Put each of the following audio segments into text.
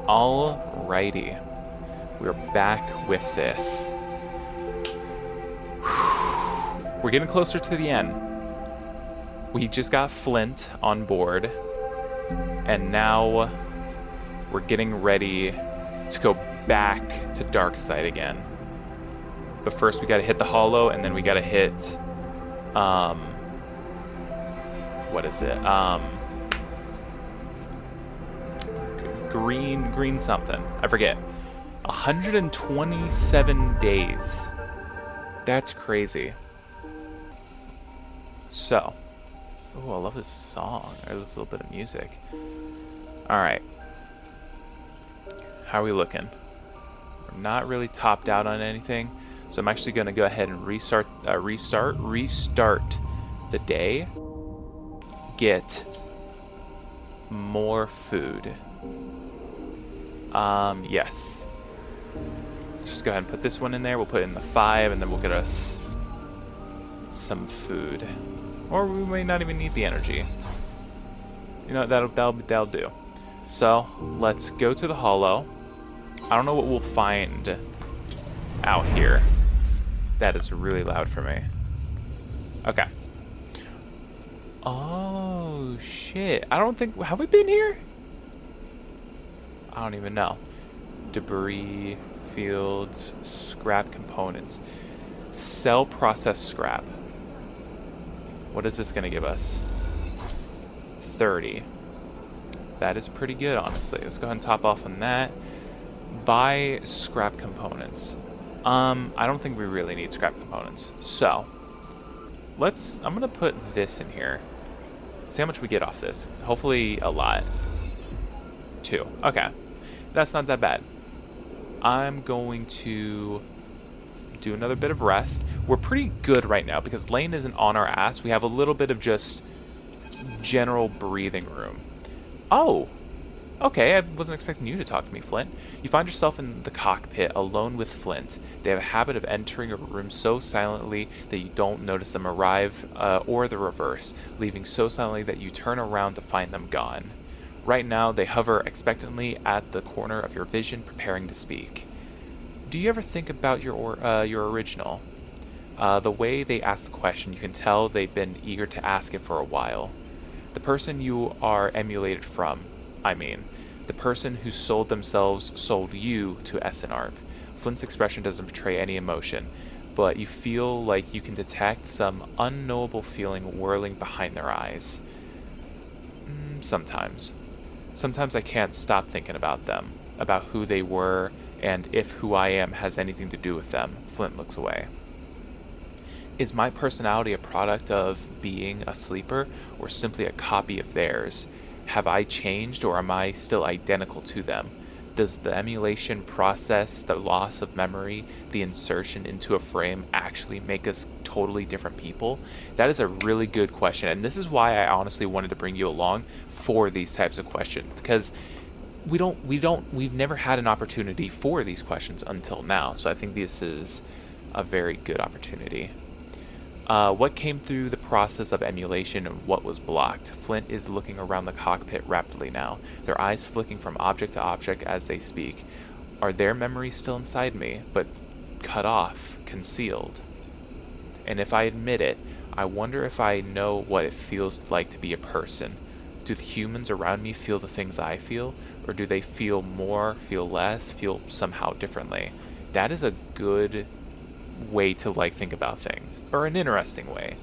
Alrighty, we're back with this. We're getting closer to the end. We just got Flint on board, and now we're getting ready to go back to Darkside again. But first we gotta hit the Hollow, and then we gotta hit, what is it? Green something. I forget. 127 days. That's crazy. So, oh, I love this song, or this little bit of music. Alright. How are we looking? We're not really topped out on anything, so I'm actually going to go ahead and restart the day. Get more food. Yes. Just go ahead and put this one in there. We'll put it in the 5, and then we'll get us some food. Or we may not even need the energy. You know, that'll do. So, let's go to the Hollow. I don't know what we'll find out here. That is really loud for me. Okay. Oh, shit. I don't think... Have we been here? I don't even know. Debris, fields, scrap components. Sell processed scrap. What is this going to give us? 30. That is pretty good, honestly. Let's go ahead and top off on that. Buy scrap components. I don't think we really need scrap components. So, I'm going to put this in here. See how much we get off this. Hopefully a lot. 2. Okay. That's not that bad. I'm going to do another bit of rest. We're pretty good right now because Lane isn't on our ass. We have a little bit of just general breathing room. Oh, okay. I wasn't expecting you to talk to me, Flint. You find yourself in the cockpit alone with Flint. They have a habit of entering a room so silently that you don't notice them arrive, or the reverse, leaving so silently that you turn around to find them gone. Right now, they hover expectantly at the corner of your vision, preparing to speak. Do you ever think about your original? The way they ask the question, you can tell they've been eager to ask it for a while. The person you are emulated from, I mean, the person who sold you to SNARP. Flint's expression doesn't betray any emotion, but you feel like you can detect some unknowable feeling whirling behind their eyes. Sometimes. Sometimes I can't stop thinking about them, about who they were, and if who I am has anything to do with them. Flint looks away. Is my personality a product of being a sleeper, or simply a copy of theirs? Have I changed, or am I still identical to them? Does the emulation process, the loss of memory, the insertion into a frame actually make us totally different people? That is a really good question, and this is why I honestly wanted to bring you along for these types of questions, because we've never had an opportunity for these questions until now, so I think this is a very good opportunity. What came through the process of emulation and what was blocked? Flint is looking around the cockpit rapidly now, their eyes flicking from object to object as they speak. Are their memories still inside me, but cut off, concealed? And if I admit it, I wonder if I know what it feels like to be a person. Do the humans around me feel the things I feel, or do they feel more, feel less, feel somehow differently? That is a good way to think about things, or an interesting way.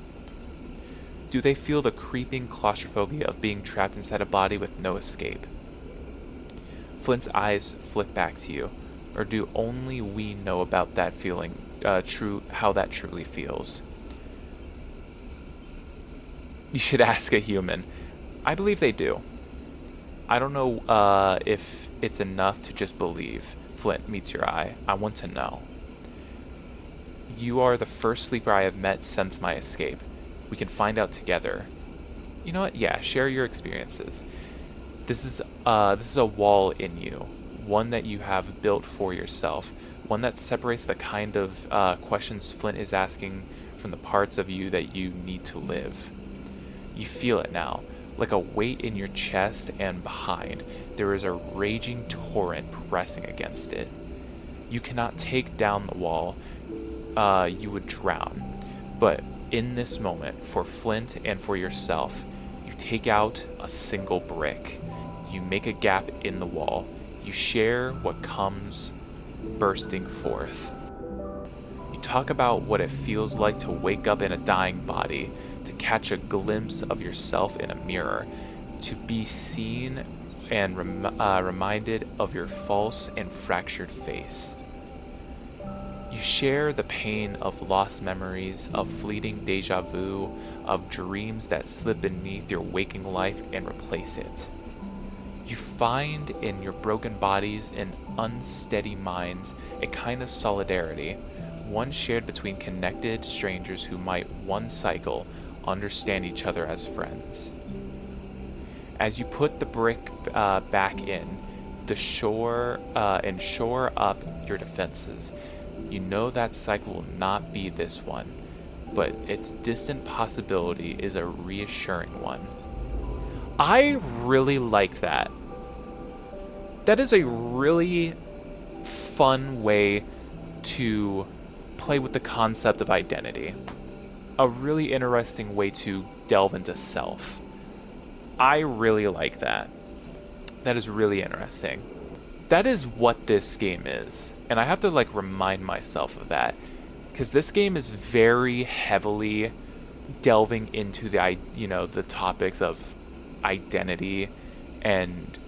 Do they feel the creeping claustrophobia of being trapped inside a body with no escape? Flint's eyes flick back to you, or do only we know about that feeling, how that truly feels? You should ask a human. I believe they do. I don't know if it's enough to just believe. Flint meets your eye. I want to know. You are the first sleeper I have met since my escape. We can find out together. You know what? Yeah, share your experiences. This is a wall in you, one that you have built for yourself, one that separates the kind of questions Flint is asking from the parts of you that you need to live. You feel it now. Like a weight in your chest and behind, there is a raging torrent pressing against it. You cannot take down the wall, you would drown. But in this moment, for Flint and for yourself, you take out a single brick. You make a gap in the wall. You share what comes bursting forth. You talk about what it feels like to wake up in a dying body, to catch a glimpse of yourself in a mirror, to be seen and reminded of your false and fractured face. You share the pain of lost memories, of fleeting deja vu, of dreams that slip beneath your waking life and replace it. You find in your broken bodies and unsteady minds a kind of solidarity, one shared between connected strangers who might one cycle understand each other as friends. As you put the brick back in, the shore up your defenses, you know that cycle will not be this one, but its distant possibility is a reassuring one. I really like that. That is a really fun way to play with the concept of identity. A really interesting way to delve into self. I really like that. That is really interesting. That is what this game is. And I have to like remind myself of that. Because this game is very heavily delving into the topics of identity and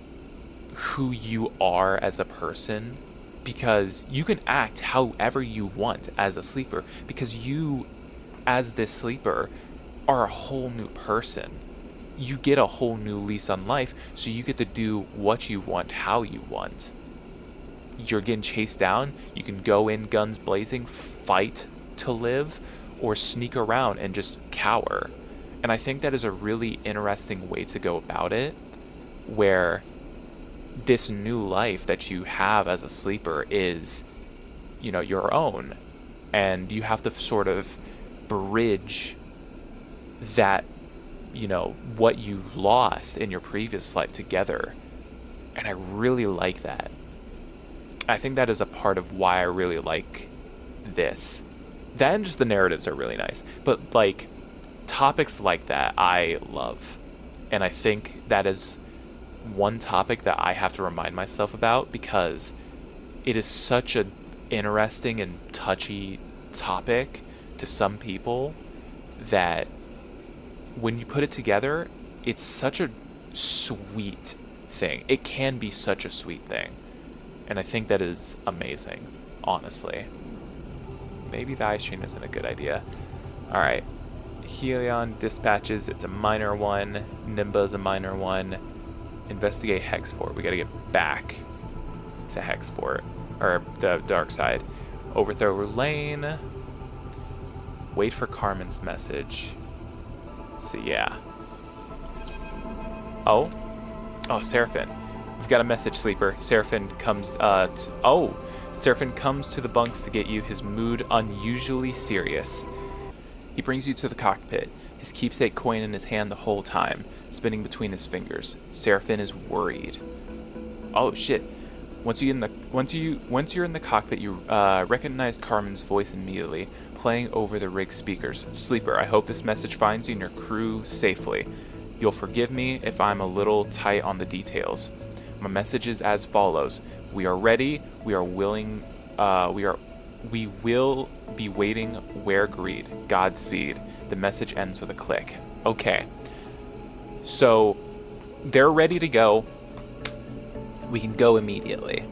who you are as a person, because you can act however you want as a sleeper, because you as this sleeper are a whole new person. You get a whole new lease on life, so you get to do what you want, how you want. You're getting chased down, you can go in guns blazing, fight to live, or sneak around and just cower. And I think that is a really interesting way to go about it, where this new life that you have as a sleeper is, your own. And you have to sort of bridge that, what you lost in your previous life together. And I really like that. I think that is a part of why I really like this. That and just the narratives are really nice. But, like, topics like that I love. And I think that is one topic that I have to remind myself about, because it is such an interesting and touchy topic to some people that when you put it together, it's such a sweet thing. It can be such a sweet thing. And I think that is amazing, honestly. Maybe the ice train isn't a good idea. Alright. Helion dispatches, it's a minor one. Nimba is a minor one. Investigate Hexport. We gotta get back to Hexport. Or the dark side. Overthrow Lane. Wait for Carmen's message. So yeah. Oh, Seraphim. We've got a message, sleeper. Seraphim comes to the bunks to get you, his mood unusually serious. He brings you to the cockpit, his keepsake coin in his hand the whole time, spinning between his fingers. Seraphim is worried. Oh shit. Once you're in the cockpit, you recognize Carmen's voice immediately, playing over the rig speakers. Sleeper, I hope this message finds you and your crew safely. You'll forgive me if I'm a little tight on the details. My message is as follows. We are ready. We are willing. We will be waiting where agreed. Godspeed. The message ends with a click. Okay. So they're ready to go. We can go immediately.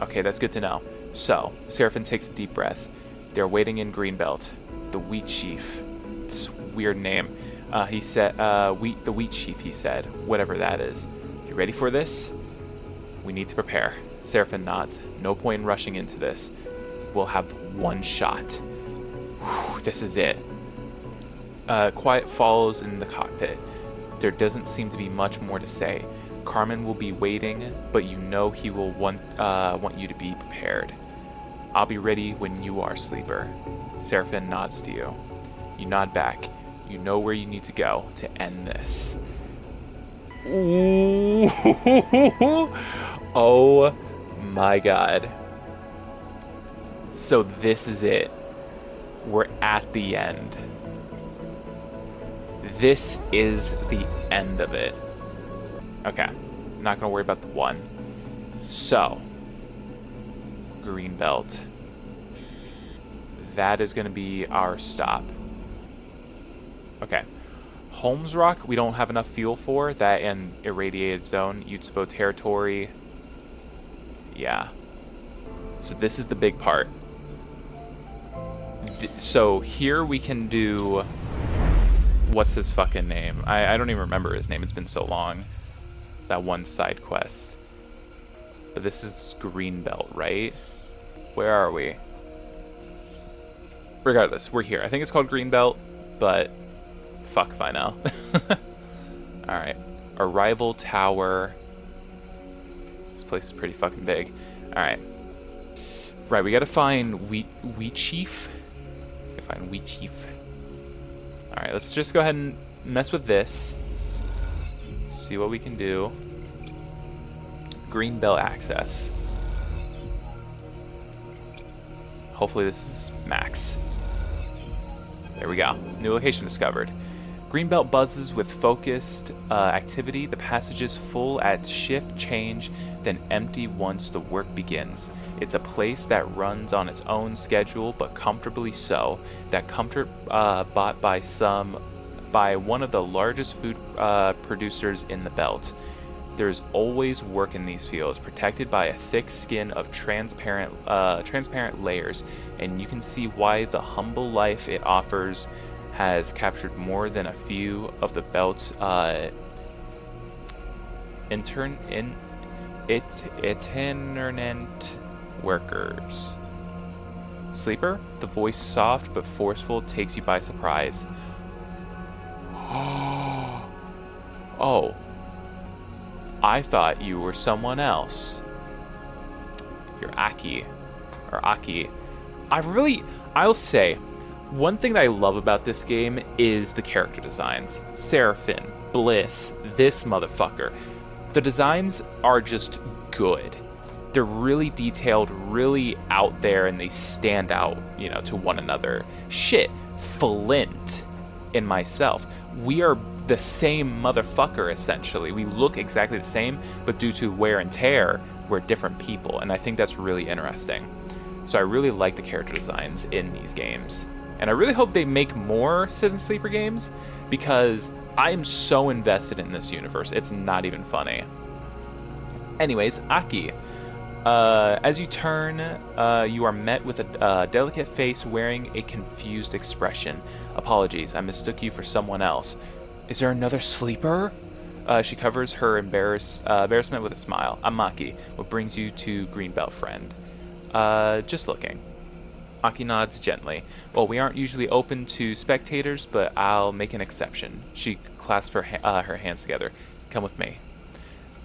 Okay, that's good to know. So, Seraphim takes a deep breath. They're waiting in Greenbelt. The Wheat Chief. It's a weird name. He said, the Wheat Chief, he said. Whatever that is. You ready for this? We need to prepare. Seraphim nods. No point in rushing into this. We'll have one shot. Whew, this is it. Quiet follows in the cockpit. There doesn't seem to be much more to say. Carmen will be waiting, but you know he will want you to be prepared. I'll be ready when you are, sleeper. Seraphim nods to you. You nod back. You know where you need to go to end this. Ooh. Oh my god. So this is it. We're at the end. This is the end of it. Okay, I'm not gonna worry about the one. So, green belt. That is gonna be our stop. Okay, Holmes Rock, we don't have enough fuel for. That and irradiated zone, Utsubo territory. Yeah. So this is the big part. So here we can do... What's his fucking name? I don't even remember his name. It's been so long. That one side quest. But this is Greenbelt, right? Where are we? Regardless, we're here. I think it's called Greenbelt, but fuck if I know. Alright. Arrival Tower. This place is pretty fucking big. Alright. Right, we gotta find Wheat Chief. We gotta find Wheat Chief. Alright, let's just go ahead and mess with this. See what we can do. Greenbelt access. Hopefully this is max. There we go. New location discovered. Greenbelt buzzes with focused activity. The passage is full at shift change, then empty once the work begins. It's a place that runs on its own schedule, but comfortably so. That comfort bought by one of the largest food producers in the belt. There's always work in these fields, protected by a thick skin of transparent layers, and you can see why the humble life it offers has captured more than a few of the belt's itinerant workers. Sleeper, the voice soft but forceful, takes you by surprise. Oh. I thought you were someone else. You're Aki. Or Aki. I'll say, one thing that I love about this game is the character designs. Seraphim, Bliss, this motherfucker. The designs are just good. They're really detailed, really out there, and they stand out, you know, to one another. Shit, Flint and myself. We are the same motherfucker, essentially. We look exactly the same, but due to wear and tear, we're different people, and I think that's really interesting. So I really like the character designs in these games. And I really hope they make more Citizen Sleeper games, because I am so invested in this universe, it's not even funny. Anyways, Aki. As you turn, you are met with a delicate face wearing a confused expression. Apologies, I mistook you for someone else. Is there another sleeper? She covers her embarrassment with a smile. I'm Maki. What brings you to Greenbelt, friend? Just looking. Aki nods gently. Well, we aren't usually open to spectators, but I'll make an exception. She clasps her hands together. Come with me.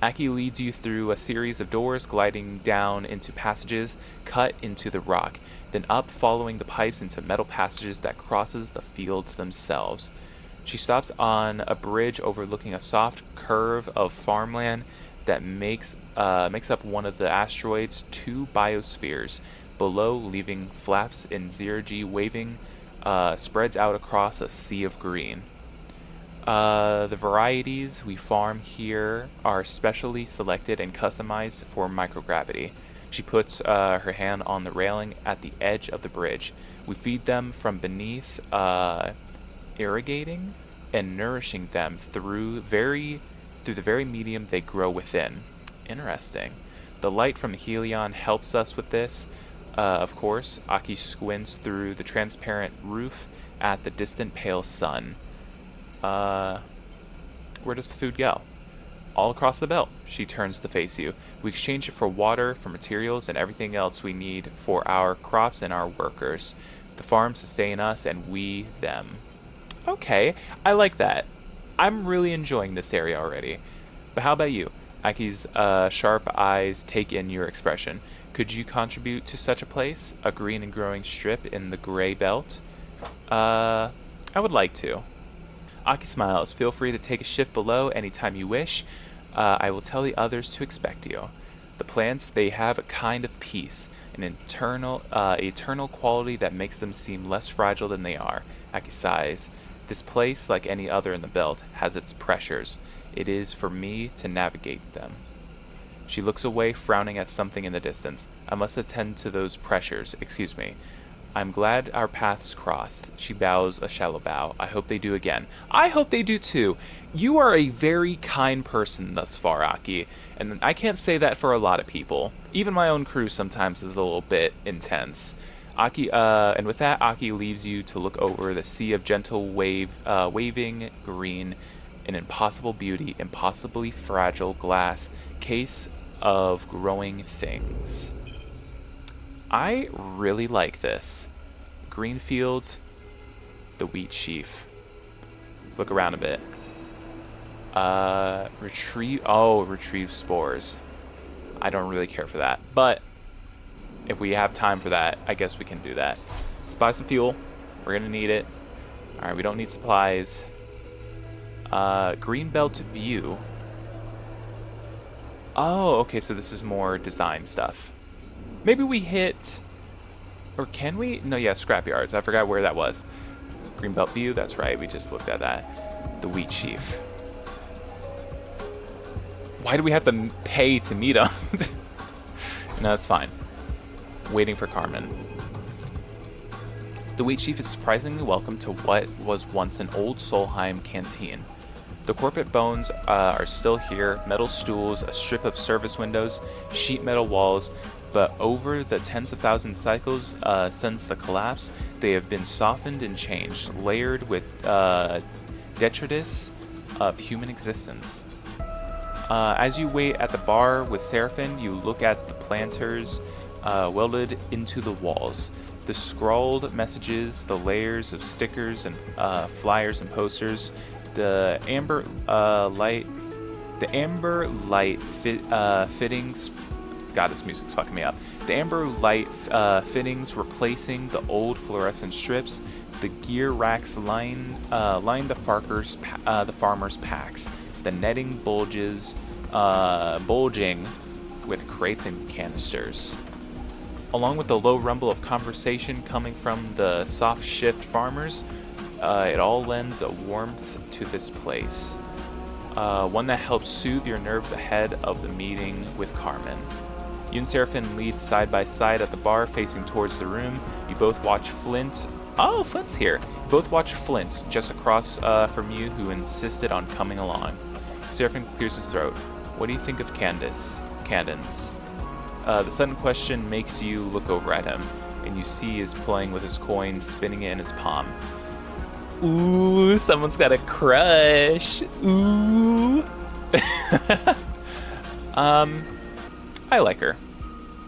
Aki leads you through a series of doors, gliding down into passages cut into the rock, then up, following the pipes into metal passages that crosses the fields themselves. She stops on a bridge overlooking a soft curve of farmland that makes up one of the asteroid's two biospheres. Below, leaving flaps in zero-G waving, spreads out across a sea of green. The varieties we farm here are specially selected and customized for microgravity. She puts her hand on the railing at the edge of the bridge. We feed them from beneath, irrigating and nourishing them through the very medium they grow within. Interesting. The light from Helion helps us with this. Of course, Aki squints through the transparent roof at the distant pale sun. Where does the food go? All across the belt. She turns to face you. We exchange it for water, for materials, and everything else we need for our crops and our workers. The farm sustain us, and we them. Okay, I like that. I'm really enjoying this area already. But how about you? Aki's sharp eyes take in your expression. Could you contribute to such a place? A green and growing strip in the gray belt? I would like to. Aki smiles. Feel free to take a shift below anytime you wish. I will tell the others to expect you. The plants, they have a kind of peace, an eternal quality that makes them seem less fragile than they are. Aki sighs. This place, like any other in the belt, has its pressures. It is for me to navigate them. She looks away, frowning at something in the distance. I must attend to those pressures. Excuse me. I'm glad our paths crossed. She bows a shallow bow. I hope they do again. I hope they do too. You are a very kind person thus far, Aki, and I can't say that for a lot of people. Even my own crew sometimes is a little bit intense. Aki, and with that, Aki leaves you to look over the sea of gentle waving green, an impossible beauty, impossibly fragile glass case of growing things. I really like this. Green fields, the wheat sheaf. Let's look around a bit. Retrieve spores. I don't really care for that, but if we have time for that, I guess we can do that. Let's buy some fuel. We're gonna need it. Alright, we don't need supplies. Greenbelt view. Oh, okay, so this is more design stuff. Maybe we hit... Or can we? No, yeah, scrapyards. I forgot where that was. Greenbelt view, that's right. We just looked at that. The wheat sheaf. Why do we have to pay to meet him? No, it's fine. Waiting for Carmen. The wheat sheaf is surprisingly welcome to what was once an old Solheim canteen. The corporate bones are still here, metal stools, a strip of service windows, sheet metal walls, but over the tens of thousands cycles since the collapse, they have been softened and changed, layered with detritus of human existence. As you wait at the bar with Seraphim, you look at the planters welded into the walls. The scrawled messages, the layers of stickers and flyers and posters, the amber light fittings. God, this music's fucking me up. The amber light fittings replacing the old fluorescent strips. The gear racks line the farmers' packs. The netting bulging with crates and canisters. Along with the low rumble of conversation coming from the soft shift farmers, it all lends a warmth to this place. One that helps soothe your nerves ahead of the meeting with Carmen. You and Seraphim lead side by side at the bar, facing towards the room. You both watch Flint. Oh, Flint's here. You both watch Flint, just across from you, who insisted on coming along. Seraphim clears his throat. What do you think of Cadence? The sudden question makes you look over at him, and you see is playing with his coin, spinning it in his palm. Ooh, someone's got a crush. Ooh. I like her.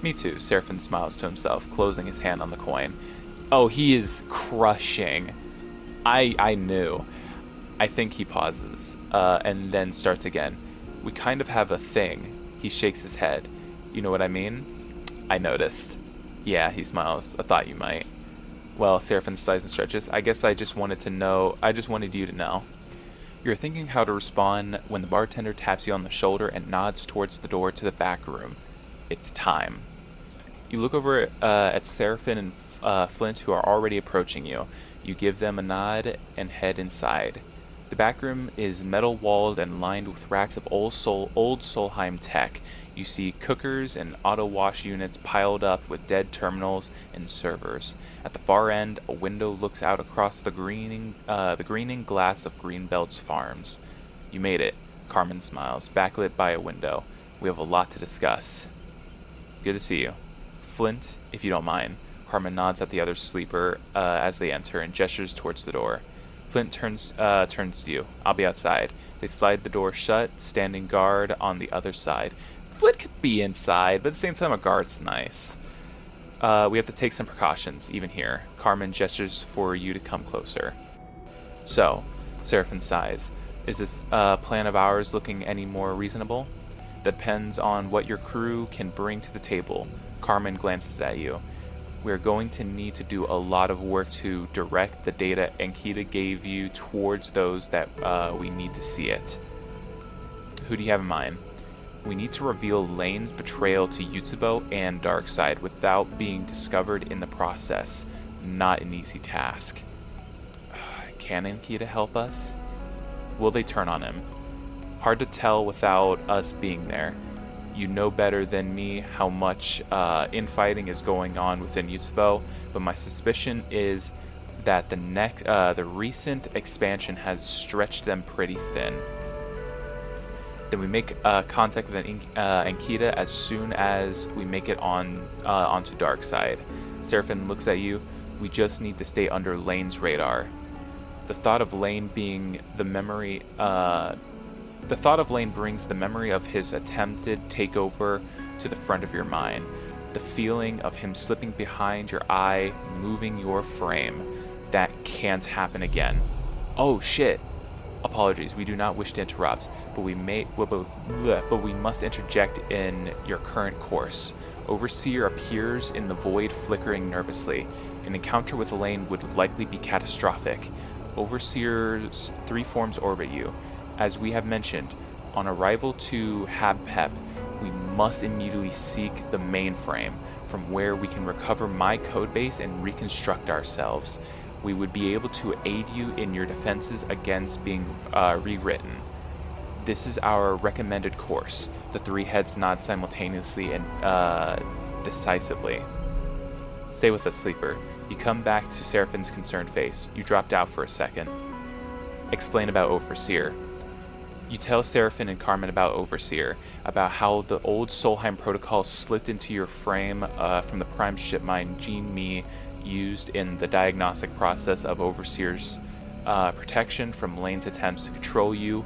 Me too, Seraphim smiles to himself, closing his hand on the coin. Oh, he is crushing. I knew. I think he pauses, and then starts again. We kind of have a thing. He shakes his head. You know what I mean? I noticed. Yeah, he smiles. I thought you might. Well, Seraphim sighs and stretches. I guess I just wanted you to know. You're thinking how to respond when the bartender taps you on the shoulder and nods towards the door to the back room. It's time. You look over at Seraphim and Flint, who are already approaching you. You give them a nod and head inside. The back room is metal-walled and lined with racks of old Solheim tech. You see cookers and auto-wash units piled up with dead terminals and servers. At the far end, a window looks out across the greening glass of Greenbelt's farms. You made it. Carmen smiles, backlit by a window. We have a lot to discuss. Good to see you. Flint, if you don't mind. Carmen nods at the other sleeper as they enter and gestures towards the door. Flint turns to you. I'll be outside. They slide the door shut, standing guard on the other side. Flint could be inside, but at the same time, a guard's nice. We have to take some precautions, even here. Carmen gestures for you to come closer. So, Seraphim sighs. Is this plan of ours looking any more reasonable? That depends on what your crew can bring to the table. Carmen glances at you. We're going to need to do a lot of work to direct the data Ankita gave you towards those that we need to see it. Who do you have in mind? We need to reveal Lane's betrayal to Yutsubo and Darkseid without being discovered in the process. Not an easy task. Can Ankita help us? Will they turn on him? Hard to tell without us being there. You know better than me how much infighting is going on within Yutsubo, but my suspicion is that the recent expansion has stretched them pretty thin. Then we make contact with Ankita as soon as we make it onto Darkseid. Seraphim looks at you. We just need to stay under Lane's radar. The thought of Lane brings the memory of his attempted takeover to the front of your mind. The feeling of him slipping behind your eye, moving your frame. That can't happen again. Oh shit. Apologies, we do not wish to interrupt, but we must interject in your current course. Overseer appears in the void, flickering nervously. An encounter with Lane would likely be catastrophic. Overseer's 3 forms orbit you. As we have mentioned, on arrival to Habhep, we must immediately seek the mainframe, from where we can recover my codebase and reconstruct ourselves. We would be able to aid you in your defenses against being rewritten. This is our recommended course. The 3 heads nod simultaneously and decisively. Stay with us, Sleeper. You come back to Seraphine's concerned face. You dropped out for a second. Explain about Overseer. You tell Seraphine and Carmen about Overseer, about how the old Solheim protocol slipped into your frame from the prime shipmind Gene Me used in the diagnostic process of Overseer's protection from Lane's attempts to control you,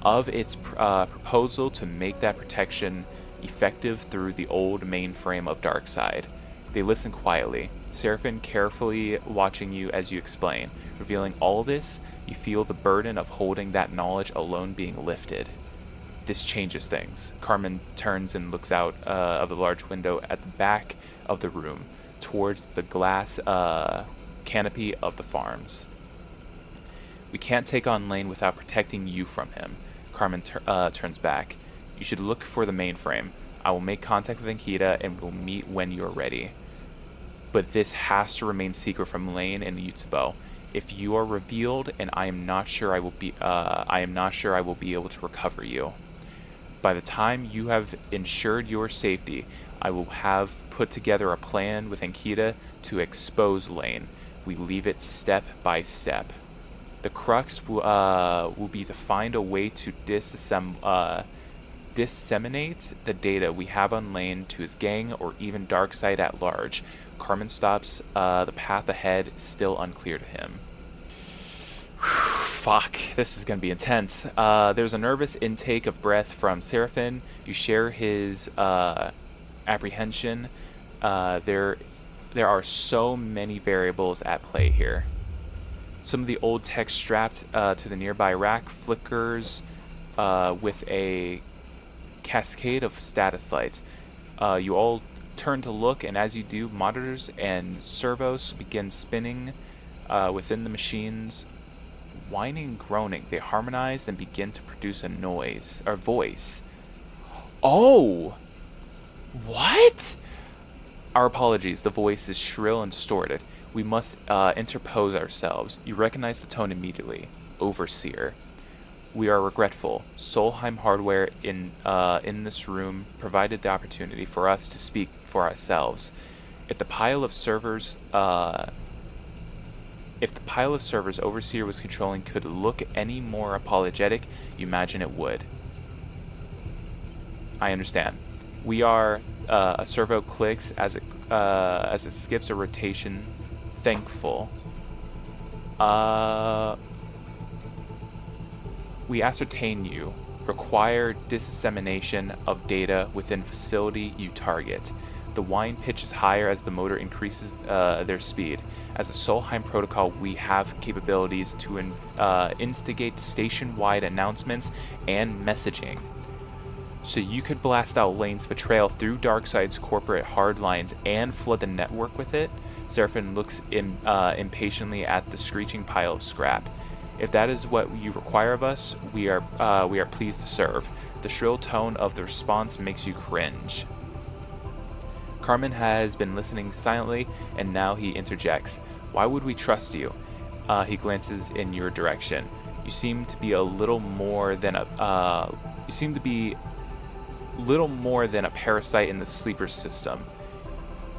of its proposal to make that protection effective through the old mainframe of Darkseid. They listen quietly, Seraphine carefully watching you as you explain. Revealing all this, you feel the burden of holding that knowledge alone being lifted. This changes things. Carmen turns and looks out of the large window at the back of the room, towards the glass canopy of the farms. We can't take on Lane without protecting you from him. Carmen turns back. You should look for the mainframe. I will make contact with Ankita and we'll meet when you're ready. But this has to remain secret from Lane and Yutsubo. If you are revealed, and I am not sure I will be able to recover you. By the time you have ensured your safety, I will have put together a plan with Ankita to expose Lane. We leave it step by step. The crux will be to find a way to disseminate the data we have on Lane to his gang or even Darkseid at large. Carmen stops. The path ahead still unclear to him. Fuck, this is gonna be intense. There's a nervous intake of breath from Seraphine. You share his apprehension. There are so many variables at play here. Some of the old tech strapped to the nearby rack flickers with a cascade of status lights. You all turn to look, and as you do, monitors and servos begin spinning within the machines, whining and groaning. They harmonize and begin to produce a noise, or voice. Oh! What? Our apologies, the voice is shrill and distorted. We must interpose ourselves. You recognize the tone immediately. Overseer. We are regretful. Solheim hardware in this room provided the opportunity for us to speak for ourselves. If the pile of servers Overseer was controlling could look any more apologetic, you imagine it would. I understand. We are a servo clicks as it skips a rotation. Thankful. We ascertain you require dissemination of data within facility you target. The whine pitches higher as the motor increases their speed. As a Solheim protocol, we have capabilities to instigate station-wide announcements and messaging. So you could blast out Lane's betrayal through Darkseid's corporate hardlines and flood the network with it? Seraphin looks impatiently at the screeching pile of scrap. If that is what you require of us, we are pleased to serve. The shrill tone of the response makes you cringe. Carmen has been listening silently, and now he interjects. Why would we trust you? He glances in your direction. You seem to be a little more than a parasite in the sleeper system.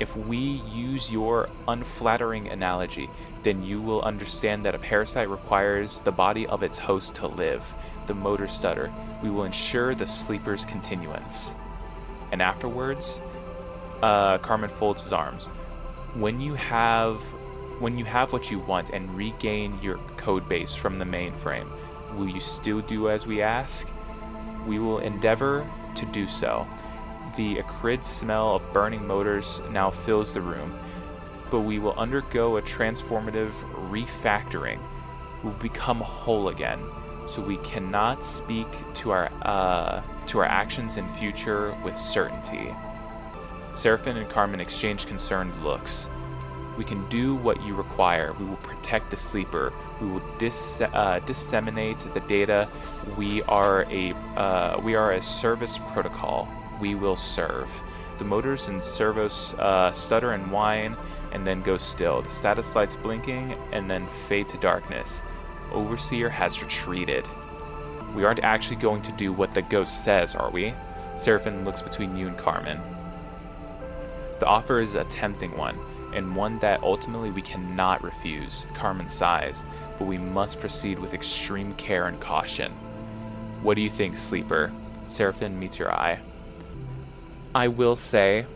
If we use your unflattering analogy, then you will understand that a parasite requires the body of its host to live. The motor stutter. We will ensure the sleeper's continuance. And afterwards, Carmen folds his arms. When you have what you want and regain your code base from the mainframe, will you still do as we ask? We will endeavor to do so. The acrid smell of burning motors now fills the room, but we will undergo a transformative refactoring. We'll become whole again, so we cannot speak to our actions in future with certainty. Seraphin and Carmen exchange concerned looks. We can do what you require. We will protect the sleeper. We will disseminate the data. We are a service protocol. We will serve. The motors and servos stutter and whine, and then go still. The status lights blinking, and then fade to darkness. Overseer has retreated. We aren't actually going to do what the ghost says, are we? Seraphin looks between you and Carmen. The offer is a tempting one, and one that ultimately we cannot refuse, Carmen sighs, but we must proceed with extreme care and caution. What do you think, Sleeper? Seraphin meets your eye. I will say,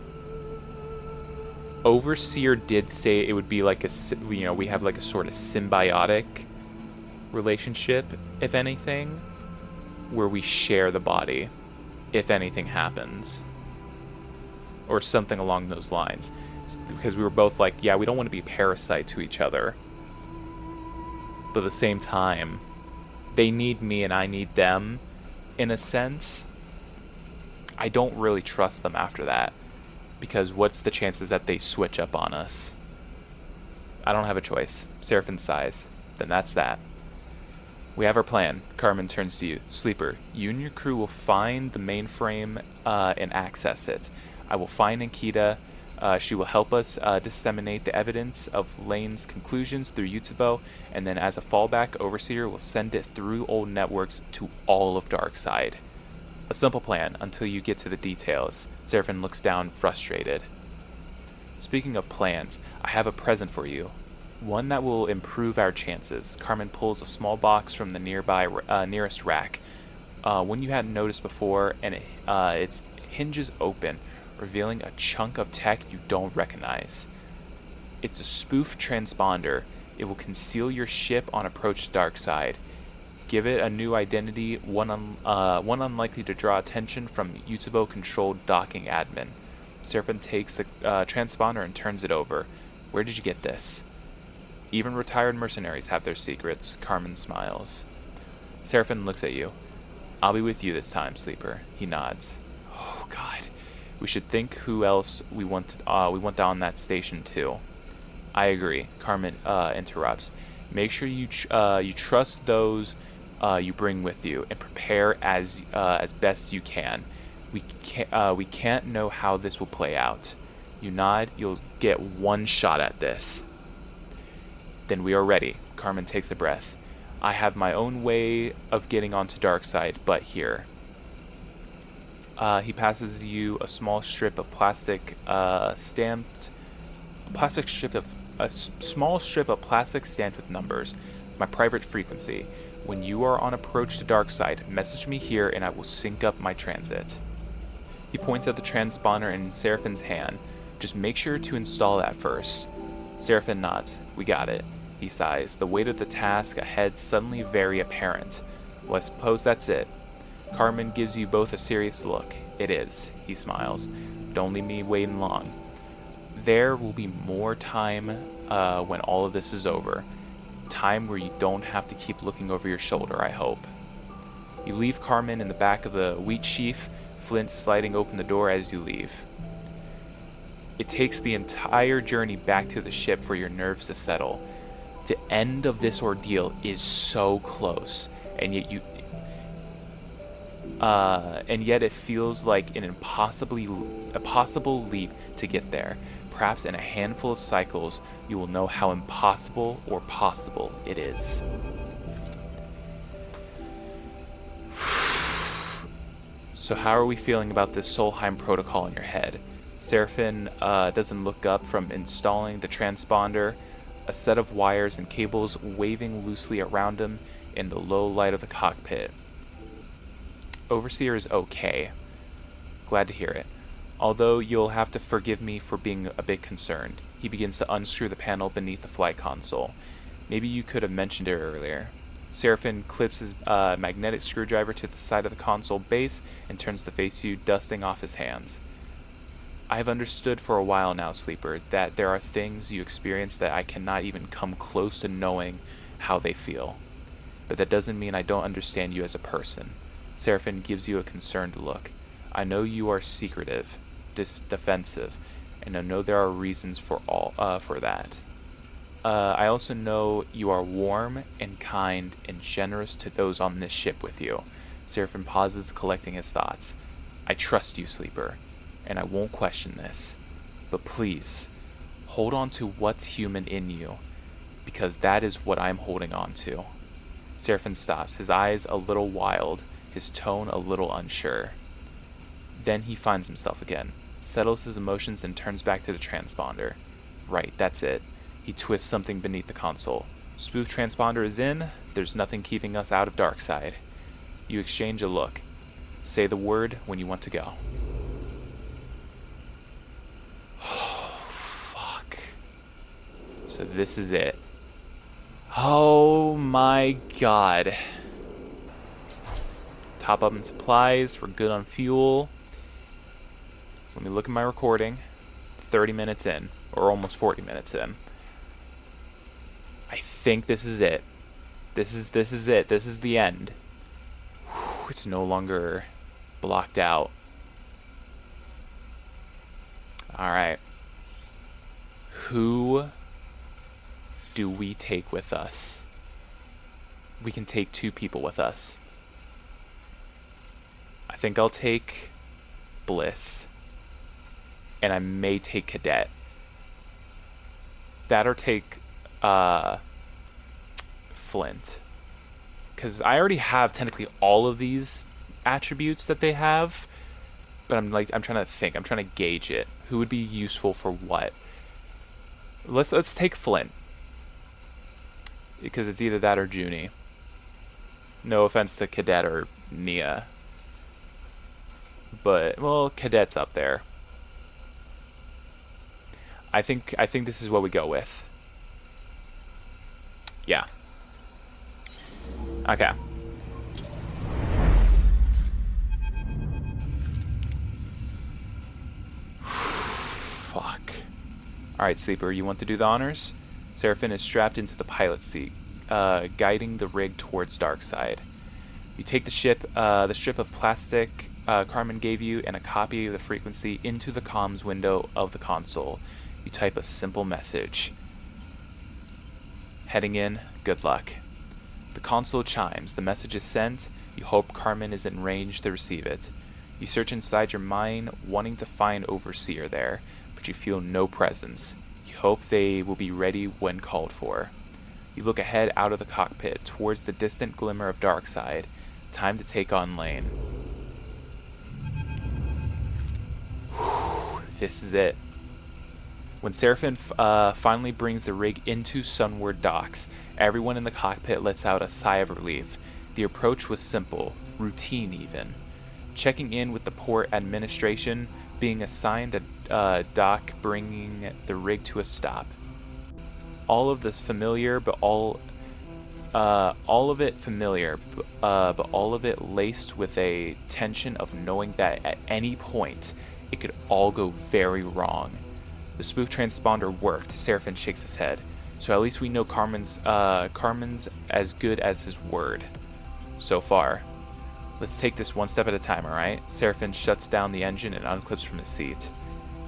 Overseer did say it would be like we have like a sort of symbiotic relationship, if anything, where we share the body, if anything happens. Or something along those lines. Because we were both like, yeah, we don't want to be parasite to each other. But at the same time, they need me and I need them, in a sense. I don't really trust them after that. Because what's the chances that they switch up on us? I don't have a choice. Seraphin sighs. Then that's that. We have our plan. Carmen turns to you. Sleeper, you and your crew will find the mainframe and access it. I will find Ankita. She will help us disseminate the evidence of Lane's conclusions through Yutsubo, and then as a fallback, Overseer will send it through old networks to all of Darkseid. A simple plan until you get to the details. Seraphin looks down, frustrated. Speaking of plans, I have a present for you. One that will improve our chances. Carmen pulls a small box from the nearest rack. One you hadn't noticed before, and its hinges open, revealing a chunk of tech you don't recognize. It's a spoof transponder. It will conceal your ship on approach to Darkseid. Give it a new identity, one unlikely to draw attention from Yutsubo-controlled docking admin. Seraphin takes the transponder and turns it over. Where did you get this? Even retired mercenaries have their secrets. Carmen smiles. Seraphin looks at you. I'll be with you this time, Sleeper. He nods. Oh, God. We should think who else we want on that station too. I agree. Carmen interrupts. Make sure you trust those you bring with you, and prepare as best you can. We can't know how this will play out. You nod. You'll get one shot at this. Then we are ready. Carmen takes a breath. I have my own way of getting onto Darkseid, but here. He passes you a small strip of plastic stamped with numbers. My private frequency. When you are on approach to Darkseid, message me here and I will sync up my transit. He points at the transponder in Seraphin's hand. Just make sure to install that first. Seraphin nods. We got it. He sighs. The weight of the task ahead suddenly very apparent. Well, I suppose that's it. Carmen gives you both a serious look. It is. He smiles. Don't leave me waiting long. There will be more time when all of this is over. Time where you don't have to keep looking over your shoulder, I hope. You leave Carmen in the back of the wheat sheaf, Flint sliding open the door as you leave. It takes the entire journey back to the ship for your nerves to settle. The end of this ordeal is so close, and yet it feels like an impossible leap to get there. Perhaps in a handful of cycles, you will know how impossible or possible it is. So how are we feeling about this Solheim protocol in your head? Seraphin doesn't look up from installing the transponder, a set of wires and cables waving loosely around him in the low light of the cockpit. Overseer is okay. Glad to hear it. Although you'll have to forgive me for being a bit concerned. He begins to unscrew the panel beneath the flight console. Maybe you could have mentioned it earlier. Seraphin clips his magnetic screwdriver to the side of the console base and turns to face you, dusting off his hands. I have understood for a while now, Sleeper, that there are things you experience that I cannot even come close to knowing how they feel. But that doesn't mean I don't understand you as a person. Seraphin gives you a concerned look. I know you are secretive, defensive, and I know there are reasons for that. I also know you are warm and kind and generous to those on this ship with you. Seraphin pauses, collecting his thoughts. I trust you, Sleeper, and I won't question this. But please, hold on to what's human in you, because that is what I'm holding on to. Seraphin stops, his eyes a little wild, his tone a little unsure. Then he finds himself again, settles his emotions and turns back to the transponder. Right, that's it. He twists something beneath the console. Smooth transponder is in, there's nothing keeping us out of Darkside. You exchange a look. Say the word when you want to go. Oh, fuck. So this is it. Oh my god. Top up in supplies, we're good on fuel. Let me look at my recording. 30 minutes in, or almost 40 minutes in. I think this is it. This is it. This is the end. Whew, it's no longer blocked out. Alright. Who do we take with us? We can take 2 people with us. I think I'll take Bliss. And I may take Cadet. That or take Flint. Because I already have technically all of these attributes that they have. But I'm trying to think. I'm trying to gauge it. Who would be useful for what? Let's take Flint. Because it's either that or Junie. No offense to Cadet or Nia. But, well, Cadet's up there. I think this is what we go with. Yeah. Okay. Fuck. Alright, Sleeper, you want to do the honors? Seraphin is strapped into the pilot seat, guiding the rig towards Darkside. You take the strip of plastic Carmen gave you and a copy of the frequency into the comms window of the console. You type a simple message. Heading in, good luck. The console chimes. The message is sent. You hope Carmen is in range to receive it. You search inside your mind, wanting to find Overseer there, but you feel no presence. You hope they will be ready when called for. You look ahead out of the cockpit, towards the distant glimmer of Darkside. Time to take on Lane. This is it. When Seraphin finally brings the rig into Sunward docks, everyone in the cockpit lets out a sigh of relief. The approach was simple, routine even. Checking in with the port administration, being assigned a dock, bringing the rig to a stop. All of this familiar, but all of it familiar, but all of it laced with a tension of knowing that at any point it could all go very wrong. The smooth transponder worked. Seraphin shakes his head. So at least we know Carmen's as good as his word. So far. Let's take this one step at a time, alright? Seraphim shuts down the engine and unclips from his seat.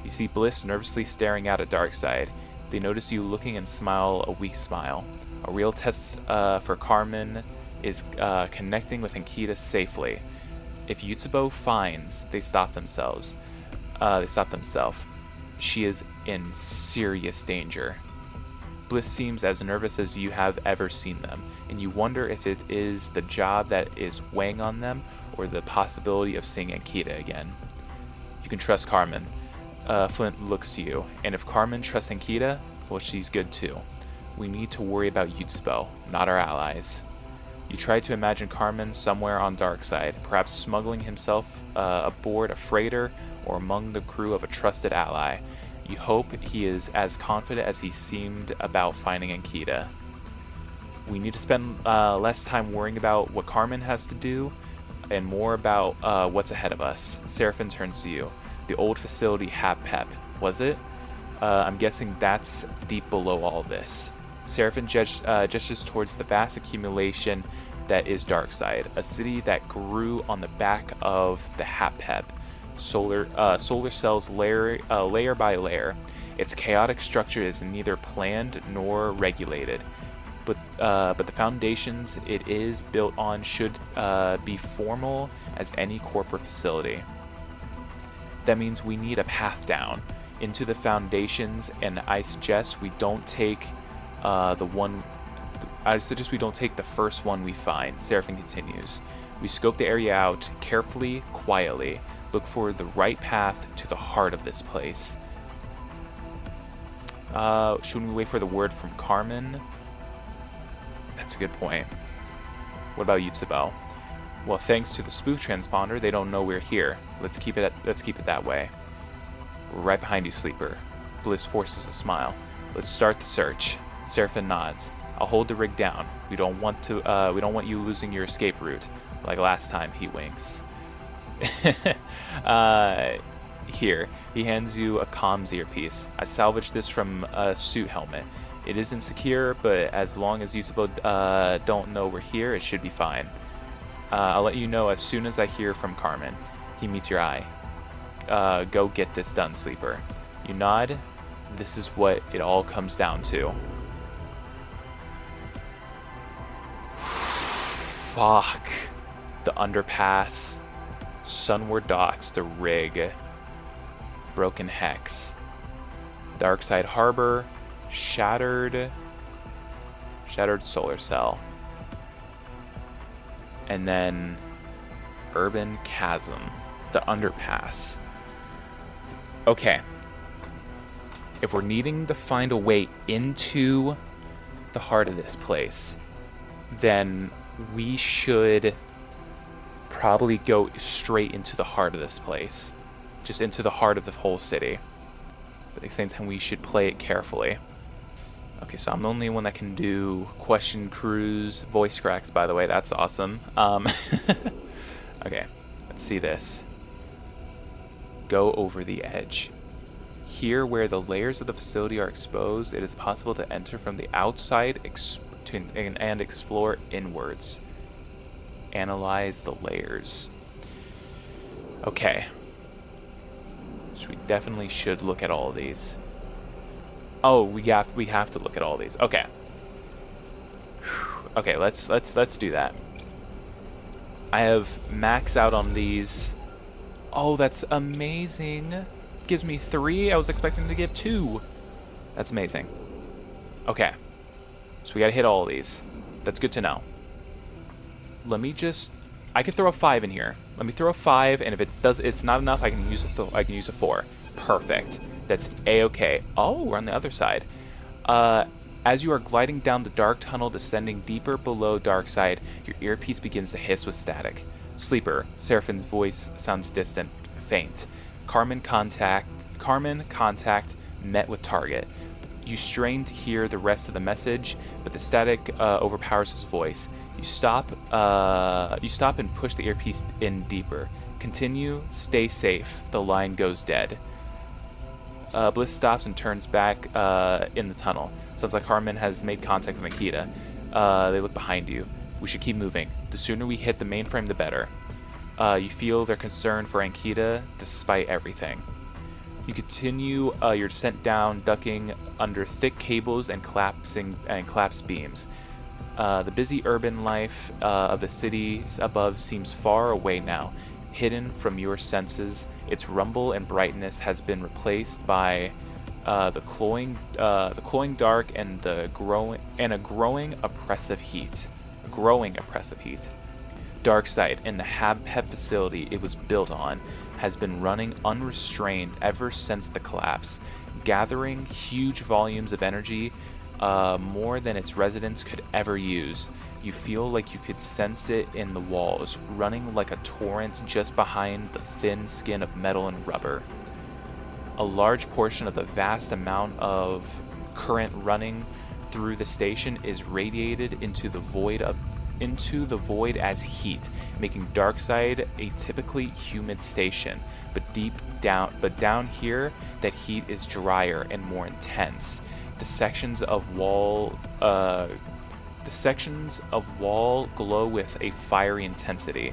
You see Bliss nervously staring out at Darkseid. They notice you looking and smile a weak smile. A real test for Carmen is connecting with Ankita safely. If Yutsubo finds, they stop themselves. She is in serious danger. Bliss seems as nervous as you have ever seen them, and you wonder if it is the job that is weighing on them or the possibility of seeing Ankita again. You can trust Carmen. Flint looks to you, and if Carmen trusts Ankita, well, she's good too. We need to worry about Yutsubo, not our allies. You try to imagine Carmen somewhere on Darkseid, perhaps smuggling himself aboard a freighter or among the crew of a trusted ally. You hope he is as confident as he seemed about finding Ankita. We need to spend less time worrying about what Carmen has to do and more about what's ahead of us. Seraphim turns to you. The old facility Hap-Pep, was it? I'm guessing that's deep below all this. Seraphim gestures towards the vast accumulation that is Darkseid, a city that grew on the back of the Hap-Pep. Solar cells layer by layer. Its chaotic structure is neither planned nor regulated, but the foundations it is built on should be formal as any corporate facility. That means we need a path down into the foundations, and I suggest we don't take the first one we find. Seraphim continues. We scope the area out carefully, quietly. Look for the right path to the heart of this place. Shouldn't we wait for the word from Carmen? That's a good point. What about Yutsubo? Well, thanks to the spoof transponder, they don't know we're here. Let's keep it that way. We're right behind you, Sleeper. Bliss forces a smile. Let's start the search. Seraphim nods. I'll hold the rig down. We don't want you losing your escape route, like last time. He winks. Here, he hands you a comms earpiece. I salvaged this from a suit helmet. It isn't secure, but as long as Yutsubo don't know we're here, it should be fine. I'll let you know as soon as I hear from Carmen. He meets your eye. Go get this done, Sleeper. You nod. This is what it all comes down to. Fuck. The underpass. Sunward docks, the rig. Broken hex. Darkseid Harbor. Shattered solar cell. And then Urban Chasm, the underpass. Okay. If we're needing to find a way into the heart of this place, then we should probably go straight into the heart of this place. Just into the heart of the whole city. But at the same time, we should play it carefully. Okay, so I'm the only one that can do question crews, voice cracks, by the way. That's awesome. Okay, let's see this. Go over the edge. Here, where the layers of the facility are exposed, it is possible to enter from the outside and explore inwards. Analyze the layers. Okay. So we definitely should look at all of these. Oh, we have to look at all these. Okay. Okay, let's do that. I have maxed out on these. Oh, that's amazing. Gives me 3. I was expecting to get 2. That's amazing. Okay. So we gotta hit all of these. That's good to know. Let me just. I could throw a 5 in here. Let me throw a 5, and if it's not enough, I can use a 4. Perfect. That's a-okay. Oh, we're on the other side. As you are gliding down the dark tunnel descending deeper below Darkseid, your earpiece begins to hiss with static. Sleeper. Seraphim's voice sounds distant, faint. Carmen contact met with target. You strain to hear the rest of the message, but the static overpowers his voice. You stop and push the earpiece in deeper. Continue, stay safe. The line goes dead. Bliss stops and turns back in the tunnel. Sounds like Carmen has made contact with Ankita. They look behind you. We should keep moving. The sooner we hit the mainframe, the better. You feel their concern for Ankita despite everything. You continue your descent down, ducking under thick cables and collapsed beams. The busy urban life of the city above seems far away now, hidden from your senses. Its rumble and brightness has been replaced by the cloying dark and a growing oppressive heat. A growing oppressive heat. Darkseid and the Habheb facility it was built on has been running unrestrained ever since the collapse, gathering huge volumes of energy, more than its residents could ever use. You feel like you could sense it in the walls, running like a torrent just behind the thin skin of metal and rubber. A large portion of the vast amount of current running through the station is radiated into the void as heat, making Darkseid a typically humid station. But down here, that heat is drier and more intense. The sections of wall glow with a fiery intensity.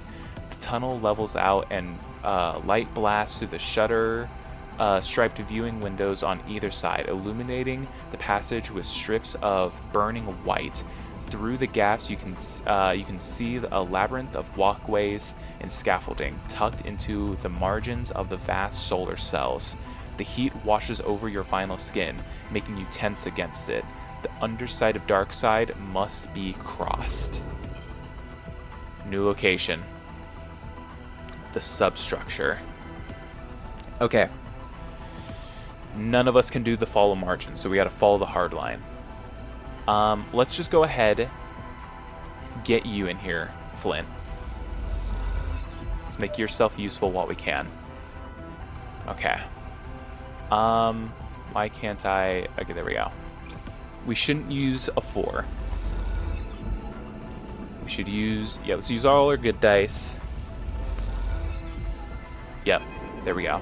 The tunnel levels out and light blasts through the shutter striped viewing windows on either side, illuminating the passage with strips of burning white. Through the gaps, you can see a labyrinth of walkways and scaffolding tucked into the margins of the vast solar cells. The heat washes over your vinyl skin, making you tense against it. The underside of Darkseid must be crossed. New location. The substructure. Okay. None of us can do the follow margin, so we gotta follow the hard line. Let's just go ahead, get you in here, Flint. Let's make yourself useful while we can. Okay. Why can't I... Okay, there we go. We shouldn't use a 4. We should use... Yeah, let's use all our good dice. Yep, there we go.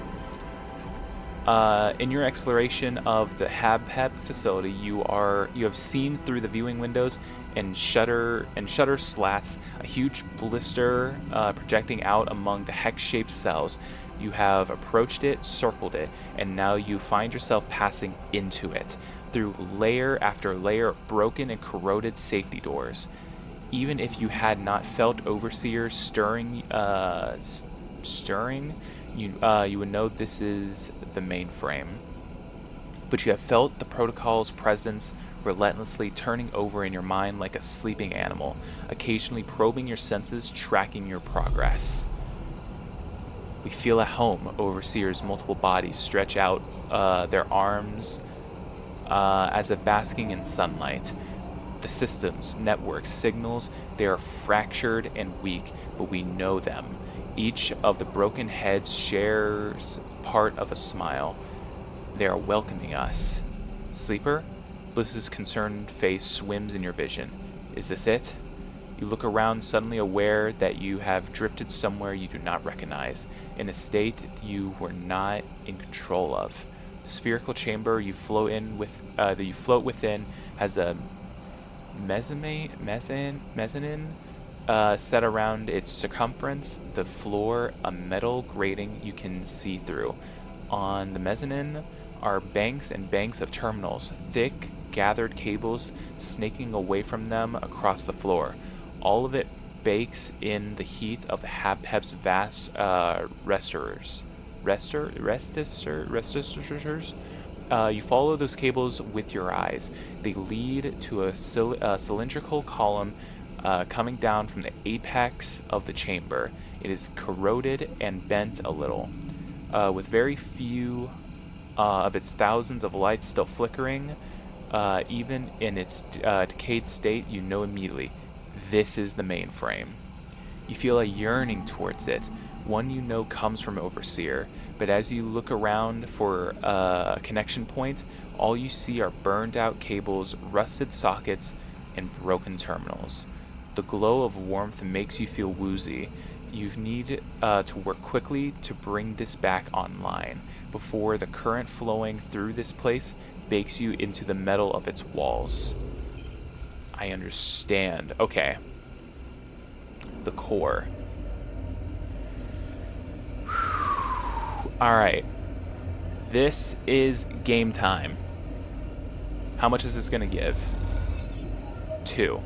In your exploration of the Habheb facility, you have seen through the viewing windows and shutter slats a huge blister projecting out among the hex-shaped cells. You have approached it, circled it, and now you find yourself passing into it through layer after layer of broken and corroded safety doors. Even if you had not felt Overseer stirring, you would know this is the mainframe. But you have felt the protocol's presence relentlessly turning over in your mind like a sleeping animal, occasionally probing your senses, tracking your progress. We feel at home. Overseer's multiple bodies stretch out their arms as if basking in sunlight. The systems, networks, signals, they are fractured and weak, but we know them. Each of the broken heads shares part of a smile. They are welcoming us. Sleeper? Bliss's concerned face swims in your vision. Is this it? You look around, suddenly aware that you have drifted somewhere you do not recognize, in a state you were not in control of. The spherical chamber you float within has a mezzanine set around its circumference, the floor a metal grating you can see through. On the mezzanine are banks and banks of terminals, thick, gathered cables snaking away from them across the floor. All of it bakes in the heat of the Habheb's vast registers. You follow those cables with your eyes. They lead to a cylindrical column coming down from the apex of the chamber. It is corroded and bent a little, with very few of its thousands of lights still flickering. Even in its decayed state, you know immediately, this is the mainframe. You feel a yearning towards it, one you know comes from Overseer, but as you look around for a connection point, all you see are burned out cables, rusted sockets, and broken terminals. The glow of warmth makes you feel woozy. You need to work quickly to bring this back online before the current flowing through this place bakes you into the metal of its walls. I understand. Okay. The core. Alright. This is game time. How much is this going to give? 2.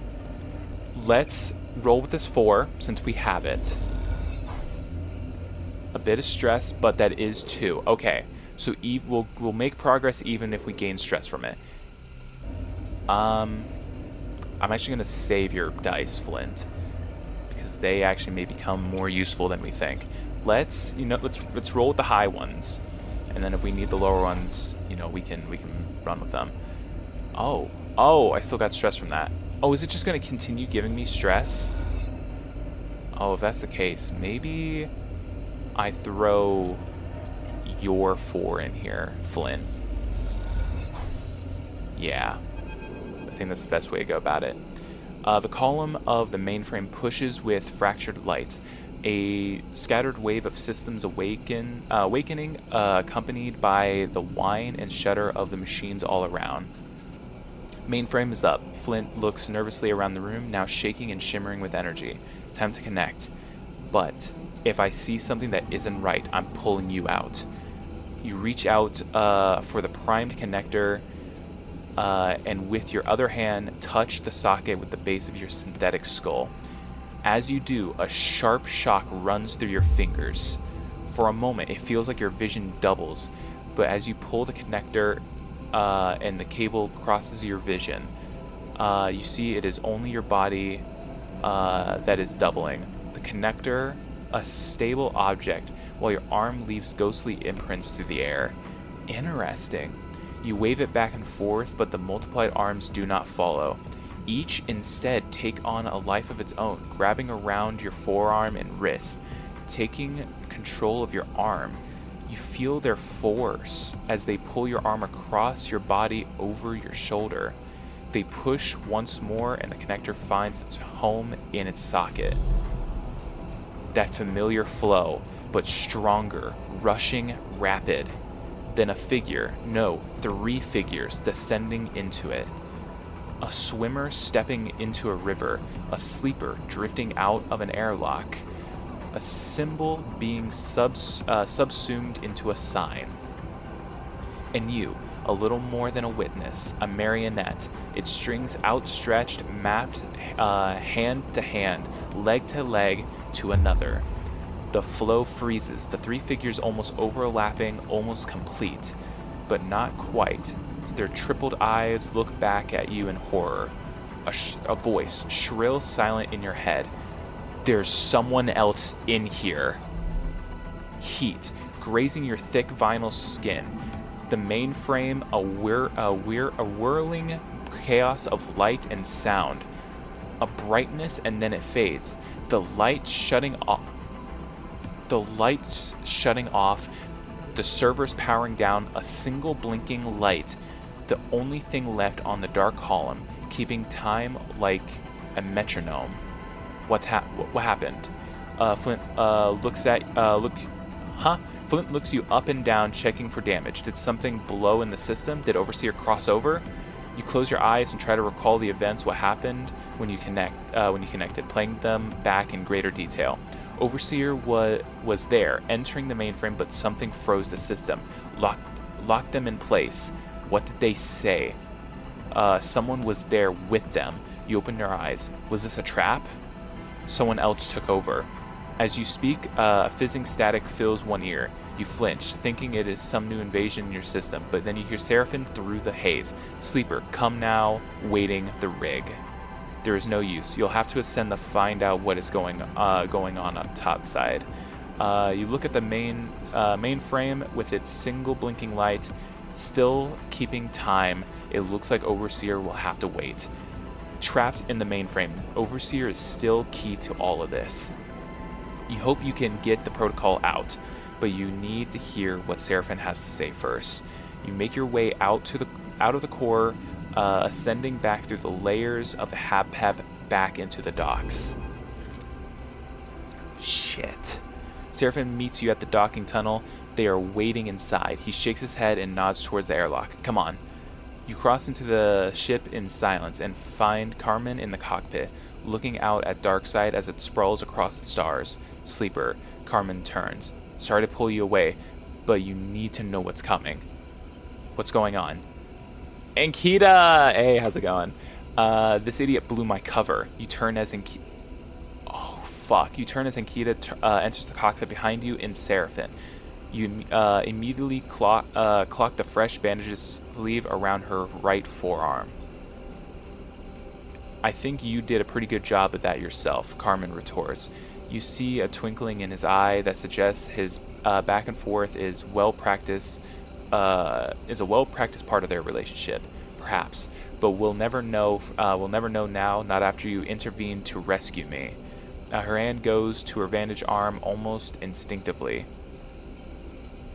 Let's roll with this 4, since we have it. A bit of stress, but that is 2. Okay, so we'll make progress even if we gain stress from it. I'm actually going to save your dice, Flint, because they actually may become more useful than we think. Let's roll with the high ones, and then if we need the lower ones, we can run with them. Oh, I still got stress from that. Oh, is it just going to continue giving me stress? Oh, if that's the case, maybe I throw your 4 in here, Flynn. Yeah, I think that's the best way to go about it. The column of the mainframe pushes with fractured lights. A scattered wave of systems awakening, accompanied by the whine and shudder of the machines all around. Mainframe is up. Flint looks nervously around the room, now shaking and shimmering with energy. Time to connect. But if I see something that isn't right, I'm pulling you out. You reach out for the primed connector, and with your other hand, touch the socket with the base of your synthetic skull. As you do, a sharp shock runs through your fingers. For a moment, it feels like your vision doubles, but as you pull the connector and the cable crosses your vision, you see it is only your body that is doubling. The connector, a stable object, while your arm leaves ghostly imprints through the air. Interesting. You wave it back and forth, but the multiplied arms do not follow. Each instead take on a life of its own, grabbing around your forearm and wrist, taking control of your arm. You feel their force as they pull your arm across your body over your shoulder. They push once more and the connector finds its home in its socket. That familiar flow, but stronger, rushing, rapid. Then a figure, no, 3 figures descending into it. A swimmer stepping into a river, a sleeper drifting out of an airlock, a symbol being subsumed into a sign. And you, a little more than a witness, a marionette, its strings outstretched, mapped hand to hand, leg to leg to another. The flow freezes, the 3 figures almost overlapping, almost complete, but not quite. Their tripled eyes look back at you in horror. A voice, shrill, silent in your head. There's someone else in here. Heat, grazing your thick vinyl skin. The mainframe, a whirling chaos of light and sound. A brightness and then it fades. The lights shutting off. The servers powering down, a single blinking light. The only thing left on the dark column, keeping time like a metronome. What happened? Flint Flint looks you up and down, checking for damage. Did something blow in the system? Did Overseer cross over? You close your eyes and try to recall the events, what happened when you connected, playing them back in greater detail. Overseer was there, entering the mainframe, but something froze the system, locked them in place. What did they say? Someone was there with them. You opened your eyes. Was this a trap? Someone else took over. As you speak, fizzing static fills one ear. You flinch, thinking it is some new invasion in your system, but then you hear Seraphim through the haze. Sleeper, come now, waiting the rig. There is no use. You'll have to ascend to find out what is going on up top side. You look at the mainframe with its single blinking light, still keeping time. It looks like Overseer will have to wait. Trapped in the mainframe, Overseer is still key to all of this. You hope you can get the protocol out, but you need to hear what Seraphim has to say first. You make your way out of the core, ascending back through the layers of the HabPep back into the docks. Shit. Seraphim meets you at the docking tunnel. They are waiting inside. He shakes his head and nods towards the airlock. Come on. You cross into the ship in silence and find Carmen in the cockpit, looking out at Darkside as it sprawls across the stars. Sleeper. Carmen turns. Sorry to pull you away, but you need to know what's coming. What's going on? Ankita! Hey, how's it going? This idiot blew my cover. You turn as Ankita... Oh, fuck. You turn as Ankita enters the cockpit behind you in Seraphim. You immediately clocked a fresh bandages sleeve around her right forearm. I think you did a pretty good job of that yourself, Carmen retorts. You see a twinkling in his eye that suggests his back and forth is a well-practiced part of their relationship, perhaps. But we'll never know. We'll never know now. Not after you intervene to rescue me. Her hand goes to her bandaged arm almost instinctively.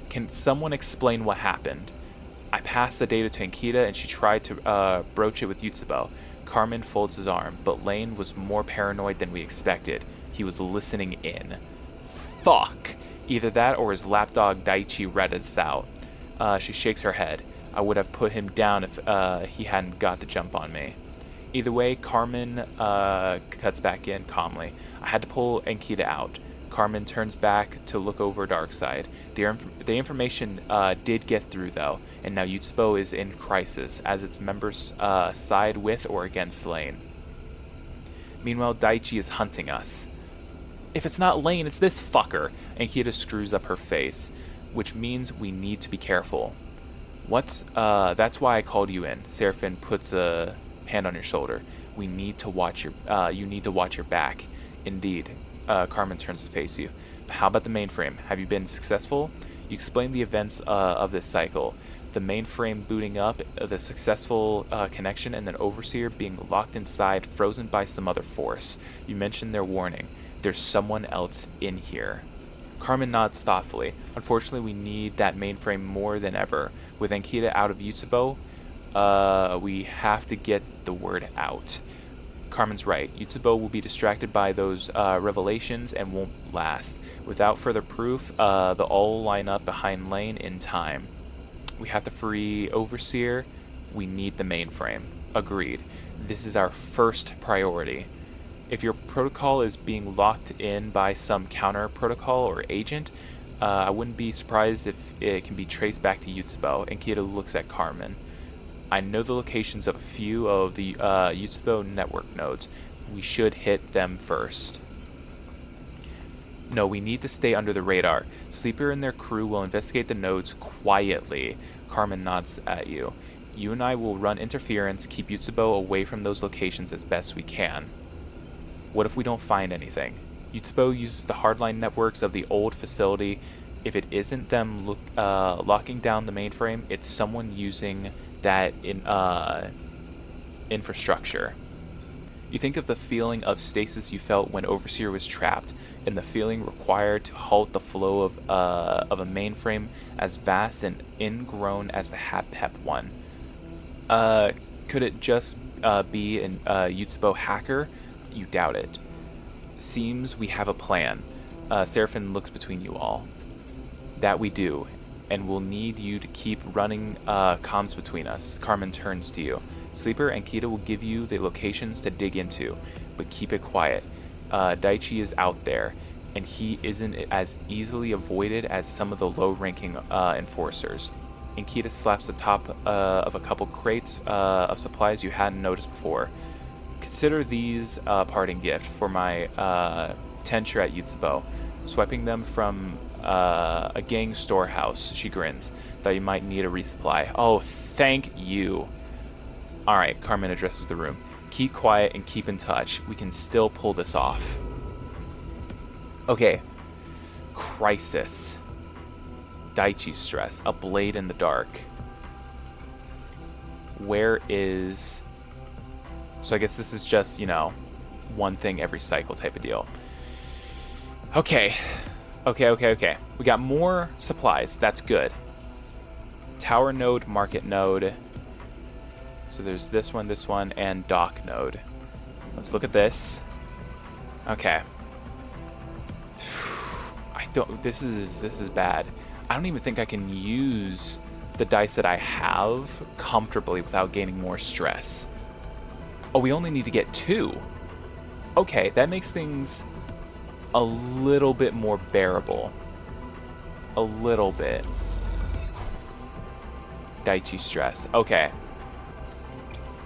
Can someone explain what happened? I passed the data to Ankita, and she tried to broach it with Yutsubo. Carmen folds his arm, but Lane was more paranoid than we expected. He was listening in. Fuck! Either that or his lapdog Daichi ratted us out. She shakes her head. I would have put him down if he hadn't got the jump on me. Either way, Carmen cuts back in calmly. I had to pull Ankita out. Carmen turns back to look over Darkside. The information did get through, though, and now Yutsubo is in crisis, as its members side with or against Lane. Meanwhile, Daichi is hunting us. If it's not Lane, it's this fucker! Ankita screws up her face, which means we need to be careful. That's why I called you in. Seraphim puts a hand on your shoulder. You need to watch your back. Indeed. Carmen turns to face you. How about the mainframe? Have you been successful? You explained the events of this cycle. The mainframe booting up, the successful connection, and then Overseer being locked inside, frozen by some other force. You mentioned their warning. There's someone else in here. Carmen nods thoughtfully. Unfortunately, we need that mainframe more than ever. With Ankita out of Yutsubo, we have to get the word out. Carmen's right. Yutsubo will be distracted by those revelations and won't last. Without further proof, they'll all line up behind Lane in time. We have to free Overseer. We need the mainframe. Agreed. This is our first priority. If your protocol is being locked in by some counter protocol or agent, I wouldn't be surprised if it can be traced back to Yutsubo. Ankita looks at Carmen. I know the locations of a few of the Yutsubo network nodes. We should hit them first. No, we need to stay under the radar. Sleeper and their crew will investigate the nodes quietly. Carmen nods at you. You and I will run interference, keep Yutsubo away from those locations as best we can. What if we don't find anything? Yutsubo uses the hardline networks of the old facility. If it isn't them locking down the mainframe, it's someone using that infrastructure. You think of the feeling of stasis you felt when Overseer was trapped, and the feeling required to halt the flow of a mainframe as vast and ingrown as the HAPEP one. Could it just be an Yutsubo hacker? You doubt it. Seems we have a plan. Seraphim looks between you all. That we do, and we'll need you to keep running comms between us. Carmen turns to you. Sleeper and Ankita will give you the locations to dig into, but keep it quiet. Daichi is out there, and he isn't as easily avoided as some of the low-ranking enforcers. Ankita slaps the top of a couple crates of supplies you hadn't noticed before. Consider these a parting gift for my tenure at Yutsubo. Swiping them from a gang storehouse, she grins. Thought you might need a resupply. Oh, thank you. Alright, Carmen addresses the room. Keep quiet and keep in touch. We can still pull this off. Okay. Crisis. Daichi's stress. A blade in the dark. Where is... So I guess this is just, you know, one thing every cycle type of deal. Okay. Okay. We got more supplies. That's good. Tower node, market node. So there's this one, and dock node. Let's look at this. Okay. This is bad. I don't even think I can use the dice that I have comfortably without gaining more stress. Oh, we only need to get 2. Okay, that makes things a little bit more bearable. A little bit. Daichi stress. Okay.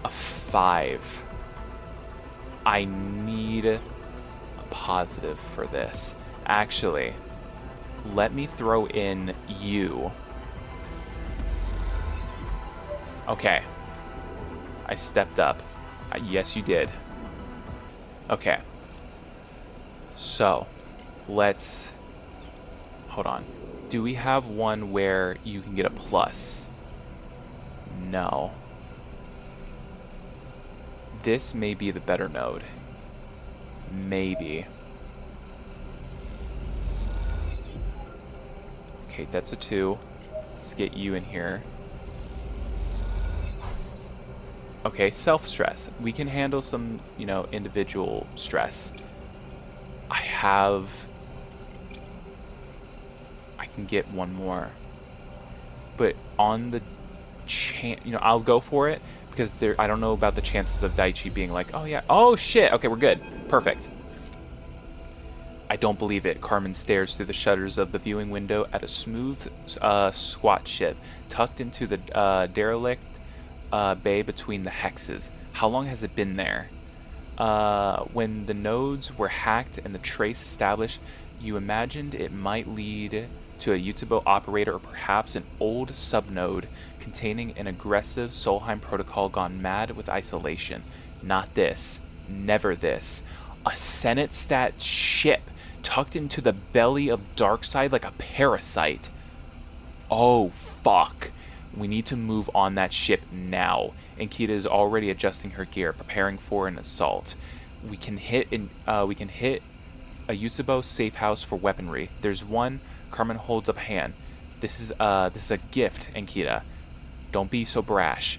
A 5. I need a positive for this. Actually, let me throw in you. Okay. I stepped up. Yes, you did. Okay. So, let's... Hold on. Do we have one where you can get a plus? No. This may be the better node. Maybe. Okay, that's a 2. Let's get you in here. Okay, self-stress. We can handle some, individual stress. I can get one more. But on the I'll go for it because I don't know about the chances of Daichi being like, "Oh yeah, oh shit. Okay, we're good. Perfect." I don't believe it. Carmen stares through the shutters of the viewing window at a smooth, squat ship tucked into the derelict bay between the hexes. How long has it been there? When the nodes were hacked and the trace established, you imagined it might lead to a Utsubo operator or perhaps an old subnode containing an aggressive Solheim protocol gone mad with isolation. Not this. Never this. A Senate stat ship tucked into the belly of Darkseid like a parasite. Oh, fuck. We need to move on that ship now. And Kita is already adjusting her gear, preparing for an assault. We can hit a Yutsubo safe house for weaponry. There's one. Carmen holds up a hand. This is a gift, Ankita. Don't be so brash.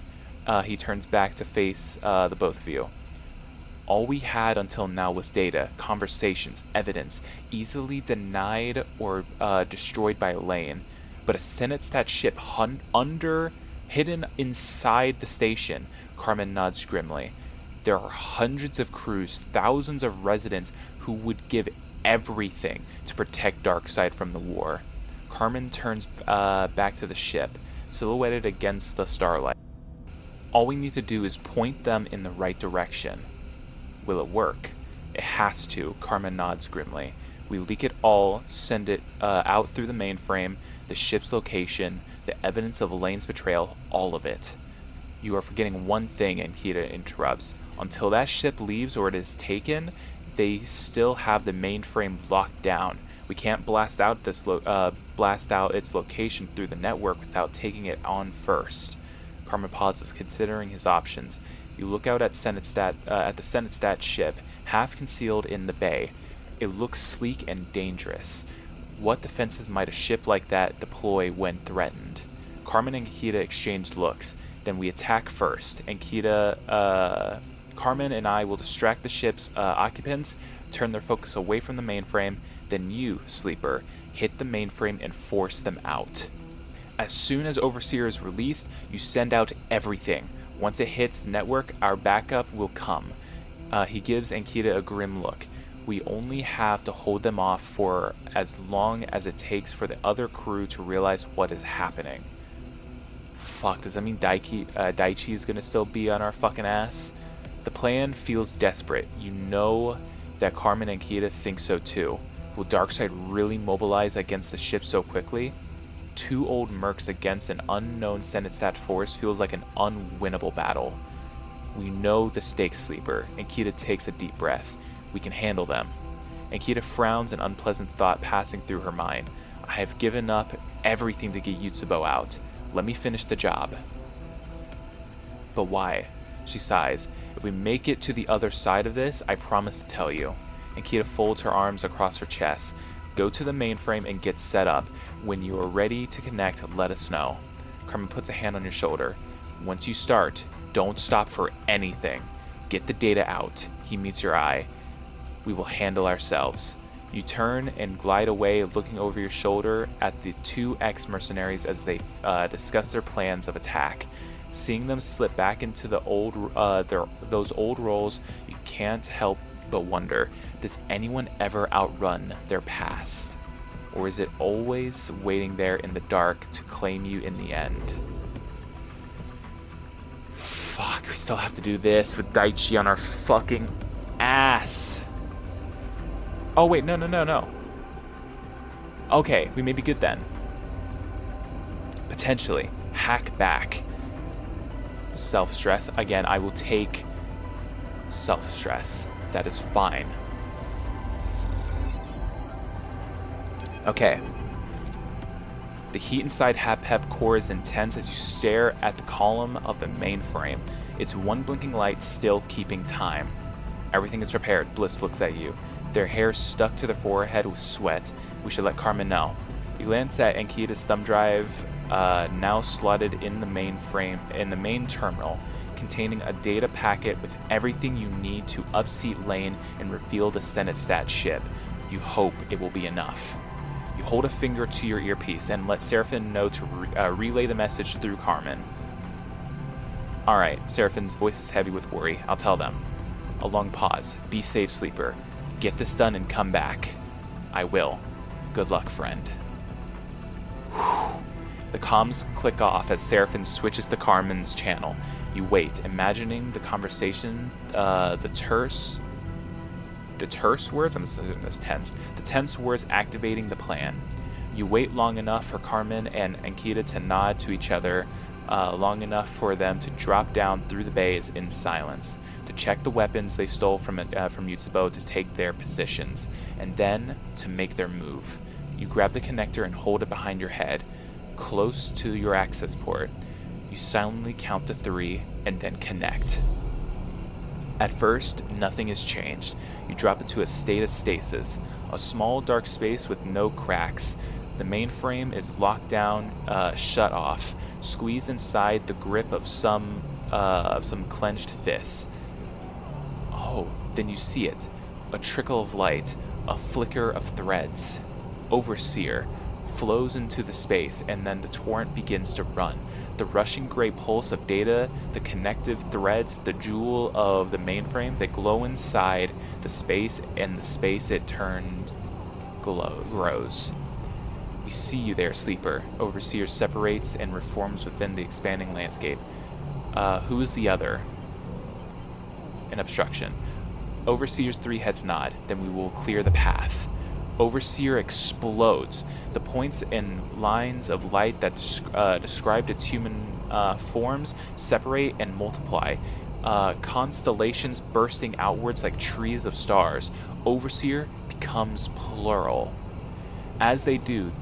He turns back to face the both of you. All we had until now was data, conversations, evidence, easily denied or destroyed by Elaine. But a Senate stat ship hidden inside the station, Carmen nods grimly. There are hundreds of crews, thousands of residents who would give everything to protect Darkseid from the war. Carmen turns back to the ship, silhouetted against the starlight. All we need to do is point them in the right direction. Will it work? It has to, Carmen nods grimly. We leak it all, send it out through the mainframe, the ship's location, the evidence of Elaine's betrayal, all of it. You are forgetting one thing, Ankita interrupts. Until that ship leaves or it is taken, they still have the mainframe locked down. We can't blast out its location through the network without taking it on first. Carmen pauses, considering his options. You look out at the Senate stat ship, half concealed in the bay. It looks sleek and dangerous. What defenses might a ship like that deploy when threatened? Carmen and Ankita exchange looks. Then we attack first. Carmen and I will distract the ship's occupants, turn their focus away from the mainframe. Then you, Sleeper, hit the mainframe and force them out. As soon as Overseer is released, you send out everything. Once it hits the network, our backup will come. He gives Ankita a grim look. We only have to hold them off for as long as it takes for the other crew to realize what is happening. Fuck, does that mean Daichi is gonna still be on our fucking ass? The plan feels desperate. You know that Carmen and Ankita think so too. Will Darkseid really mobilize against the ship so quickly? 2 old mercs against an unknown Senate stat force feels like an unwinnable battle. We know the stakes, Sleeper. Ankita takes a deep breath. We can handle them. Ankita frowns, an unpleasant thought passing through her mind. I have given up everything to get Yutsubo out. Let me finish the job. But why? She sighs. If we make it to the other side of this, I promise to tell you. Ankita folds her arms across her chest. Go to the mainframe and get set up. When you are ready to connect, let us know. Carmen puts a hand on your shoulder. Once you start, don't stop for anything. Get the data out. He meets your eye. We will handle ourselves. You turn and glide away, looking over your shoulder at the 2 ex-mercenaries as they discuss their plans of attack. Seeing them slip back into those old roles, you can't help but wonder, does anyone ever outrun their past? Or is it always waiting there in the dark to claim you in the end? still have to do this with Daichi on our fucking ass. Oh, wait, no. Okay, we may be good then. Potentially. Hack back. Self-stress. Again, I will take self-stress. That is fine. Okay. The heat inside HAPEP core is intense as you stare at the column of the mainframe. It's one blinking light still keeping time. Everything is prepared. Bliss looks at you. Their hair stuck to their forehead with sweat. We should let Carmen know. You glance at Ankita's thumb drive, now slotted in the mainframe in the main terminal, containing a data packet with everything you need to upseat Lane and reveal the Senate Stat ship. You hope it will be enough. You hold a finger to your earpiece and let Seraphin know to relay the message through Carmen. Alright, Seraphin's voice is heavy with worry. I'll tell them. A long pause. Be safe, sleeper. Get this done and come back. I will. Good luck, friend. Whew. The comms click off as Seraphin switches to Carmen's channel. You wait, imagining the conversation, the terse words, I'm assuming that's tense. The tense words activating the plan. You wait long enough for Carmen and Ankita to nod to each other, long enough for them to drop down through the bays in silence, to check the weapons they stole from Yutsubo to take their positions, and then to make their move. You grab the connector and hold it behind your head, close to your access port. You silently count to 3 and then connect. At first, nothing has changed. You drop into a state of stasis, a small dark space with no cracks. The mainframe is locked down, shut off, squeezed inside the grip of some clenched fists. Oh, then you see it. A trickle of light, a flicker of threads. Overseer flows into the space, and then the torrent begins to run. The rushing gray pulse of data, the connective threads, the jewel of the mainframe, they glow inside the space, and the space it turned grows. We see you there, sleeper. Overseer separates and reforms within the expanding landscape. Who is the other? An obstruction. Overseer's 3 heads nod. Then we will clear the path. Overseer explodes. The points and lines of light that described its human forms separate and multiply. Constellations bursting outwards like trees of stars. Overseer becomes plural. As they do,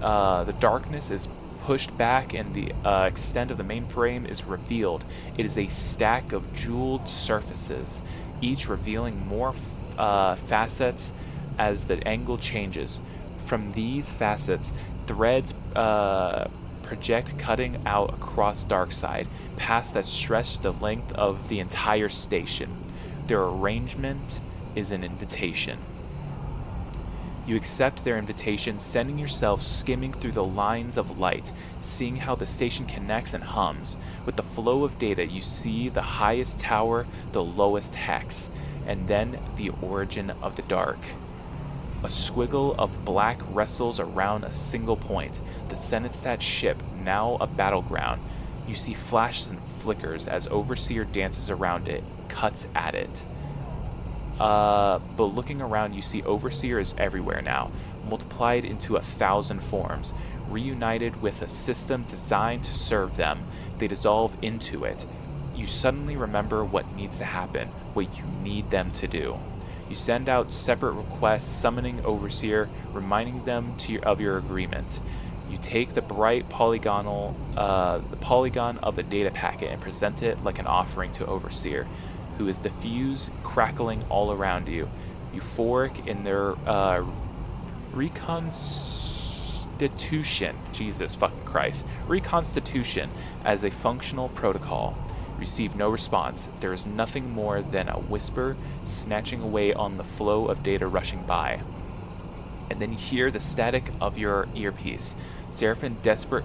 the darkness is pushed back and the extent of the mainframe is revealed. It is a stack of jeweled surfaces, each revealing more facets as the angle changes. From these facets, threads project, cutting out across Darkside, paths that stretch the length of the entire station. Their arrangement is an invitation. You accept their invitation, sending yourself skimming through the lines of light, seeing how the station connects and hums. With the flow of data, you see the highest tower, the lowest hex, and then the origin of the dark. A squiggle of black wrestles around a single point, the Senetstat ship, now a battleground. You see flashes and flickers as Overseer dances around it, cuts at it. But looking around, you see Overseer is everywhere now, multiplied into 1,000 forms, reunited with a system designed to serve them. They dissolve into it. You suddenly remember what needs to happen, what you need them to do. You send out separate requests summoning Overseer, reminding them of your agreement. You take the bright polygon of the data packet and present it like an offering to Overseer, who is diffused, crackling all around you. Euphoric in their reconstitution, Jesus fucking Christ, reconstitution as a functional protocol. Receive no response. There is nothing more than a whisper snatching away on the flow of data rushing by. And then you hear the static of your earpiece. Seraphin's desperate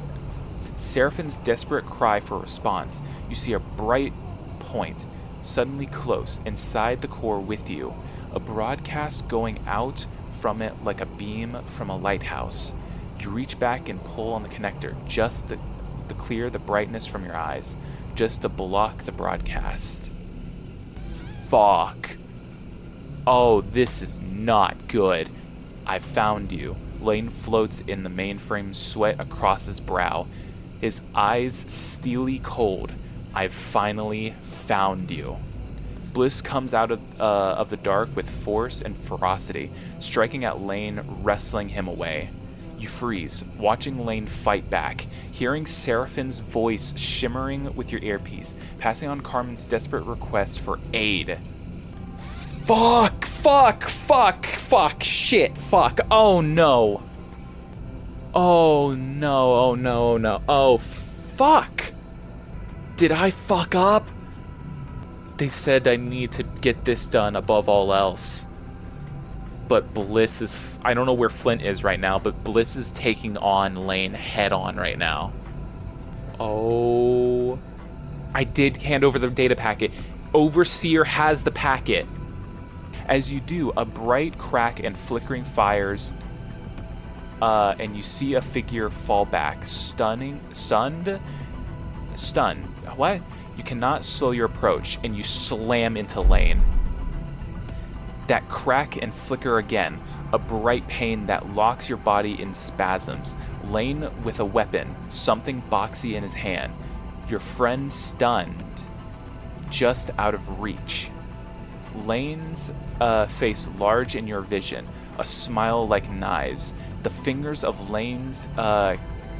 cry for response. You see a bright point, suddenly close, inside the core with you. A broadcast going out from it like a beam from a lighthouse. You reach back and pull on the connector, just clear the brightness from your eyes, just to block the broadcast. Fuck. Oh, this is not good. I found you. Lane floats in the mainframe, sweat across his brow, his eyes steely cold. I've finally found you. Bliss comes out of the dark with force and ferocity, striking at Lane, wrestling him away. You freeze, watching Lane fight back, hearing Seraphine's voice shimmering with your earpiece, passing on Carmen's desperate request for aid. Fuck, shit, fuck, oh no. Oh no, oh no, oh no, oh fuck. Did I fuck up? They said I need to get this done above all else. But Bliss is... I don't know where Flint is right now, but Bliss is taking on Lane head on right now. Oh... I did hand over the data packet. Overseer has the packet. As you do, a bright crack and flickering fires, and you see a figure fall back, stunned. What? You cannot slow your approach, and you slam into Lane. That crack and flicker again, a bright pain that locks your body in spasms. Lane with a weapon, something boxy in his hand. Your friend stunned, just out of reach. Lane's face large in your vision, a smile like knives. The fingers of Lane's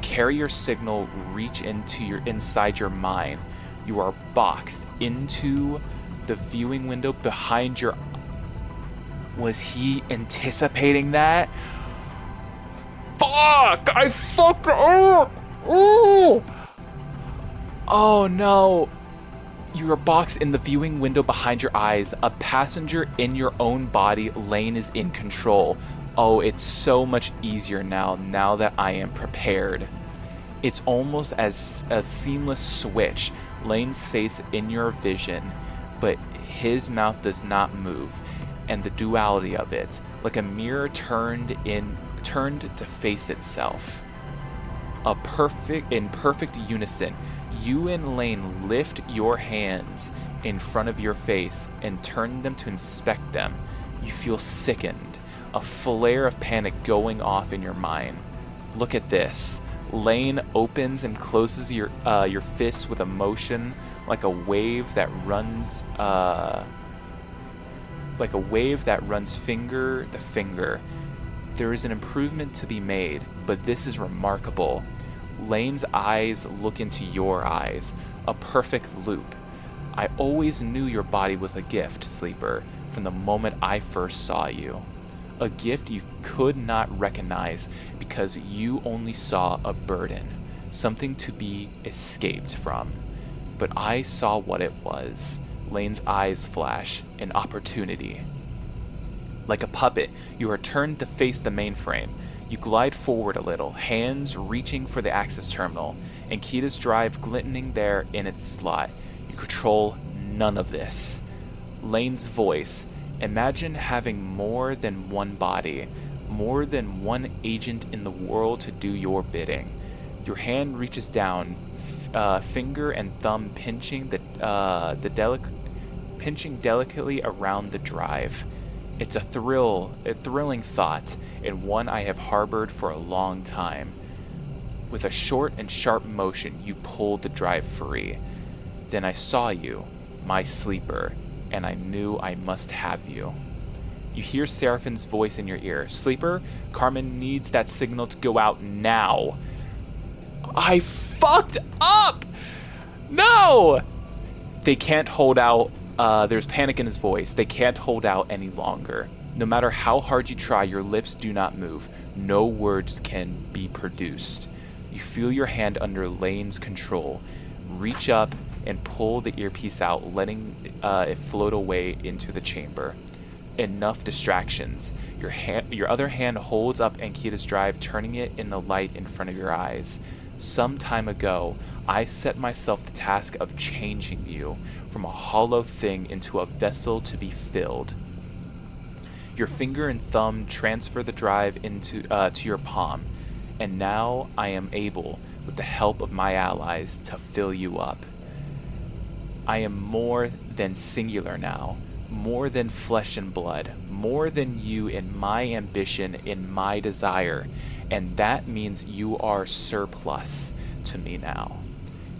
carrier signal reach inside your mind. You are boxed into the viewing window behind your... Was he anticipating that? Fuck! I fucked up! Ooh! Oh no! You are boxed in the viewing window behind your eyes. A passenger in your own body. Lane is in control. Oh, it's so much easier now that I am prepared. It's almost as a seamless switch. Lane's face in your vision, but his mouth does not move, and the duality of it, like a mirror turned to face itself. In perfect unison, you and Lane lift your hands in front of your face and turn them to inspect them. You feel sickened, a flare of panic going off in your mind. Look at this. Lane opens and closes your fists with a motion like a wave that runs finger to finger. There is an improvement to be made, but this is remarkable. Lane's eyes look into your eyes, a perfect loop. I always knew your body was a gift, Sleeper, from the moment I first saw you. A gift you could not recognize because you only saw a burden, something to be escaped from. But I saw what it was. Lane's eyes flash, an opportunity. Like a puppet, you are turned to face the mainframe. You glide forward a little, hands reaching for the access terminal, and Kita's drive glistening there in its slot. You control none of this. Lane's voice. Imagine having more than one body, more than one agent in the world to do your bidding. Your hand reaches down, finger and thumb pinching pinching delicately around the drive. It's a thrilling thought, and one I have harbored for a long time. With a short and sharp motion, you pulled the drive free. Then I saw you, my Sleeper, and I knew I must have you. You hear Seraphine's voice in your ear. Sleeper, Carmen needs that signal to go out now. I fucked up! No! They can't hold out. There's panic in his voice. They can't hold out any longer. No matter how hard you try, your lips do not move. No words can be produced. You feel your hand under Lane's control. Reach up and pull the earpiece out, letting it float away into the chamber. Enough distractions. Your other hand holds up Ankita's drive, turning it in the light in front of your eyes. Some time ago, I set myself the task of changing you from a hollow thing into a vessel to be filled. Your finger and thumb transfer the drive to your palm, and now I am able with the help of my allies, to fill you up. I am more than singular now, more than flesh and blood, more than you in my ambition, in my desire, and that means you are surplus to me now.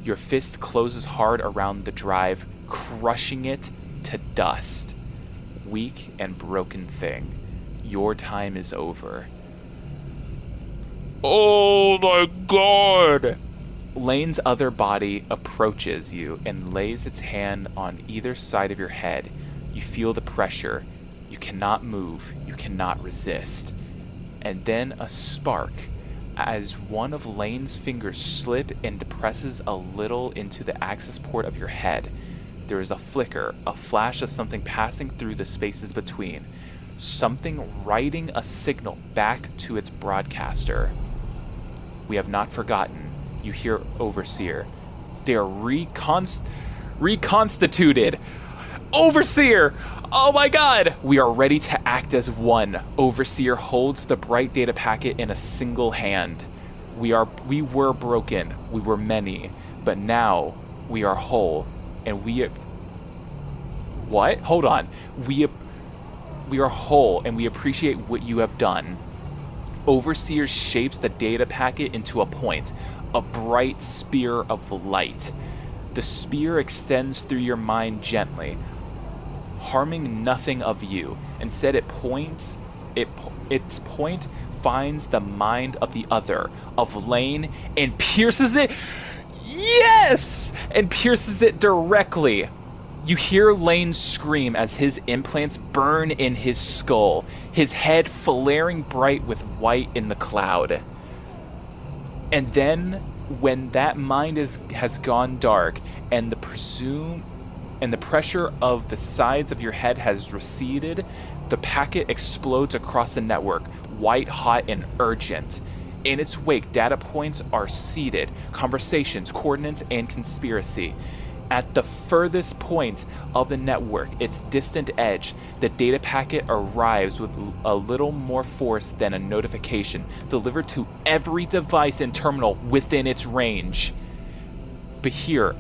Your fist closes hard around the drive, crushing it to dust. Weak and broken thing, your time is over. Oh my god! Lane's other body approaches you and lays its hand on either side of your head. You feel the pressure. You cannot move. You cannot resist. And then a spark, as one of Lane's fingers slip and depresses a little into the access port of your head. There is a flicker, a flash of something passing through the spaces between. Something writing a signal back to its broadcaster. We have not forgotten. You hear Overseer. They are reconstituted. Overseer! Oh my god! We are ready to act as one. Overseer holds the bright data packet in a single hand. We were broken. We were many. But now we are whole. And what? Hold on. We are whole and we appreciate what you have done. Overseer shapes the data packet into a point, a bright spear of light. The spear extends through your mind gently, harming nothing of you. Instead, its point finds the mind of the other, of Lane, and pierces it. Yes! And pierces it directly. You hear Lane scream as his implants burn in his skull, his head flaring bright with white in the cloud. And then, when that mind has gone dark and the pressure of the sides of your head has receded, the packet explodes across the network, white hot and urgent. In its wake, data points are seeded, conversations, coordinates, and conspiracy. At the furthest point of the network, its distant edge, the data packet arrives with a little more force than a notification, delivered to every device and terminal within its range. But here,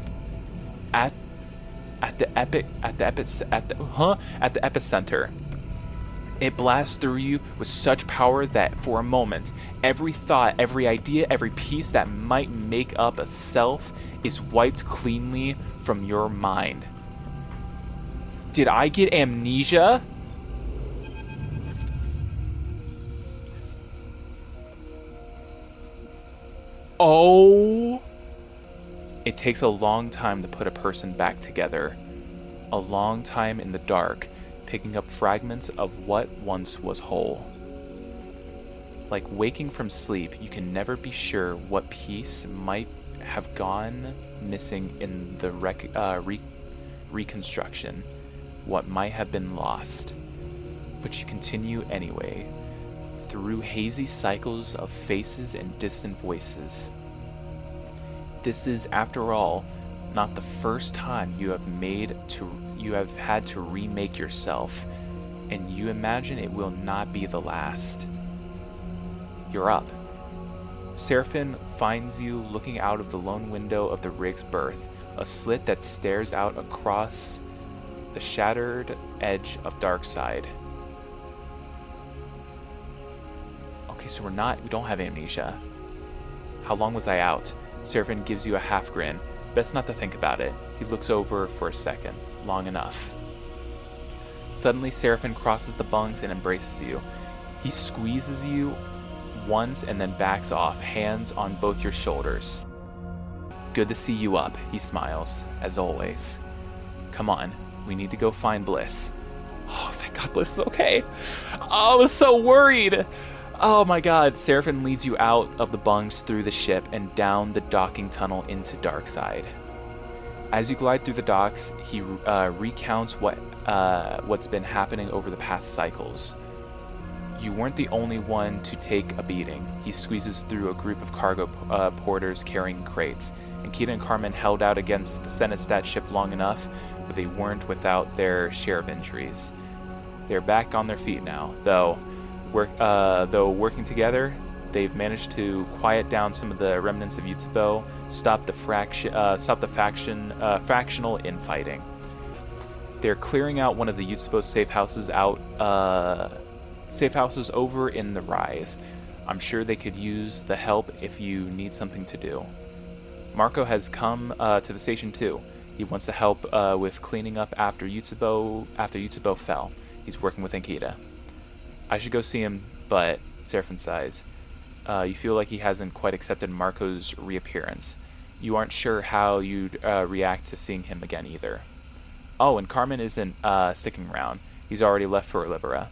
at the epicenter, it blasts through you with such power that for a moment, every thought, every idea, every piece that might make up a self is wiped cleanly from your mind. Did I get amnesia? Oh! It takes a long time to put a person back together. A long time in the dark, picking up fragments of what once was whole. Like waking from sleep, you can never be sure what piece might have gone missing in the reconstruction, what might have been lost. But you continue anyway, through hazy cycles of faces and distant voices. This is, after all, not the first time you have had to remake yourself, and you imagine it will not be the last. You're up. Seraphim finds you looking out of the lone window of the rig's berth, a slit that stares out across the shattered edge of Darkside. Okay, so we don't have amnesia. How long was I out? Seraphim gives you a half grin. Best not to think about it. He looks over for a second. Long enough. Suddenly, Seraphim crosses the bunks and embraces you. He squeezes you once and then backs off, hands on both your shoulders. Good to see you up, he smiles, as always. Come on, we need to go find Bliss. Oh, thank God Bliss is okay. Oh, I was so worried. Oh my God, Seraphim leads you out of the bunks through the ship and down the docking tunnel into Darkside. As you glide through the docks, he recounts what's been happening over the past cycles. You weren't the only one to take a beating. He squeezes through a group of cargo porters carrying crates. And Kita and Carmen held out against the Senestat ship long enough, but they weren't without their share of injuries. They're back on their feet now, though working together, They've managed to quiet down some of the remnants of Yutsubo, stop the factional infighting. They're clearing out one of the Yutsubo safe houses over in the Rise. I'm sure they could use the help if you need something to do. Marco has come to the station too. He wants to help with cleaning up after Yutsubo fell. He's working with Ankita. I should go see him, but Seraphine sighs. You feel like he hasn't quite accepted Marco's reappearance. You aren't sure how you'd react to seeing him again either. Oh, and Carmen isn't sticking around. He's already left for Olivera.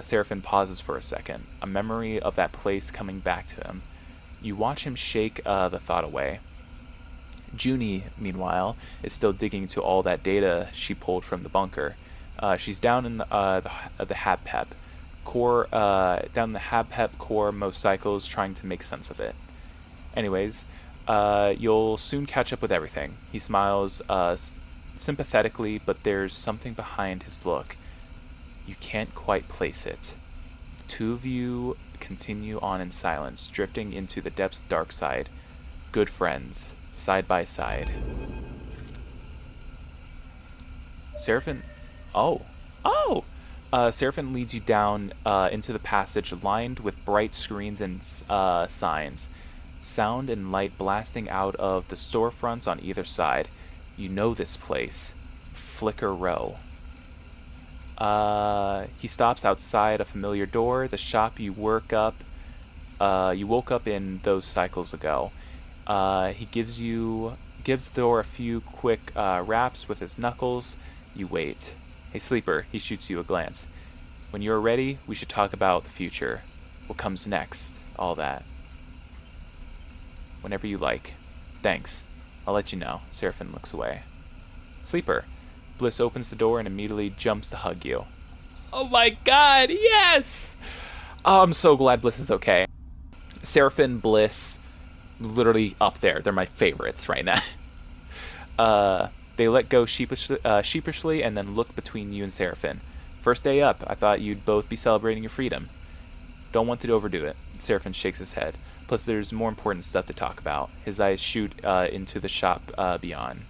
Seraphine pauses for a second, a memory of that place coming back to him. You watch him shake the thought away. Junie, meanwhile, is still digging into all that data she pulled from the bunker. She's down in the Habpep core, core most cycles, trying to make sense of it. Anyways, you'll soon catch up with everything. He smiles sympathetically, but there's something behind his look. You can't quite place it. The two of you continue on in silence, drifting into the depths of dark side. Good friends, side by side. Seraphine... Oh! Seraphine leads you down into the passage lined with bright screens and signs. Sound and light blasting out of the storefronts on either side. You know this place. Flicker Row. He stops outside a familiar door, the shop you woke up in those cycles ago. He gives the door a few quick raps with his knuckles. You wait. Hey, Sleeper, he shoots you a glance. When you're ready, we should talk about the future. What comes next, all that. Whenever you like. Thanks. I'll let you know. Seraphine looks away. Sleeper. Bliss opens the door and immediately jumps to hug you. Oh my god, yes! Oh, I'm so glad Bliss is okay. Seraphine, Bliss, literally up there. They're my favorites right now. They let go sheepishly and then look between you and Seraphine. First day up, I thought you'd both be celebrating your freedom. Don't want to overdo it. Seraphine shakes his head. Plus, there's more important stuff to talk about. His eyes shoot into the shop beyond.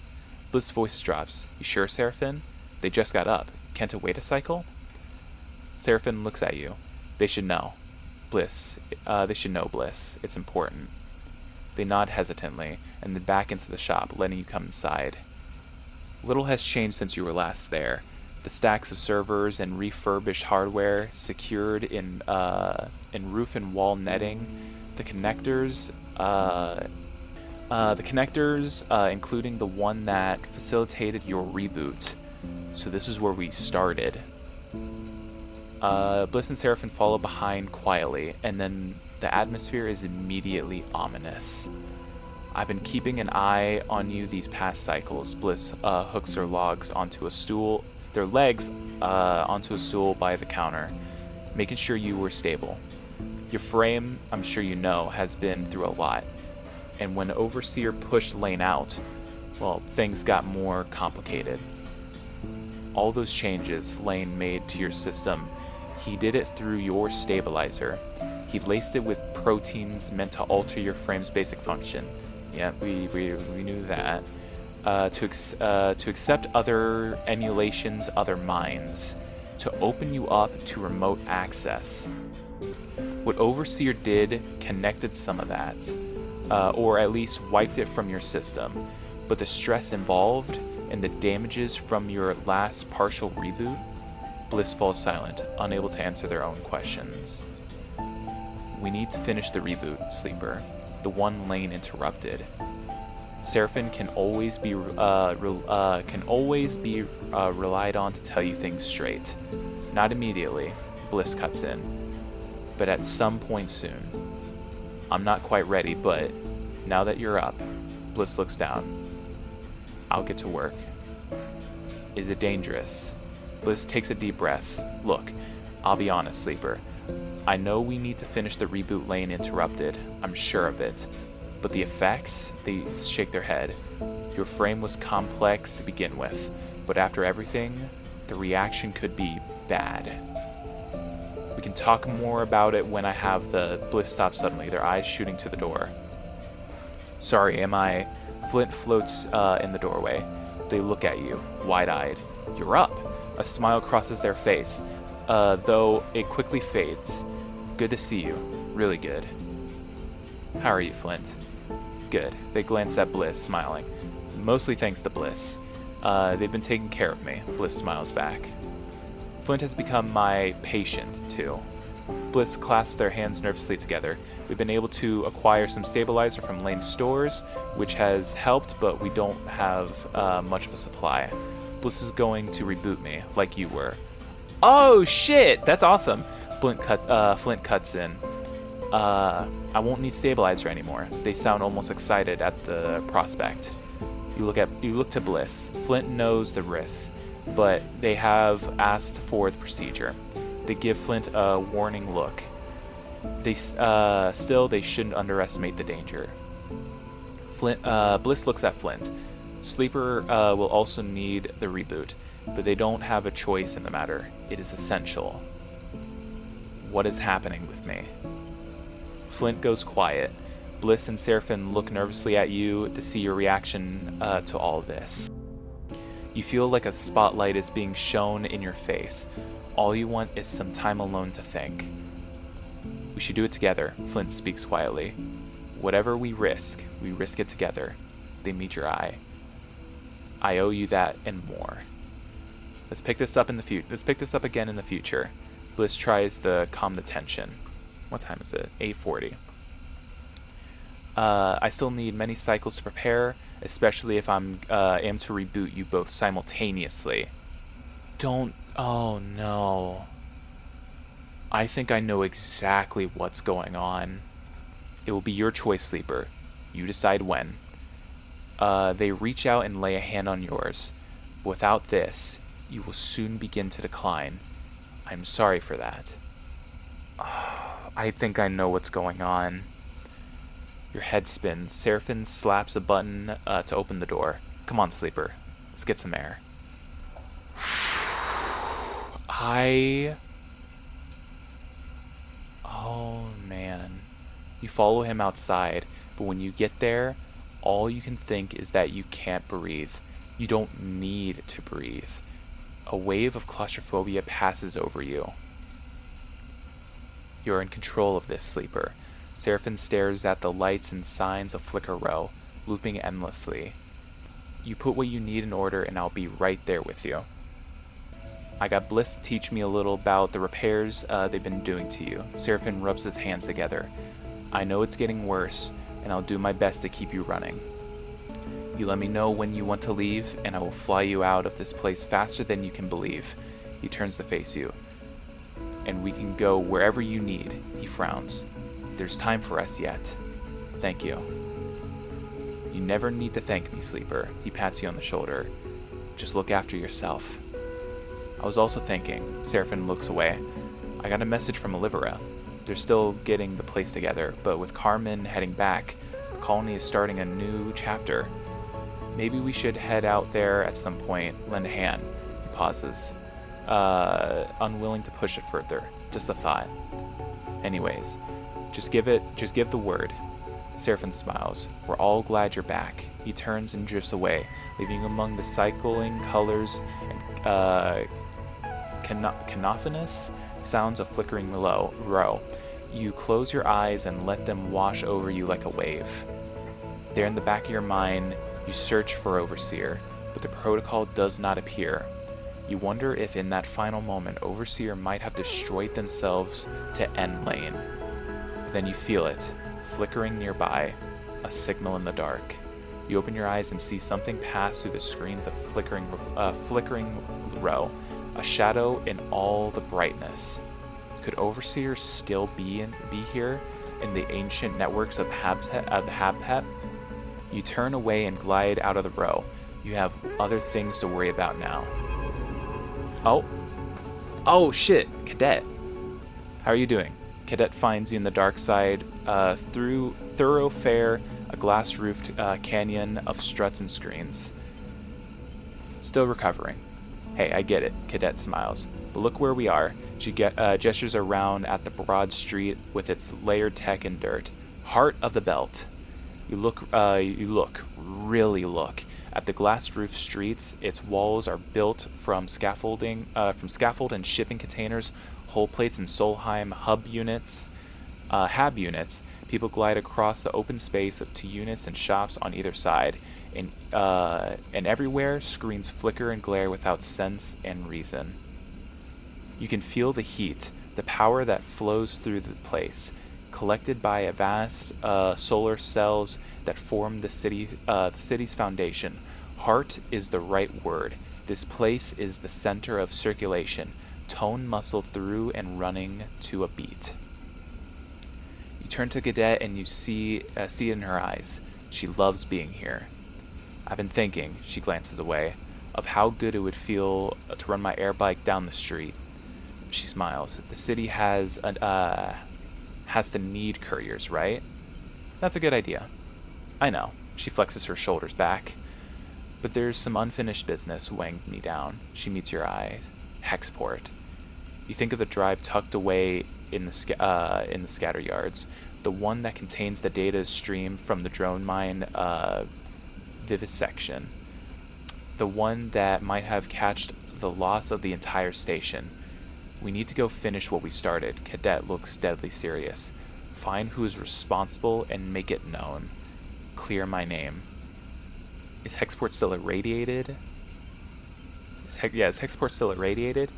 Bliss' voice drops. You sure, Seraphine? They just got up. Can't it wait a cycle? Seraphine looks at you. They should know. Bliss. They should know, Bliss. It's important. They nod hesitantly, and then back into the shop, letting you come inside. Little has changed since you were last there. The stacks of servers and refurbished hardware secured in roof and wall netting. The connectors, including the one that facilitated your reboot. So this is where we started. Bliss and Seraphine follow behind quietly, and then the atmosphere is immediately ominous. I've been keeping an eye on you these past cycles. Bliss hooks their legs onto a stool by the counter, making sure you were stable. Your frame, I'm sure you know, has been through a lot. And when Overseer pushed Lane out, well, things got more complicated. All those changes Lane made to your system, he did it through your stabilizer. He laced it with proteins meant to alter your frame's basic function. Yeah, we knew that. To accept other emulations, other minds. To open you up to remote access. What Overseer did connected some of that. Or at least wiped it from your system. But the stress involved and the damages from your last partial reboot? Bliss falls silent, unable to answer their own questions. We need to finish the reboot, Sleeper. The one Lane interrupted. Seraphine can always be relied on to tell you things straight. Not immediately, Bliss cuts in, but at some point soon. I'm not quite ready, but now that you're up, Bliss looks down. I'll get to work. Is it dangerous? Bliss takes a deep breath. Look, I'll be honest, Sleeper. I know we need to finish the reboot Lane interrupted. I'm sure of it. But the effects? They shake their head. Your frame was complex to begin with, but after everything, the reaction could be bad. We can talk more about it when I have the bliss stop suddenly, their eyes shooting to the door. Sorry, am I? Flint floats in the doorway. They look at you, wide-eyed. You're up. A smile crosses their face, though it quickly fades. Good to see you. Really good. How are you, Flint? Good. They glance at Bliss, smiling. Mostly thanks to Bliss. They've been taking care of me. Bliss smiles back. Flint has become my patient, too. Bliss clasps their hands nervously together. We've been able to acquire some stabilizer from Lane's stores, which has helped, but we don't have much of a supply. Bliss is going to reboot me, like you were. Oh, shit! That's awesome! Flint cuts in. I won't need stabilizer anymore. They sound almost excited at the prospect. You look to Bliss. Flint knows the risks, but they have asked for the procedure. They give Flint a warning look. They shouldn't underestimate the danger. Bliss looks at Flint. Sleeper will also need the reboot, but they don't have a choice in the matter. It is essential. What is happening with me? Flint goes quiet. Bliss and Seraphim look nervously at you to see your reaction to all this. You feel like a spotlight is being shown in your face. All you want is some time alone to think. We should do it together, Flint speaks quietly. Whatever we risk it together. They meet your eye. I owe you that and more. Let's pick this up again in the future. Bliss tries to calm the tension. What time is it? 8:40. I still need many cycles to prepare, especially if am to reboot you both simultaneously. Don't... Oh no. I think I know exactly what's going on. It will be your choice, Sleeper. You decide when. They reach out and lay a hand on yours. Without this, you will soon begin to decline. I'm sorry for that. I think I know what's going on. Your head spins. Seraphim slaps a button to open the door. Come on, Sleeper. Let's get some air. Oh, man. You follow him outside, but when you get there, all you can think is that you can't breathe. You don't need to breathe. A wave of claustrophobia passes over you. You're in control of this, Sleeper. Seraphim stares at the lights and signs of Flicker Row, looping endlessly. You put what you need in order and I'll be right there with you. I got Bliss to teach me a little about the repairs they've been doing to you. Seraphim rubs his hands together. I know it's getting worse, and I'll do my best to keep you running. You let me know when you want to leave, and I will fly you out of this place faster than you can believe. He turns to face you. And we can go wherever you need. He frowns. There's time for us yet. Thank you. You never need to thank me, Sleeper. He pats you on the shoulder. Just look after yourself. I was also thinking. Seraphim looks away. I got a message from Olivera. They're still getting the place together, but with Carmen heading back, the colony is starting a new chapter. Maybe we should head out there at some point, lend a hand. He pauses, unwilling to push it further. Just a thought. Anyways, just give the word. Seraphim smiles. We're all glad you're back. He turns and drifts away, leaving you among the cycling colors and cacophonous sounds of flickering row. You close your eyes and let them wash over you like a wave. There in the back of your mind, you search for Overseer, but the protocol does not appear. You wonder if in that final moment Overseer might have destroyed themselves to end Lane. But then you feel it, flickering nearby, a signal in the dark. You open your eyes and see something pass through the screens of flickering row, a shadow in all the brightness. Could Overseer still be here in the ancient networks of the Habpet? You turn away and glide out of the row. You have other things to worry about now. Oh shit, Cadet. How are you doing? Cadet finds you in the dark side, through thoroughfare, a glass-roofed canyon of struts and screens. Still recovering. Hey, I get it, Cadet smiles. But look where we are. She gestures around at the broad street with its layered tech and dirt. Heart of the belt. Really look at the glass-roofed streets. Its walls are built from scaffold and shipping containers, hull plates and Solheim hab units. People glide across the open space to units and shops on either side, and everywhere screens flicker and glare without sense and reason. You can feel the heat, the power that flows through the place, collected by a vast solar cells that form the city's foundation. Heart is the right word. This place is the center of circulation, tone muscle through and running to a beat. You turn to Cadet and you see it in her eyes. She loves being here. I've been thinking, she glances away, of how good it would feel to run my air bike down the street. She smiles. The city has to need couriers, right? That's a good idea. I know. She flexes her shoulders back. But there's some unfinished business weighing me down. She meets your eye. Hexport. You think of the drive tucked away in the scatter yards, the one that contains the data stream from the drone mine vivisection, the one that might have catched the loss of the entire station. We need to go finish what we started. Cadet looks deadly serious. Find who is responsible and make it known. Clear my name. Is Hexport still irradiated? Is Hexport still irradiated?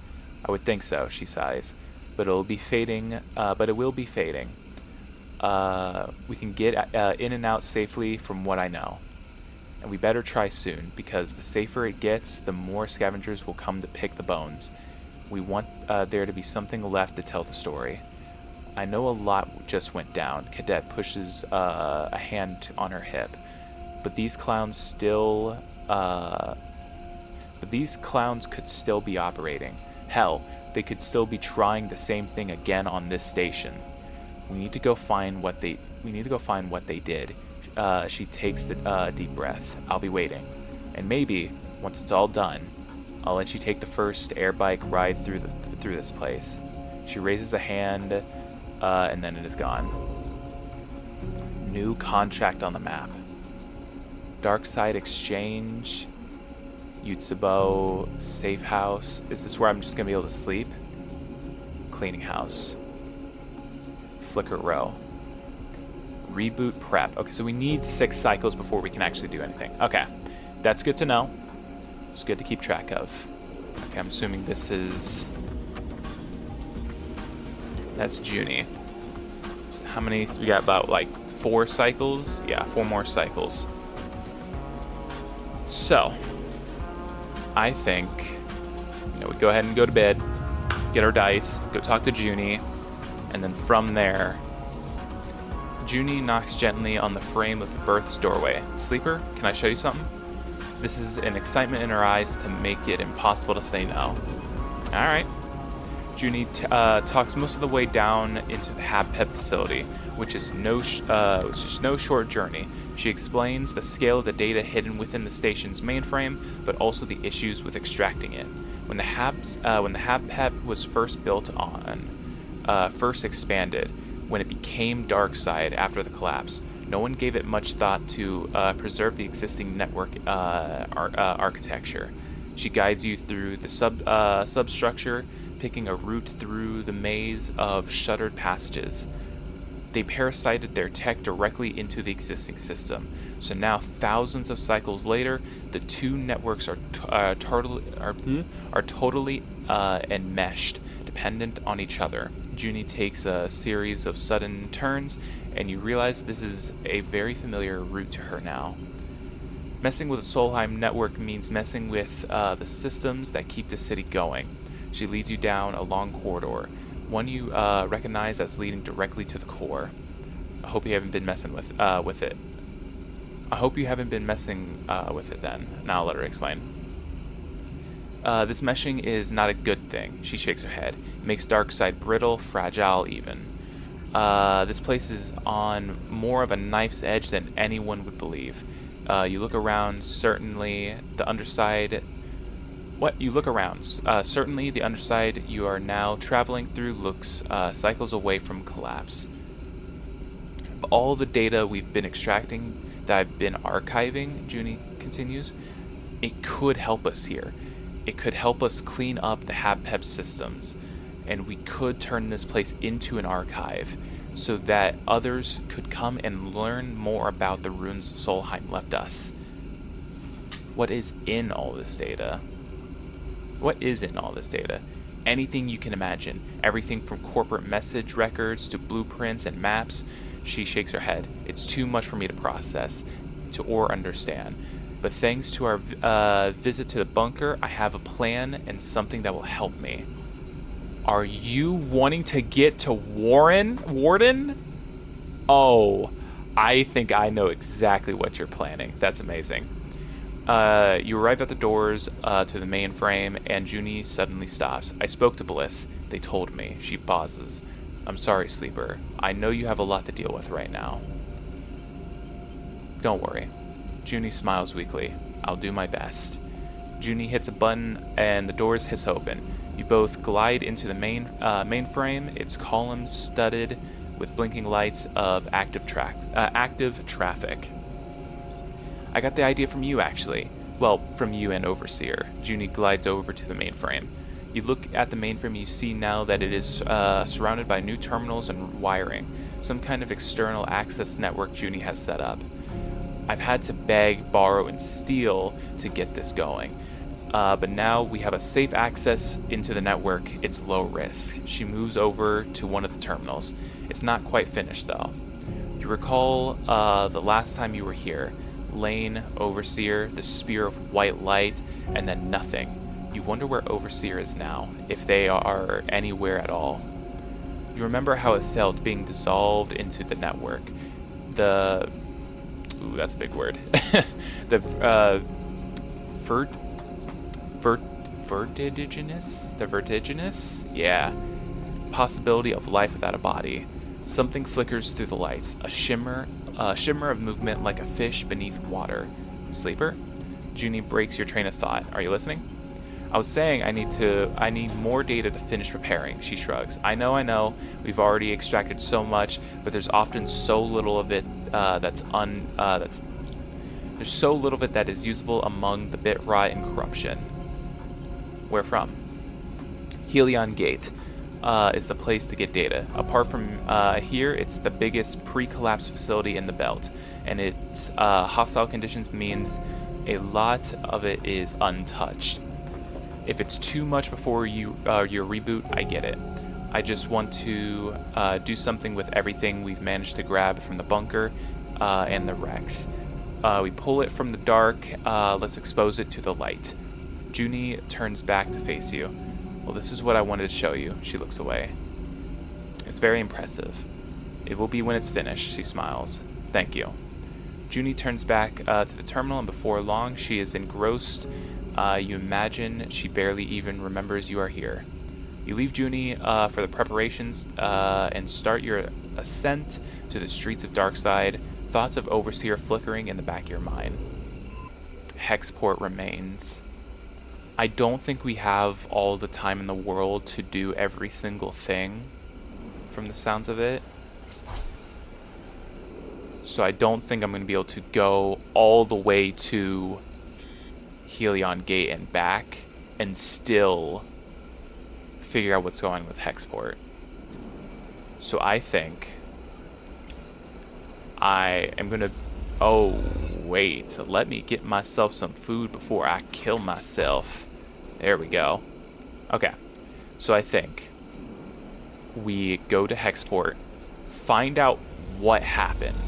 I would think so, she sighs. But it will be fading. We can get in and out safely from what I know. And we better try soon, because the safer it gets, the more scavengers will come to pick the bones. We want there to be something left to tell the story. I know a lot just went down. Cadet pushes a hand on her hip. But these clowns could still be operating. Hell, they could still be trying the same thing again on this station. We need to go find what they did. She takes the deep breath. I'll be waiting. And maybe, once it's all done, I'll let you take the first air bike ride through this place. She raises a hand, and then it is gone. New contract on the map. Dark Side Exchange, Yutsubo, Safe House. Is this where I'm just gonna be able to sleep? Cleaning House. Flicker Row. Reboot Prep. Okay, so we need 6 cycles before we can actually do anything. Okay, that's good to know. It's good to keep track of. Okay, I'm assuming this is... That's Junie. So how many? We got about like 4 cycles? Yeah, 4 more cycles. So, I think, we go ahead and go to bed, get our dice, go talk to Junie, and then from there, Junie knocks gently on the frame of the berth's doorway. Sleeper, can I show you something? This is an excitement in her eyes to make it impossible to say no. Alright. Junie talks most of the way down into the HabPep facility, which is no short journey. She explains the scale of the data hidden within the station's mainframe, but also the issues with extracting it. When the HabPep was first expanded, when it became Darkside after the collapse, no one gave it much thought to preserve the existing network architecture. She guides you through the substructure, picking a route through the maze of shuttered passages. They parasited their tech directly into the existing system. So now, thousands of cycles later, the two networks are totally enmeshed, dependent on each other. Junie takes a series of sudden turns, and you realize this is a very familiar route to her now. Messing with the Solheim network means messing with the systems that keep the city going. She leads you down a long corridor, one you recognize as leading directly to the core. I hope you haven't been messing with it. I hope you haven't been messing with it then. Now I'll let her explain. This meshing is not a good thing. She shakes her head. It makes Darkside brittle, fragile even. This place is on more of a knife's edge than anyone would believe. You look around, certainly the underside What? You look around. Certainly the underside you are now traveling through looks cycles away from collapse. But all the data we've been extracting, that I've been archiving, Junie continues, it could help us here. It could help us clean up the HabPep systems, and we could turn this place into an archive so that others could come and learn more about the runes Solheim left us. What is in all this data? What is in all this data? Anything you can imagine. Everything from corporate message records to blueprints and maps. She shakes her head. It's too much for me to process or understand. But thanks to our visit to the bunker, I have a plan and something that will help me. Are you wanting to get to Warden? Oh, I think I know exactly what you're planning. That's amazing. You arrive at the doors to the mainframe, and Junie suddenly stops. I spoke to Bliss. They told me. She pauses. I'm sorry, Sleeper. I know you have a lot to deal with right now. Don't worry. Junie smiles weakly. I'll do my best. Junie hits a button, and the doors hiss open. You both glide into the mainframe, its columns studded with blinking lights of active traffic. I got the idea from you, actually. Well, from you and Overseer. Junie glides over to the mainframe. You look at the mainframe, you see now that it is surrounded by new terminals and wiring. Some kind of external access network Junie has set up. I've had to beg, borrow, and steal to get this going. But now we have a safe access into the network. It's low risk. She moves over to one of the terminals. It's not quite finished, though. You recall the last time you were here. Lane, Overseer, the spear of white light, and then nothing. You wonder where Overseer is now, if they are anywhere at all. You remember how it felt being dissolved into the network. Ooh, that's a big word. The vertiginous? Yeah. Possibility of life without a body. Something flickers through the lights, a shimmer of movement like a fish beneath water. Sleeper? Junie breaks your train of thought. Are you listening? I was saying I need more data to finish preparing, she shrugs. I know, we've already extracted so much, but there's often so little of it there's so little of it that is usable among the bit rot and corruption. Where from? Helion Gate is the place to get data. Apart from here, it's the biggest pre-collapse facility in the belt, and its hostile conditions means a lot of it is untouched. If it's too much before your reboot, I get it. I just want to do something with everything we've managed to grab from the bunker and the wrecks. We pull it from the dark, let's expose it to the light. Junie turns back to face you. Well, this is what I wanted to show you. She looks away. It's very impressive. It will be when it's finished, she smiles. Thank you. Junie turns back to the terminal, and before long, she is engrossed. You imagine she barely even remembers you are here. You leave Junie for the preparations and start your ascent to the streets of Darkside, thoughts of Overseer flickering in the back of your mind. Hexport remains. I don't think we have all the time in the world to do every single thing, from the sounds of it. So I don't think I'm going to be able to go all the way to Helion Gate and back and still figure out what's going on with Hexport. So I think I am going to... Oh, wait. Let me get myself some food before I kill myself. There we go. Okay. So I think we go to Hexport, find out what happened.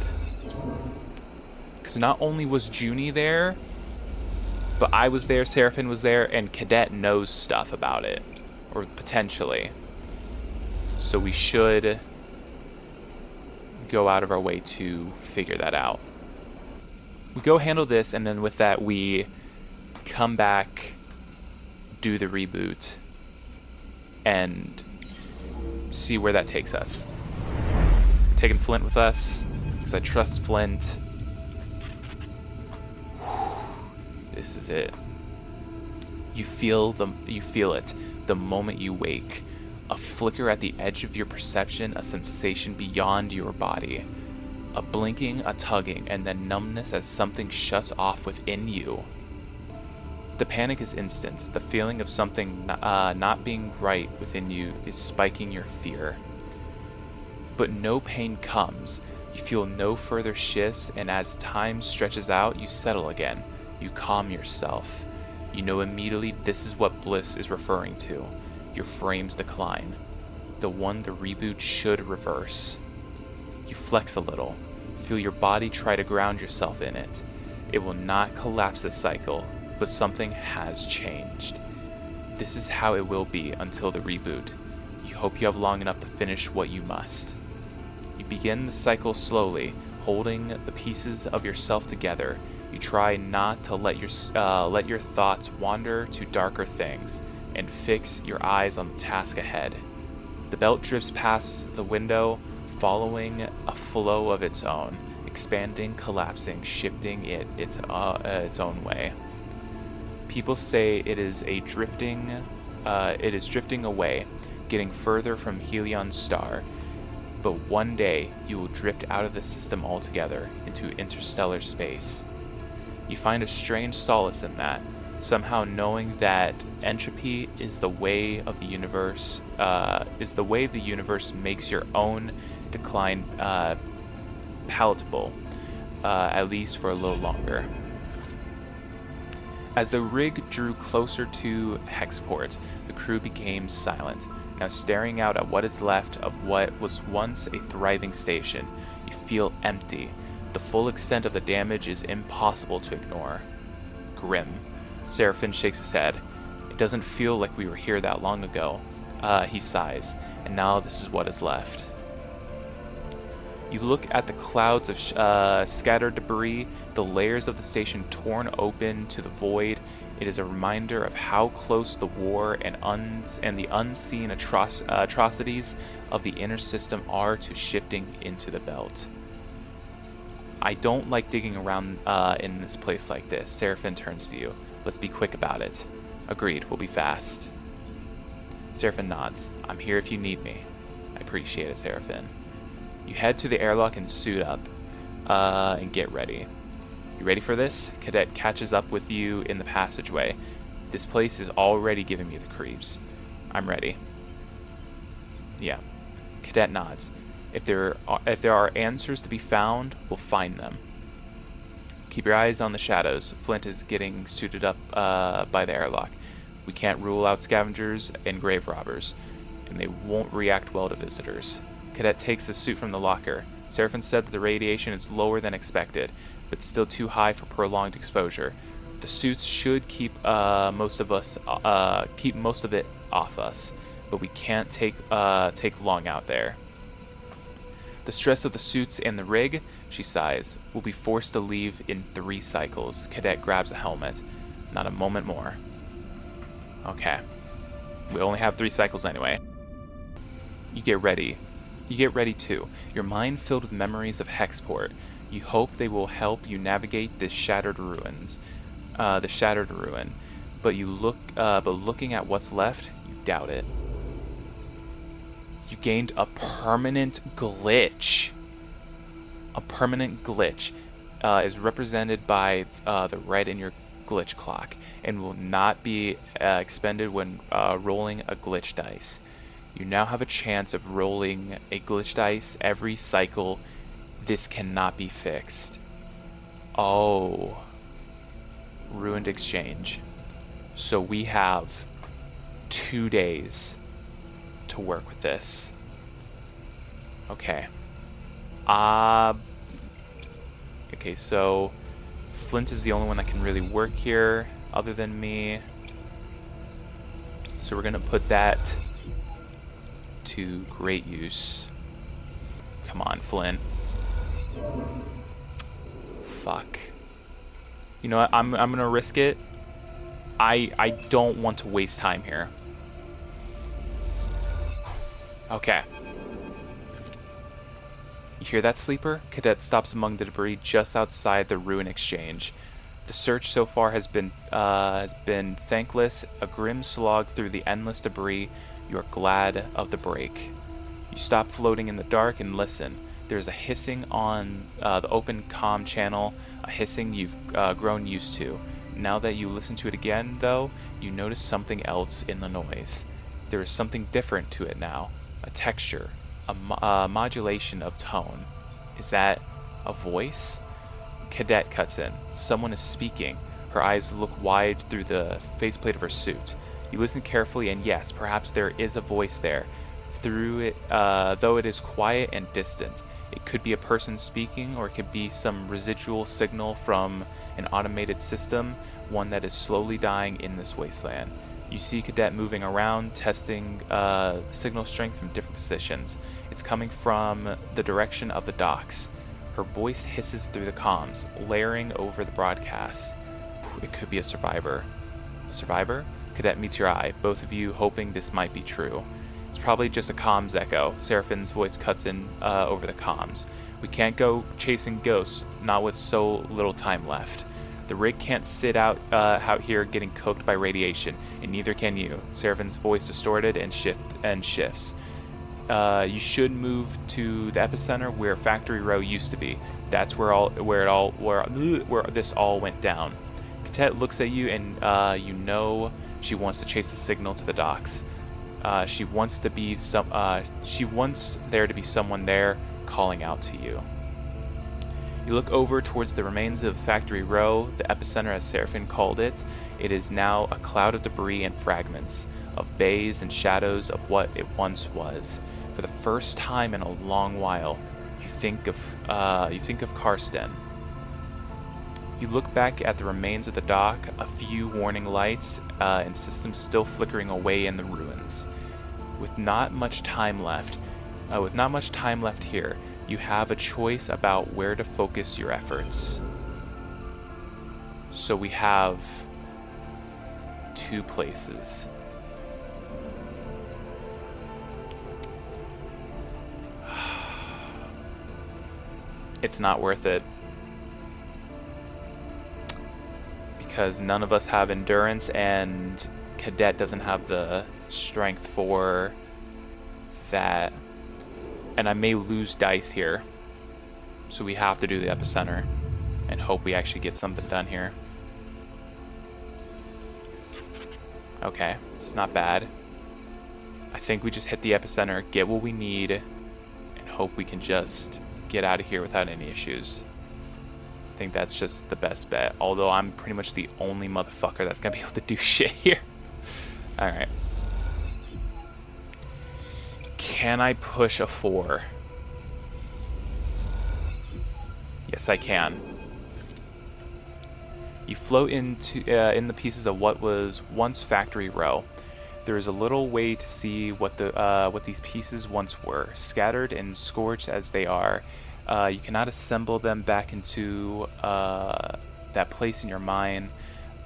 Because not only was Junie there, but I was there, Seraphine was there, and Cadet knows stuff about it. Or potentially. So we should go out of our way to figure that out. We go handle this, and then with that we come back, do the reboot, and see where that takes us. We're taking Flint with us, because I trust Flint. This is it. You feel it the moment you wake. A flicker at the edge of your perception, a sensation beyond your body. A blinking, a tugging, and then numbness as something shuts off within you. The panic is instant. The feeling of something not being right within you is spiking your fear. But no pain comes. You feel no further shifts, and as time stretches out, you settle again. You calm yourself. You know immediately this is what bliss is referring to. Your frame's decline. The one the reboot should reverse. You flex a little. Feel your body try to ground yourself in it. It will not collapse this cycle, but something has changed. This is how it will be until the reboot. You hope you have long enough to finish what you must. You begin the cycle slowly, holding the pieces of yourself together. You try not to let your thoughts wander to darker things, and fix your eyes on the task ahead. The belt drifts past the window, following a flow of its own, expanding, collapsing, shifting it its own way. People say it is drifting away, getting further from Helion's star. But one day you will drift out of the system altogether into interstellar space. You find a strange solace in that, somehow knowing that entropy is the way of the universe, makes your own decline palatable, at least for a little longer. As the rig drew closer to Hexport, the crew became silent, now staring out at what is left of what was once a thriving station. You feel empty. The full extent of the damage is impossible to ignore. Grim. Seraphin shakes his head. It doesn't feel like we were here that long ago. He sighs, and now this is what is left. You look at the clouds of scattered debris, the layers of the station torn open to the void. It is a reminder of how close the war and the unseen atrocities of the inner system are to shifting into the belt. I don't like digging around in this place like this. Seraphin turns to you. Let's be quick about it. Agreed, we'll be fast. Seraphin nods. I'm here if you need me. I appreciate it, Seraphin. You head to the airlock and suit up, and get ready. You ready for this? Cadet catches up with you in the passageway. This place is already giving me the creeps. I'm ready. Yeah. Cadet nods. If there are answers to be found, we'll find them. Keep your eyes on the shadows. Flint is getting suited up by the airlock. We can't rule out scavengers and grave robbers, and they won't react well to visitors. Cadet takes the suit from the locker. Seraphin said that the radiation is lower than expected, but still too high for prolonged exposure. The suits should keep most of it off us, but we can't take long out there. The stress of the suits and the rig, she sighs, will be forced to leave in 3 cycles. Cadet grabs a helmet. Not a moment more. Okay. We only have 3 cycles anyway. You get ready. You get ready too, your mind filled with memories of Hexport. You hope they will help you navigate the shattered ruin. But looking at what's left, you doubt it. You gained a permanent glitch. A permanent glitch is represented by the red in your glitch clock and will not be expended when rolling a glitch dice. You now have a chance of rolling a glitch dice every cycle. This cannot be fixed. Oh. Ruined exchange. So we have 2 days to work with this. Okay. Okay, so Flint is the only one that can really work here other than me. So we're going to put that to great use. Come on, Flint. Fuck. You know what? I'm gonna risk it. I don't want to waste time here. Okay. You hear that, Sleeper? Cadet stops among the debris just outside the ruin exchange. The search so far has been thankless, a grim slog through the endless debris. You are glad of the break. You stop floating in the dark and listen. There's a hissing on the open comm channel, a hissing you've grown used to. Now that you listen to it again, though, you notice something else in the noise. There is something different to it now. A texture, a modulation of tone. Is that a voice? Cadet cuts in. Someone is speaking. Her eyes look wide through the faceplate of her suit. You listen carefully, and yes, perhaps there is a voice there. Through it, though it is quiet and distant. It could be a person speaking, or it could be some residual signal from an automated system, one that is slowly dying in this wasteland. You see Cadet moving around, testing the signal strength from different positions. It's coming from the direction of the docks. Her voice hisses through the comms, layering over the broadcast. It could be a survivor. A survivor? Cadet meets your eye, both of you hoping this might be true. It's probably just a comms echo. Seraphine's voice cuts in over the comms. We can't go chasing ghosts, not with so little time left. The rig can't sit out here getting cooked by radiation, and neither can you. Seraphine's voice distorted and shifts. You should move to the epicenter where Factory Row used to be. That's where this all went down. Cadet looks at you, and you know she wants to chase the signal to the docks. She wants there to be someone there calling out to you. You look over towards the remains of Factory Row, the epicenter as Seraphine called it. It is now a cloud of debris and fragments, of bays and shadows of what it once was. For the first time in a long while, you think of Karsten. You look back at the remains of the dock, a few warning lights and systems still flickering away in the ruins. With not much time left here, you have a choice about where to focus your efforts. So we have two places. It's not worth it. Because none of us have endurance, and Cadet doesn't have the strength for that. And I may lose dice here. So we have to do the epicenter and hope we actually get something done here. Okay, it's not bad. I think we just hit the epicenter, get what we need, and hope we can just get out of here without any issues. I think that's just the best bet, although I'm pretty much the only motherfucker that's gonna be able to do shit here. Alright. Can I push a 4? Yes, I can. You float into in the pieces of what was once Factory Row. There is a little way to see what these pieces once were, scattered and scorched as they are. You cannot assemble them back into that place in your mind,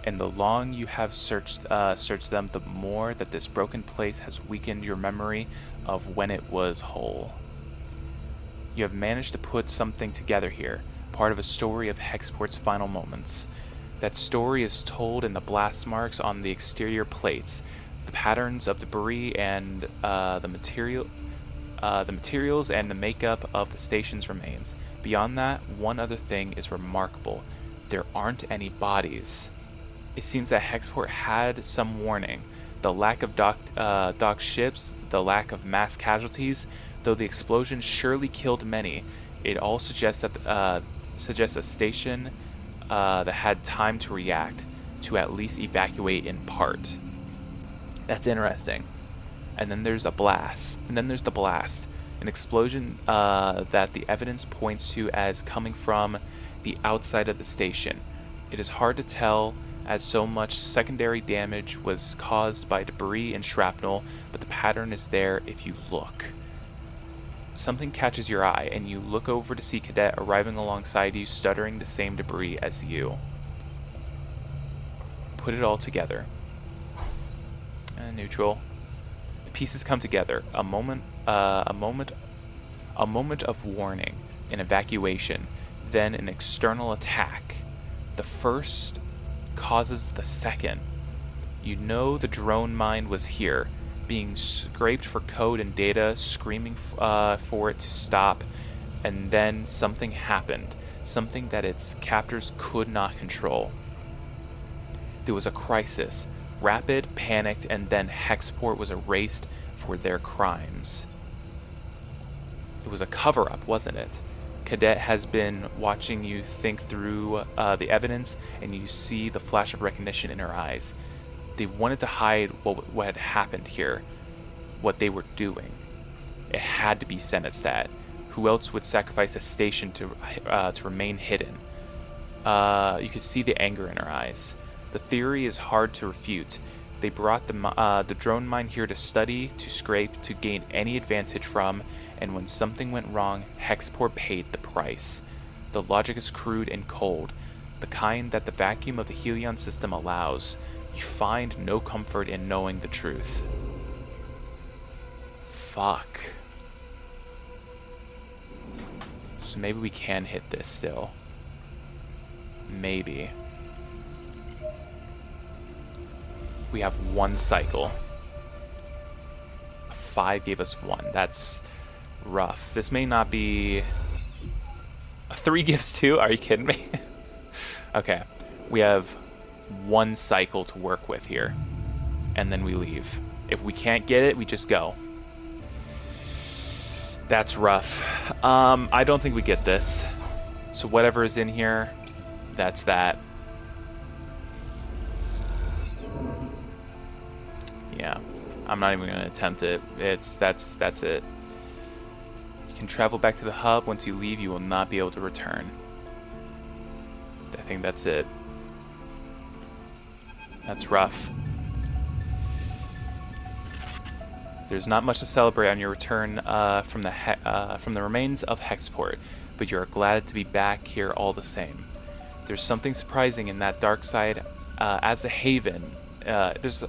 and the long you have searched them, the more that this broken place has weakened your memory of when it was whole. You have managed to put something together here, part of a story of Hexport's final moments. That story is told in the blast marks on the exterior plates, the patterns of debris and the materials and the makeup of the station's remains. Beyond that, one other thing is remarkable. There aren't any bodies. It seems that Hexport had some warning. The lack of docked ships, the lack of mass casualties, though the explosion surely killed many, it all suggests a station that had time to react, to at least evacuate in part. That's interesting. And then there's the blast, an explosion that the evidence points to as coming from the outside of the station. It is hard to tell, as so much secondary damage was caused by debris and shrapnel, but the pattern is there if you look. Something catches your eye, and you look over to see Cadet arriving alongside you, stuttering the same debris as you. Put it all together. Neutral. The pieces come together. A moment of warning, an evacuation, then an external attack. The first causes the second. You know the drone mine was here, being scraped for code and data, screaming for it to stop, and then something happened, something that its captors could not control. There was a crisis, rapid, panicked, and then Hexport was erased for their crimes. It was a cover-up, wasn't it? Cadet has been watching you think through the evidence, and you see the flash of recognition in her eyes. They wanted to hide what had happened here, what they were doing. It had to be Senatstad. Who else would sacrifice a station to remain hidden? You could see the anger in her eyes. The theory is hard to refute. They brought the drone mine here to study, to scrape, to gain any advantage from, and when something went wrong, Hexport paid the price. The logic is crude and cold, the kind that the vacuum of the Helion system allows. You find no comfort in knowing the truth. Fuck. So maybe we can hit this still. Maybe. We have one cycle. A 5 gave us 1. That's rough. This may not be... A 3 gives 2? Are you kidding me? Okay. We have one cycle to work with here. And then we leave. If we can't get it, we just go. That's rough. I don't think we get this. So whatever is in here, that's that. Yeah, I'm not even going to attempt it. That's it. You can travel back to the hub. Once you leave, you will not be able to return. I think that's it. That's rough. There's not much to celebrate on your return from the remains of Hexport, but you are glad to be back here all the same. There's something surprising in that dark side as a haven. There's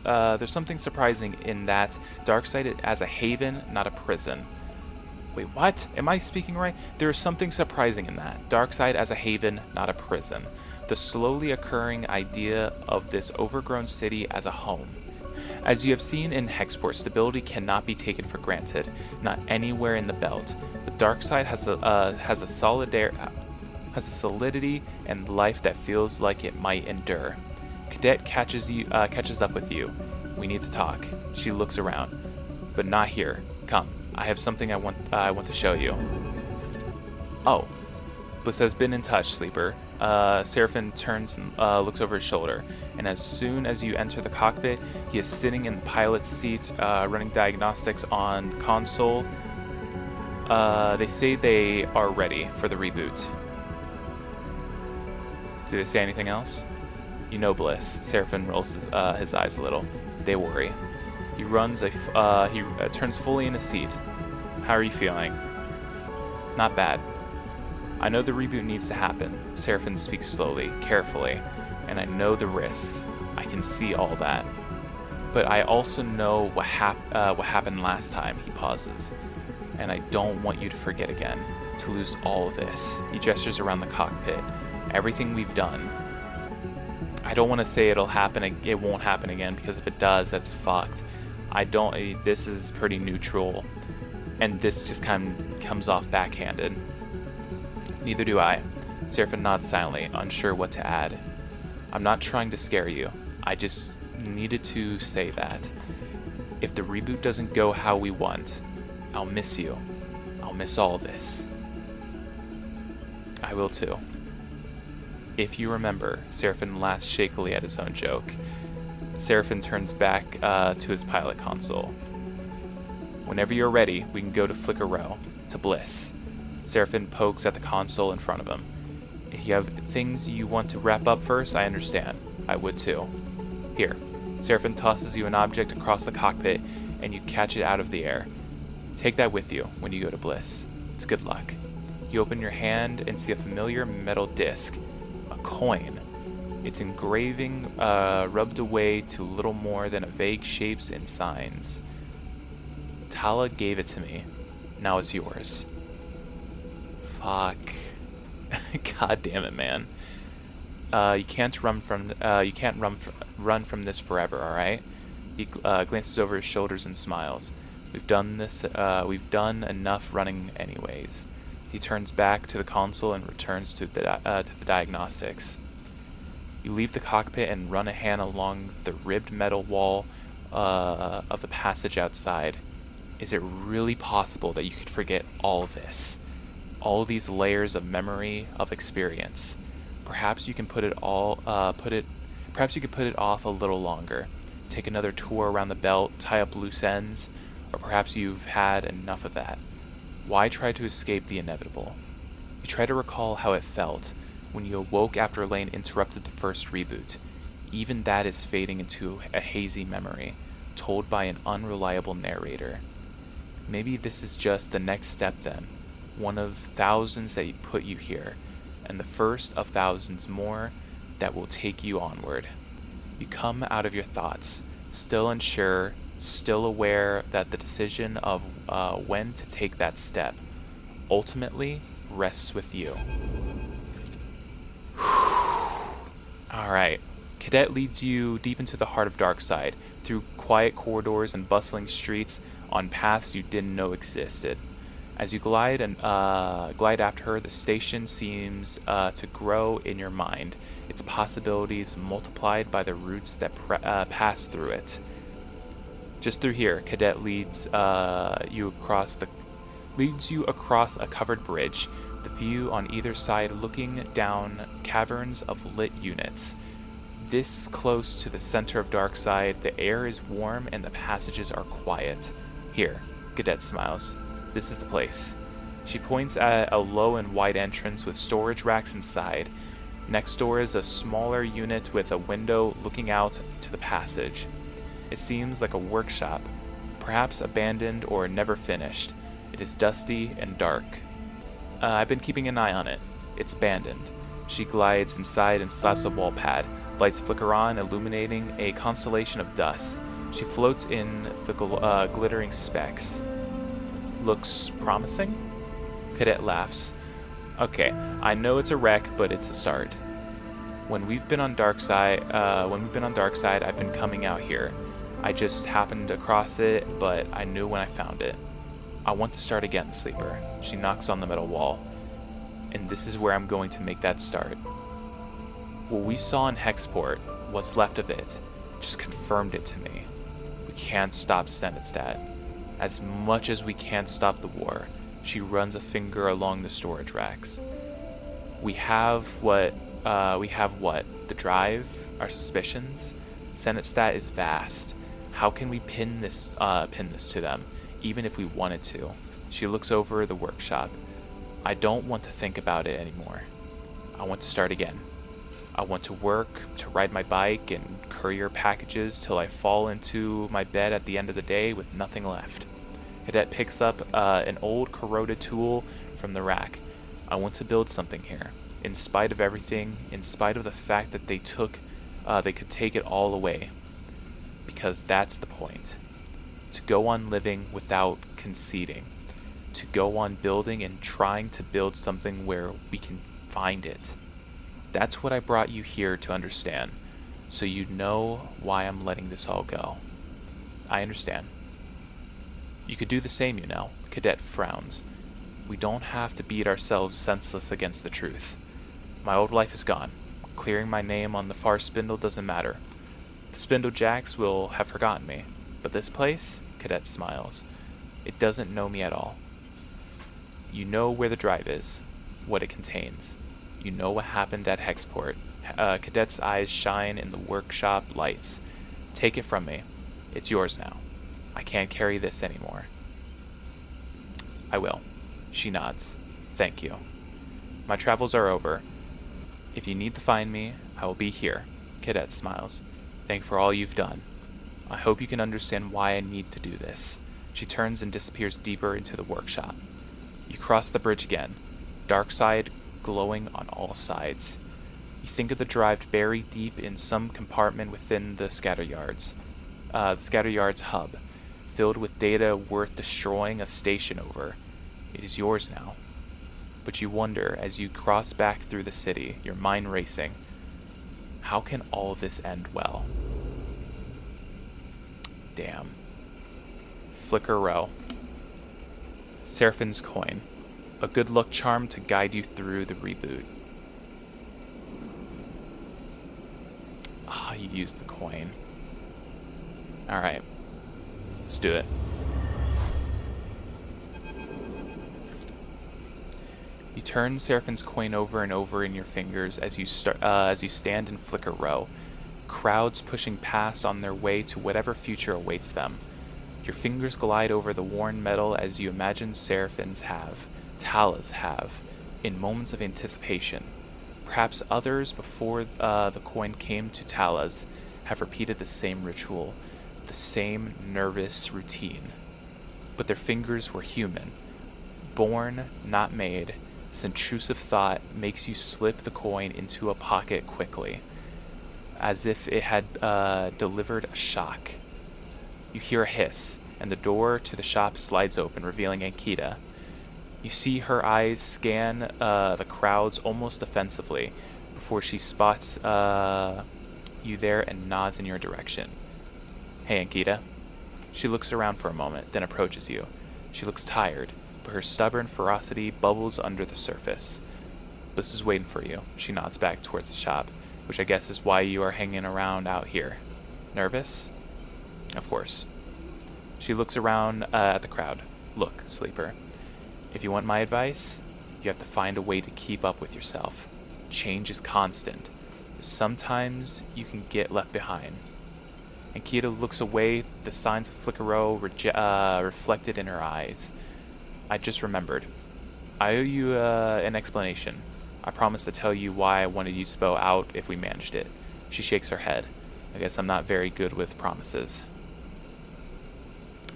something surprising in that dark side as a haven, not a prison. Wait, what? Am I speaking right? There is something surprising in that. Dark side as a haven, not a prison. The slowly occurring idea of this overgrown city as a home. As you have seen in Hexport, stability cannot be taken for granted, not anywhere in the belt. The dark side has a solidity and life that feels like it might endure. Cadet catches up with you. We need to talk. She looks around, but not here. Come, I have something I want to show you. Oh, Bliss has been in touch, Sleeper. Seraphim turns and looks over his shoulder, and as soon as you enter the cockpit, he is sitting in the pilot's seat, running diagnostics on the console. They say they are ready for the reboot. Do they say anything else? You know Bliss. Seraphim rolls his eyes a little. They worry. He turns fully in his seat. How are you feeling? Not bad. I know the reboot needs to happen. Seraphim speaks slowly, carefully, and I know the risks. I can see all that. But I also know what happened last time. He pauses. And I don't want you to forget again. To lose all of this. He gestures around the cockpit. Everything we've done. I don't want to say it won't happen again, because if it does, that's fucked. This is pretty neutral, and this just comes off backhanded. Neither do I. Seraphim nods silently, unsure what to add. I'm not trying to scare you. I just needed to say that. If the reboot doesn't go how we want, I'll miss you. I'll miss all this. I will too. If you remember, Seraphim laughs shakily at his own joke. Seraphim turns back to his pilot console. Whenever you're ready, we can go to Flicker Row, to Bliss. Seraphim pokes at the console in front of him. If you have things you want to wrap up first, I understand. I would too. Here. Seraphim tosses you an object across the cockpit, and you catch it out of the air. Take that with you when you go to Bliss. It's good luck. You open your hand and see a familiar metal disc. A coin. Its engraving rubbed away to little more than vague shapes and signs. Tala gave it to me. Now it's yours. Fuck. God damn it, man. You can't run from this forever, all right? He glances over his shoulders and smiles. We've done enough running anyways. He turns back to the console and returns to the diagnostics. You leave the cockpit and run a hand along the ribbed metal wall of the passage outside. Is it really possible that you could forget all this? All these layers of memory, of experience? Perhaps you can perhaps you could put it off a little longer. Take another tour around the belt, tie up loose ends, or perhaps you've had enough of that. Why try to escape the inevitable? You try to recall how it felt when you awoke after Elaine interrupted the first reboot. Even that is fading into a hazy memory, told by an unreliable narrator. Maybe this is just the next step then, one of thousands that put you here, and the first of thousands more that will take you onward. You come out of your thoughts, still unsure, still aware that the decision of when to take that step ultimately rests with you. Alright. Cadet leads you deep into the heart of Darkside, through quiet corridors and bustling streets, on paths you didn't know existed. As you glide after her, the station seems to grow in your mind, its possibilities multiplied by the routes that pass through it. Just through here, Cadet leads you across a covered bridge, the view on either side looking down caverns of lit units. This close to the center of Darkside, the air is warm and the passages are quiet. Here, Cadet smiles. This is the place. She points at a low and wide entrance with storage racks inside. Next door is a smaller unit with a window looking out to the passage. It seems like a workshop, perhaps abandoned or never finished. It is dusty and dark. I've been keeping an eye on it. It's abandoned. She glides inside and slaps a wall pad. Lights flicker on, illuminating a constellation of dust. She floats in the glittering specks. Looks promising? Cadet laughs. Okay, I know it's a wreck, but it's a start. When we've been on Darkside, I've been coming out here. I just happened across it, but I knew when I found it. I want to start again, Sleeper. She knocks on the metal wall. And this is where I'm going to make that start. What we saw in Hexport, what's left of it, just confirmed it to me. We can't stop Senatstadt. As much as we can't stop the war. She runs a finger along the storage racks. We have what? The drive? Our suspicions? Senatstadt is vast. How can we pin this to them, even if we wanted to? She looks over the workshop. I don't want to think about it anymore. I want to start again. I want to work, to ride my bike, and courier packages till I fall into my bed at the end of the day with nothing left. Cadet picks up an old corroded tool from the rack. I want to build something here. In spite of everything, in spite of the fact that they could take it all away. Because that's the point. To go on living without conceding. To go on building and trying to build something where we can find it. That's what I brought you here to understand, so you know why I'm letting this all go. I understand. You could do the same, you know. Cadet frowns. We don't have to beat ourselves senseless against the truth. My old life is gone. Clearing my name on the far spindle doesn't matter. The spindle jacks will have forgotten me. But this place? Cadet smiles. It doesn't know me at all. You know where the drive is, what it contains. You know what happened at Hexport. Cadet's eyes shine in the workshop lights. Take it from me. It's yours now. I can't carry this anymore. I will. She nods. Thank you. My travels are over. If you need to find me, I will be here. Cadet smiles. Thank you for all you've done. I hope you can understand why I need to do this. She turns and disappears deeper into the workshop. You cross the bridge again. Darkside glowing on all sides. You think of the drive buried deep in some compartment within the Scatteryards. The Scatteryards hub, filled with data worth destroying a station over. It is yours now. But you wonder as you cross back through the city, your mind racing. How can all this end well? Damn. Flicker row. Seraphine's coin. A good luck charm to guide you through the reboot. Ah, you used the coin. Alright. Let's do it. You turn Seraphine's coin over and over in your fingers as you stand in Flicker Row, crowds pushing past on their way to whatever future awaits them. Your fingers glide over the worn metal as you imagine Tala's have, in moments of anticipation. Perhaps others before the coin came to Tala's have repeated the same ritual, the same nervous routine. But their fingers were human, born, not made. This intrusive thought makes you slip the coin into a pocket quickly, as if it had delivered a shock. You hear a hiss, and the door to the shop slides open, revealing Ankita. You see her eyes scan the crowds almost offensively before she spots you there and nods in your direction. Hey, Ankita. She looks around for a moment, then approaches you. She looks tired, but her stubborn ferocity bubbles under the surface. Bliss is waiting for you. She nods back towards the shop, which I guess is why you are hanging around out here. Nervous? Of course. She looks around at the crowd. Look, Sleeper. If you want my advice, you have to find a way to keep up with yourself. Change is constant. Sometimes you can get left behind. Ankita looks away, the signs of Flickero reflected in her eyes. I just remembered. I owe you an explanation. I promised to tell you why I wanted you to bow out if we managed it. She shakes her head. I guess I'm not very good with promises.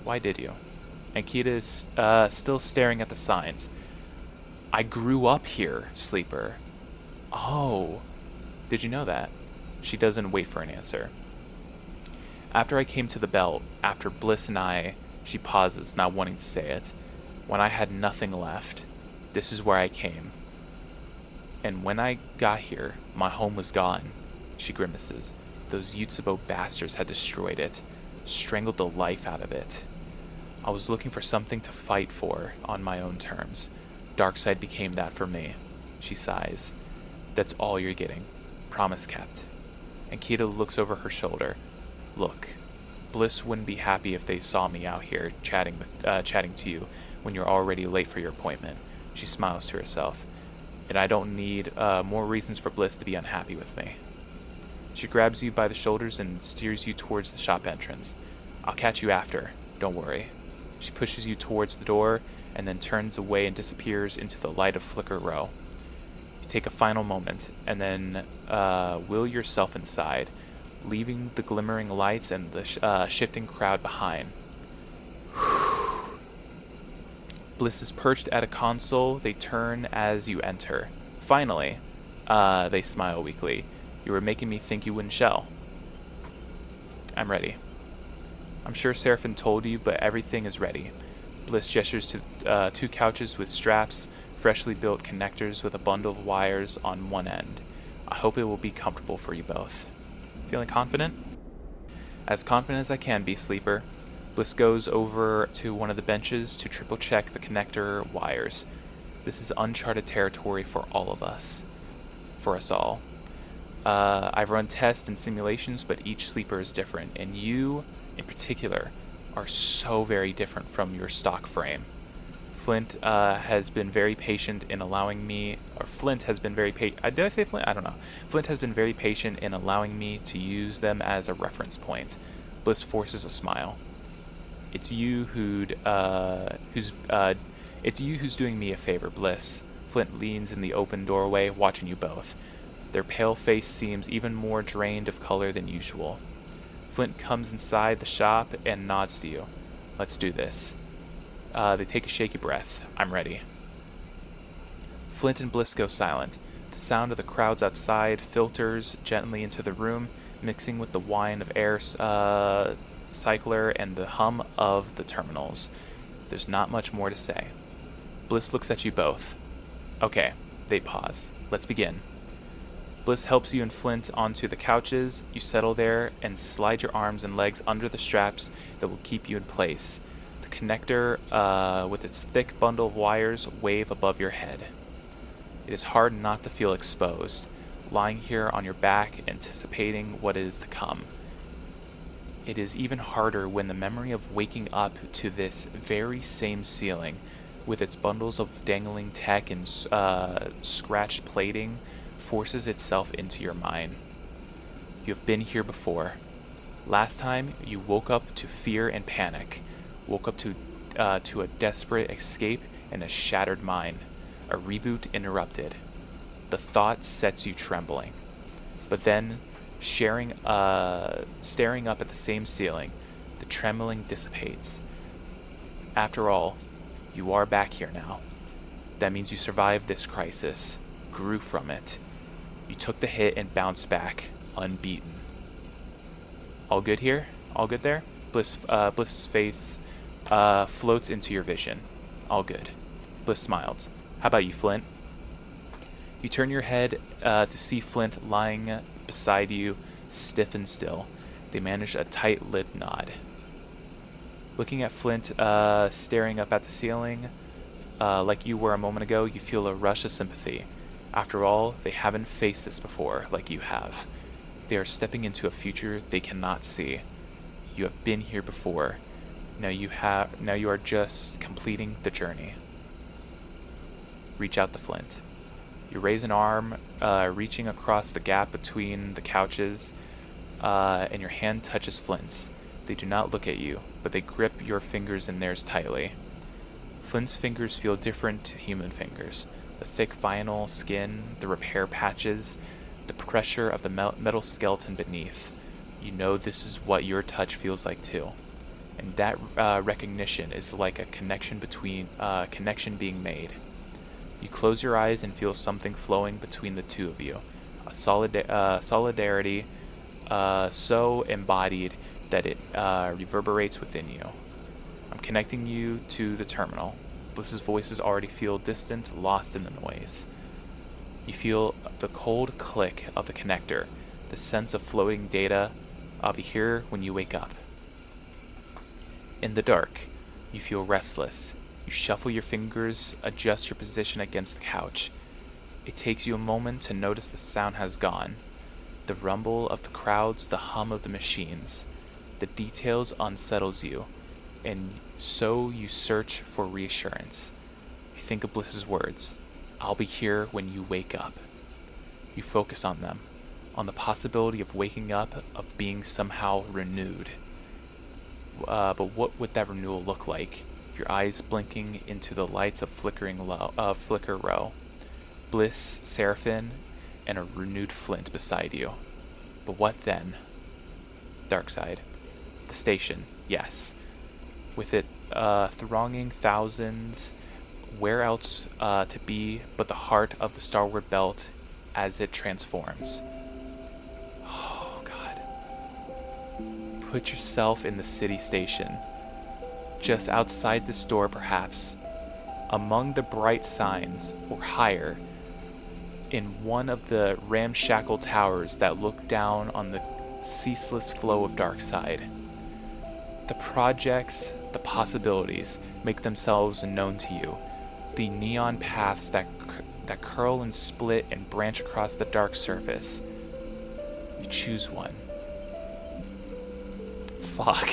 Why did you? Ankita is still staring at the signs. I grew up here, Sleeper. Oh, did you know that? She doesn't wait for an answer. After I came to the belt, after Bliss and I, she pauses, not wanting to say it. When I had nothing left, this is where I came. And when I got here, my home was gone. She grimaces. Those Yutsubo bastards had destroyed it, strangled the life out of it. I was looking for something to fight for on my own terms. Darkseid became that for me. She sighs. That's all you're getting. Promise kept. Ankita looks over her shoulder. Look, Bliss wouldn't be happy if they saw me out here chatting to you when you're already late for your appointment. She smiles to herself. And I don't need more reasons for Bliss to be unhappy with me. She grabs you by the shoulders and steers you towards the shop entrance. I'll catch you after. Don't worry. She pushes you towards the door and then turns away and disappears into the light of Flicker Row. You take a final moment and then will yourself inside, leaving the glimmering lights and the shifting crowd behind. Bliss is perched at a console. They turn as you enter. Finally, they smile weakly. You were making me think you wouldn't shell. I'm ready. I'm sure Seraphine told you, but everything is ready. Bliss gestures to 2 couches with straps, freshly built connectors with a bundle of wires on one end. I hope it will be comfortable for you both. Feeling confident? As confident as I can be, Sleeper. Bliss goes over to one of the benches to triple check the connector wires. This is uncharted territory for all of us. For us all. I've run tests and simulations, but each Sleeper is different, and you, in particular, are so very different from your stock frame. Flint has been very patient in allowing me, or Flint has been very patient, did I say Flint? I don't know. Flint has been very patient in allowing me to use them as a reference point. Bliss forces a smile. It's you who's doing me a favor, Bliss. Flint leans in the open doorway, watching you both. Their pale face seems even more drained of color than usual. Flint comes inside the shop and nods to you. Let's do this. They take a shaky breath. I'm ready. Flint and Bliss go silent. The sound of the crowds outside filters gently into the room, mixing with the whine of air cycler and the hum of the terminals. There's not much more to say. Bliss looks at you both. Okay, they pause. Let's begin. Bliss helps you and Flint onto the couches. You settle there and slide your arms and legs under the straps that will keep you in place. The connector, with its thick bundle of wires, wave above your head. It is hard not to feel exposed, lying here on your back, anticipating what is to come. It is even harder when the memory of waking up to this very same ceiling, with its bundles of dangling tech and scratched plating, forces itself into your mind. You have been here before. Last time, you woke up to fear and panic, woke up to a desperate escape and a shattered mind. A reboot interrupted. The thought sets you trembling. But then, staring up at the same ceiling, the trembling dissipates. After all, you are back here now. That means you survived this crisis, grew from it. You took the hit and bounced back, unbeaten. All good here? All good there? Bliss's face floats into your vision. All good. Bliss smiled. How about you, Flint? You turn your head to see Flint lying beside you, stiff and still. They manage a tight-lipped nod. Looking at Flint staring up at the ceiling, like you were a moment ago, you feel a rush of sympathy. After all, they haven't faced this before, like you have. They are stepping into a future they cannot see. You have been here before. Now you are just completing the journey. Reach out to Flint. You raise an arm, reaching across the gap between the couches, and your hand touches Flint's. They do not look at you, but they grip your fingers in theirs tightly. Flint's fingers feel different to human fingers. The thick vinyl skin, the repair patches, the pressure of the metal skeleton beneath. You know this is what your touch feels like too. And that recognition is like a connection connection being made. You close your eyes and feel something flowing between the two of you. A solidarity so embodied that it reverberates within you. I'm connecting you to the terminal. Bliss's voices already feel distant, lost in the noise. You feel the cold click of the connector, the sense of floating data. I'll be here when you wake up. In the dark, you feel restless. You shuffle your fingers, adjust your position against the couch. It takes you a moment to notice the sound has gone. The rumble of the crowds, the hum of the machines. The details unsettles you, and so you search for reassurance. You think of Bliss's words, I'll be here when you wake up. You focus on them, on the possibility of waking up, of being somehow renewed. But what would that renewal look like? Your eyes blinking into the lights of flicker row. Bliss, Seraphim, and a renewed Flint beside you. But what then? Darkside. The station, yes. With it thronging thousands, where else to be but the heart of the starward belt as it transforms? Oh, God. Put yourself in the city station. Just outside this door, perhaps. Among the bright signs, or higher, in one of the ramshackle towers that look down on the ceaseless flow of Darkside. The projects, the possibilities, make themselves known to you. The neon paths that curl and split and branch across the dark surface. You choose one. Fuck.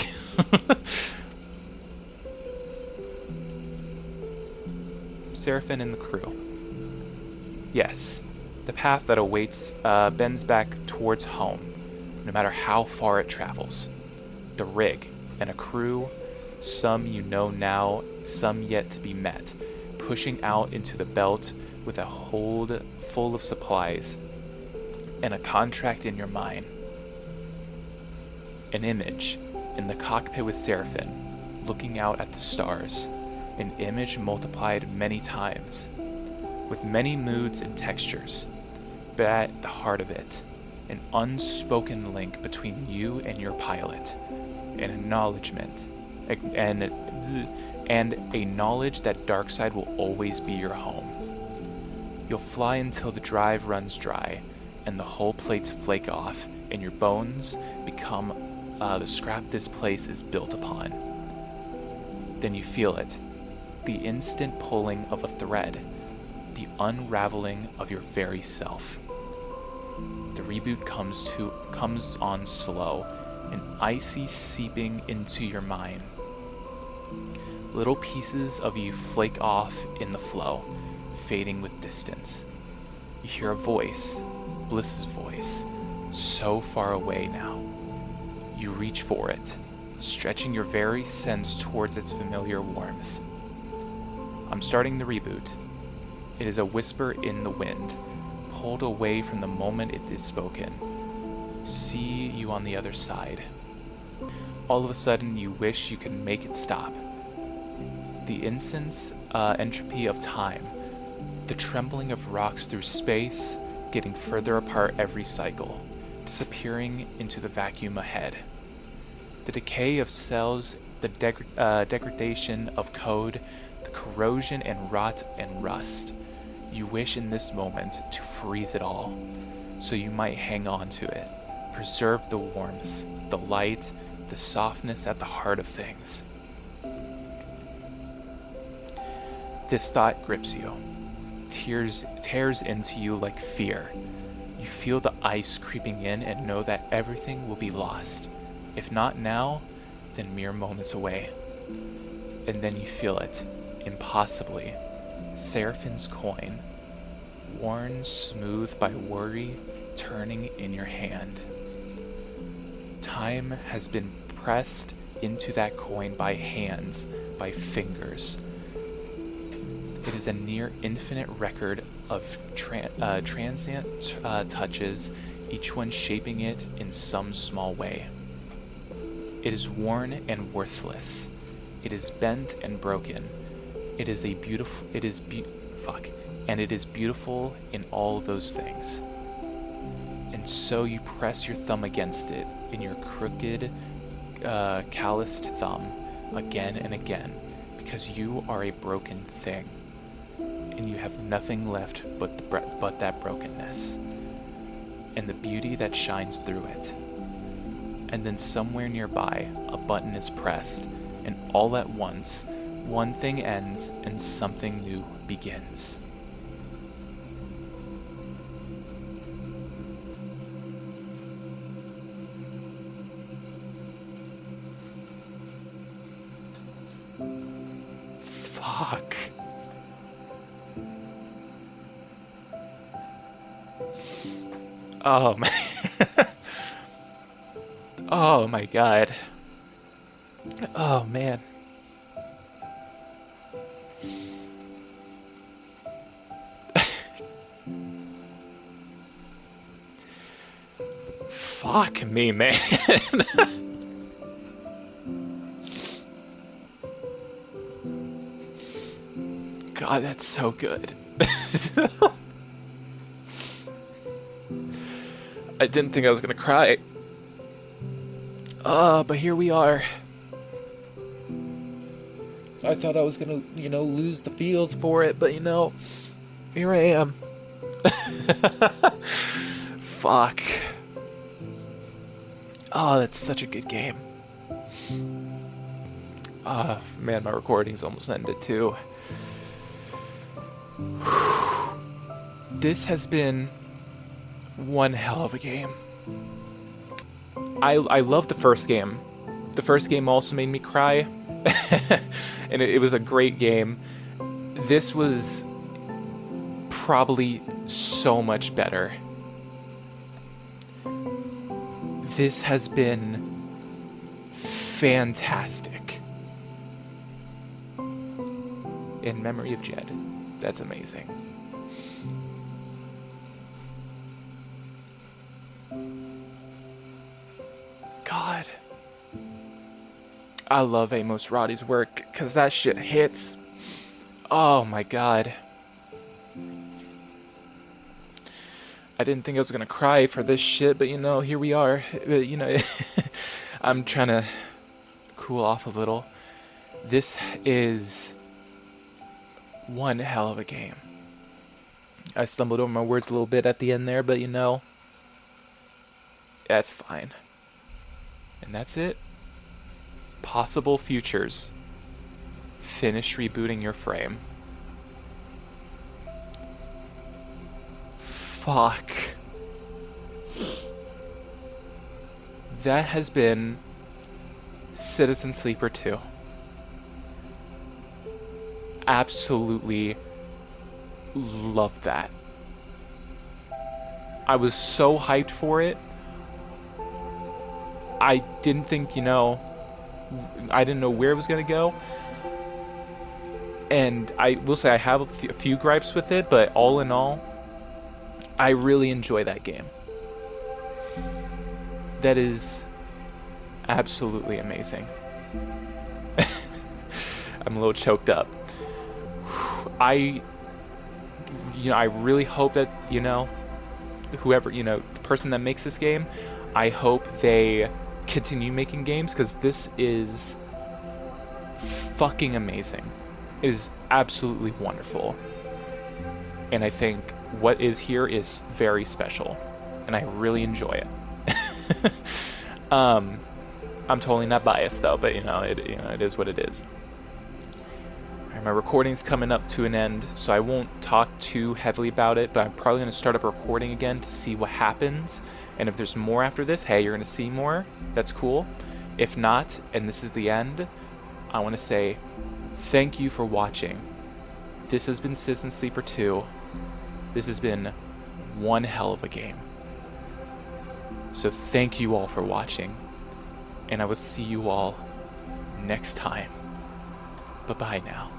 Seraphim and the crew. Yes, the path that awaits bends back towards home, no matter how far it travels. The rig and a crew, some you know now, some yet to be met, pushing out into the belt with a hold full of supplies and a contract in your mind. An image in the cockpit with Seraphim, looking out at the stars, an image multiplied many times, with many moods and textures, but at the heart of it, an unspoken link between you and your pilot, an acknowledgement, and a knowledge that Darkside will always be your home. You'll fly until the drive runs dry, and the whole plates flake off, and your bones become the scrap this place is built upon. Then you feel it, the instant pulling of a thread, the unraveling of your very self. The reboot comes on slow, an icy seeping into your mind. Little pieces of you flake off in the flow, fading with distance. You hear a voice, Bliss's voice, so far away now. You reach for it, stretching your very sense towards its familiar warmth. I'm starting the reboot. It is a whisper in the wind, pulled away from the moment it is spoken. See you on the other side. All of a sudden, you wish you could make it stop. The instant entropy of time, the trembling of rocks through space, getting further apart every cycle, disappearing into the vacuum ahead. The decay of cells, the degradation of code, the corrosion and rot and rust. You wish in this moment to freeze it all, so you might hang on to it, preserve the warmth, the light, the softness at the heart of things. This thought grips you, tears into you like fear. You feel the ice creeping in and know that everything will be lost. If not now, then mere moments away. And then you feel it, impossibly. Seraphin's coin, worn smooth by worry, turning in your hand. Time has been pressed into that coin by hands, by fingers. It is a near infinite record of transient touches, each one shaping it in some small way. It is worn and worthless. It is bent and broken. It is beautiful in all those things. And so you press your thumb against it in your crooked, calloused thumb again and again, because you are a broken thing, and you have nothing left but that brokenness, and the beauty that shines through it. And then somewhere nearby, a button is pressed, and all at once, one thing ends and something new begins. Fuck. Oh man. Oh my god. Oh man. Fuck me, man. God, that's so good. I didn't think I was gonna cry. But here we are. I thought I was gonna, lose the feels for it, but here I am. Fuck. Oh, that's such a good game. Man, my recording's almost ended too. This has been one hell of a game. I love the first game. The first game also made me cry. And it was a great game. This was probably so much better. This has been fantastic. In memory of Jed. That's amazing. God. I love Amos Roddy's work, because that shit hits. Oh my god. I didn't think I was gonna cry for this shit, but here we are. I'm trying to cool off a little. This is one hell of a game. I stumbled over my words a little bit at the end there, but That's fine. And that's it. Possible futures. Finish rebooting your frame. Fuck. That has been Citizen Sleeper 2. Absolutely love that. I was so hyped for it. I didn't think, I didn't know where it was going to go. And I will say I have a few gripes with it, but all in all, I really enjoy that game. That is absolutely amazing. I'm a little choked up. I really hope that, whoever, the person that makes this game, I hope they continue making games, because this is fucking amazing. It is absolutely wonderful. And I think what is here is very special, and I really enjoy it. I'm totally not biased though, but it is what it is. Alright, my recording's coming up to an end, so I won't talk too heavily about it, but I'm probably going to start up recording again to see what happens. And if there's more after this, hey, you're going to see more. That's cool. If not, and this is the end, I want to say thank you for watching. This has been Citizen Sleeper 2. This has been one hell of a game. So thank you all for watching, and I will see you all next time. Bye-bye now.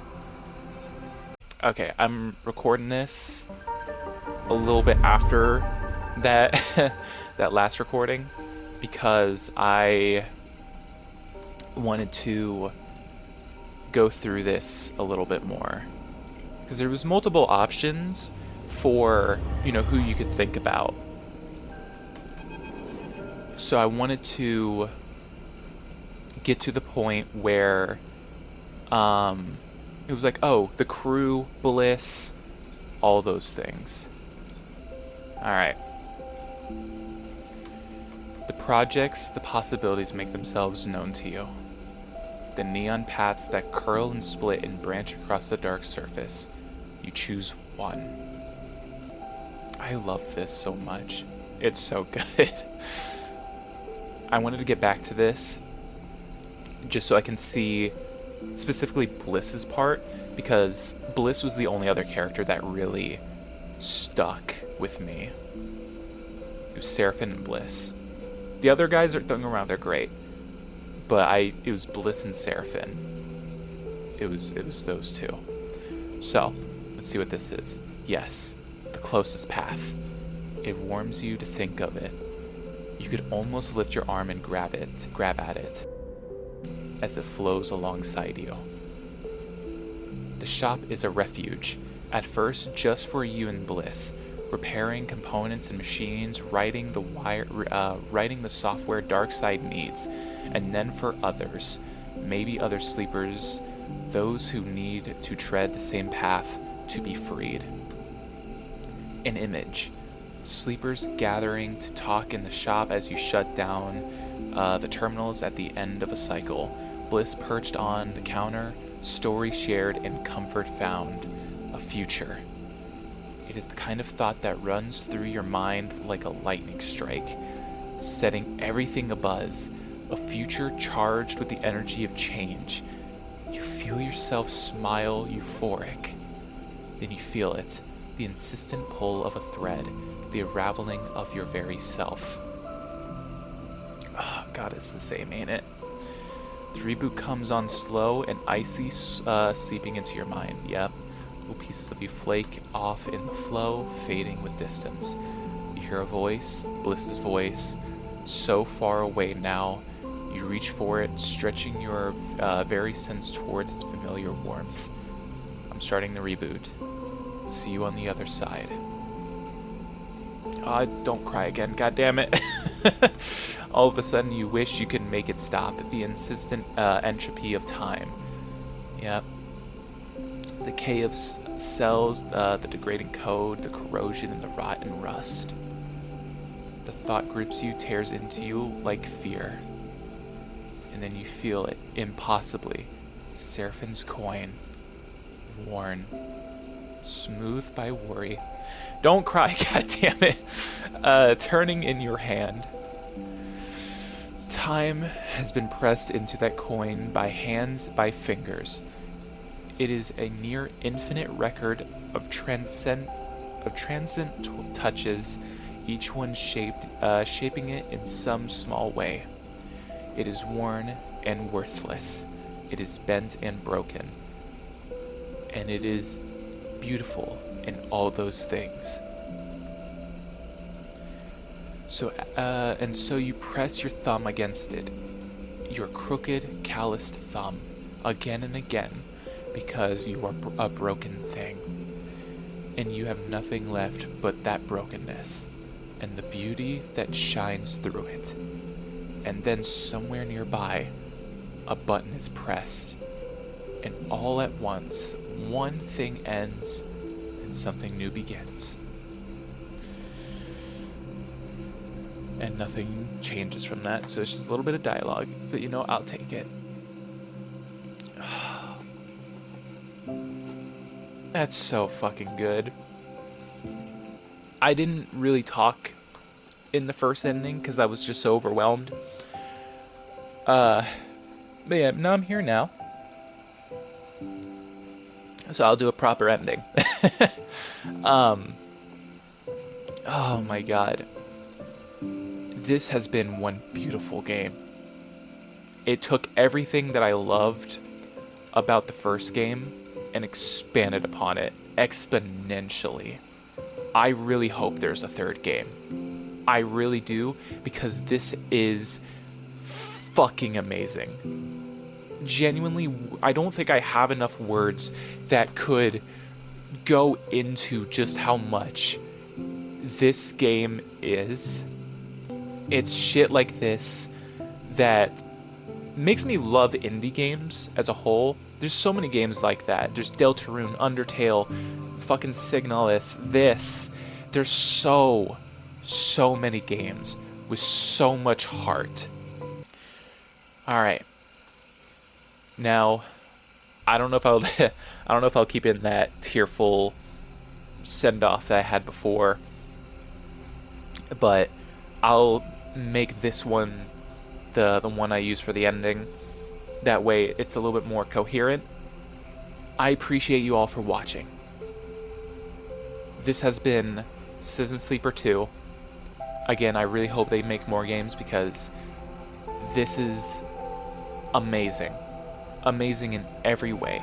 Okay, I'm recording this a little bit after that that last recording, because I wanted to go through this a little bit more, because there was multiple options for who you could think about. So I wanted to get to the point where it was like, oh, the crew, Bliss, all those things. Alright. The projects, the possibilities make themselves known to you. The neon paths that curl and split and branch across the dark surface. You choose one. I love this so much. It's so good. I wanted to get back to this just so I can see specifically Bliss's part, because Bliss was the only other character that really stuck with me. It was Seraphine and Bliss. The other guys don't get around, they're great, but it was Bliss and Seraphine. It was those two. So let's see what this is. Yes, the closest path. It warms you to think of it. You could almost lift your arm and grab at it as it flows alongside you. The shop is a refuge, at first just for you and Bliss, repairing components and machines, writing the software Darkseid needs, and then for others, maybe other sleepers, those who need to tread the same path to be freed. An image. Sleepers gathering to talk in the shop as you shut down the terminals at the end of a cycle. Bliss perched on the counter, story shared and comfort found. A future. It is the kind of thought that runs through your mind like a lightning strike, setting everything abuzz. A future charged with the energy of change. You feel yourself smile euphoric. Then you feel it, the insistent pull of a thread, the unraveling of your very self. Oh, God, it's the same, ain't it? The reboot comes on slow and icy, seeping into your mind. Yep. Little pieces of you flake off in the flow, fading with distance. You hear a voice, Bliss's voice, so far away now. You reach for it, stretching your very sense towards its familiar warmth. I'm starting the reboot. See you on the other side. Don't cry again, goddammit. All of a sudden you wish you could make it stop. The insistent entropy of time. Yep. The decay of cells, the degrading code, the corrosion and the rot and rust. The thought grips you, tears into you like fear. And then you feel it impossibly. Seraphim's coin. Worn. Smooth by worry. Don't cry, goddammit. Turning in your hand. Time has been pressed into that coin by hands, by fingers. It is a near infinite record of transcendent touches, each one shaping it in some small way. It is worn and worthless. It is bent and broken. And it is beautiful in all those things. So you press your thumb against it, your crooked, calloused thumb, again and again, because you are a broken thing. And you have nothing left but that brokenness, and the beauty that shines through it. And then somewhere nearby, a button is pressed, and all at once, one thing ends, and something new begins. And nothing changes from that, so it's just a little bit of dialogue, but I'll take it. That's so fucking good. I didn't really talk in the first ending because I was just so overwhelmed. But yeah, no, I'm here now. So I'll do a proper ending. Oh my god. This has been one beautiful game. It took everything that I loved about the first game and expanded upon it exponentially. I really hope there's a third game. I really do, because this is fucking amazing. Genuinely, I don't think I have enough words that could go into just how much this game is. It's shit like this that makes me love indie games as a whole. There's so many games like that. There's Deltarune, Undertale, fucking Signalis, this. There's so many games with so much heart. Alright. Now, I don't know if I'll keep in that tearful send-off that I had before, but I'll make this one the one I use for the ending. That way it's a little bit more coherent. I appreciate you all for watching. This has been Citizen Sleeper 2. Again, I really hope they make more games because this is amazing. Amazing in every way.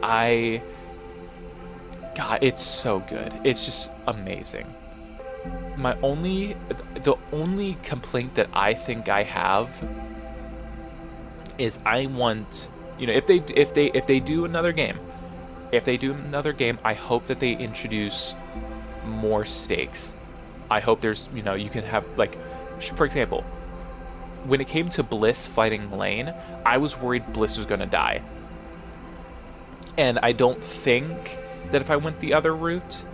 God, it's so good. It's just amazing. The only complaint that I think I have is I want, if they do another game, I hope that they introduce more stakes. I hope there's, you can have, like, for example, when it came to Bliss fighting Lane, I was worried Bliss was gonna die. And I don't think that if I went the other route,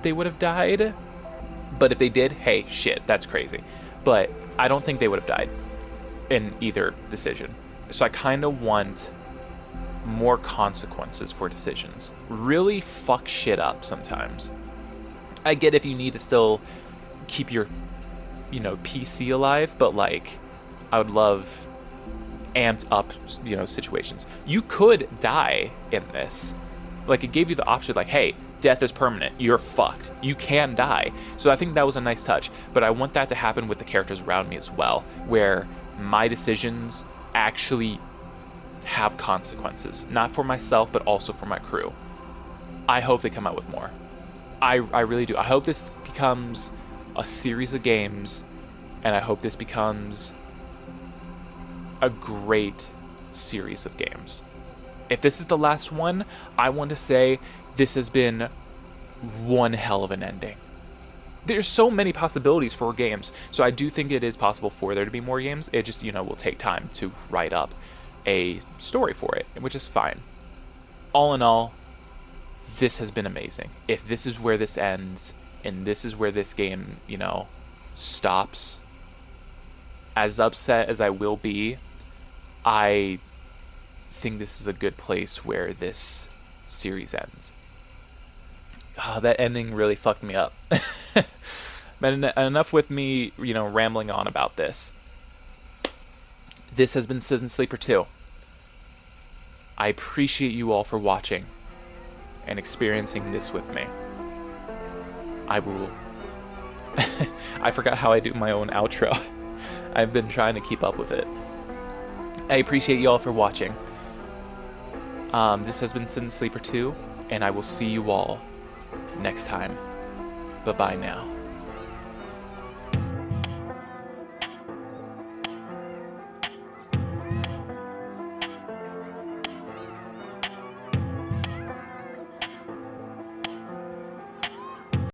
they would have died. But if they did, hey, shit, that's crazy. But I don't think they would have died in either decision. So I kind of want more consequences for decisions. Really fuck shit up sometimes. I get if you need to still keep your, PC alive, but, like, I would love amped up, situations. You could die in this. Like, it gave you the option, like, hey, death is permanent. You're fucked. You can die. So I think that was a nice touch. But I want that to happen with the characters around me as well, where my decisions actually have consequences. Not for myself, but also for my crew. I hope they come out with more. I really do. I hope this becomes a series of games, and I hope this becomes a great series of games. If this is the last one, I want to say this has been one hell of an ending. There's so many possibilities for games, so I do think it is possible for there to be more games. It just, will take time to write up a story for it, which is fine. All in all, this has been amazing. If this is where this ends, and this is where this game, you know, stops. As upset as I will be, I think this is a good place where this series ends. Oh, that ending really fucked me up. But enough with me, you know, rambling on about this. This has been Citizen Sleeper 2. I appreciate you all for watching and experiencing this with me. I will... I forgot how I do my own outro. I've been trying to keep up with it. I appreciate you all for watching. This has been Citizen Sleeper 2, and I will see you all next time. Bye-bye now.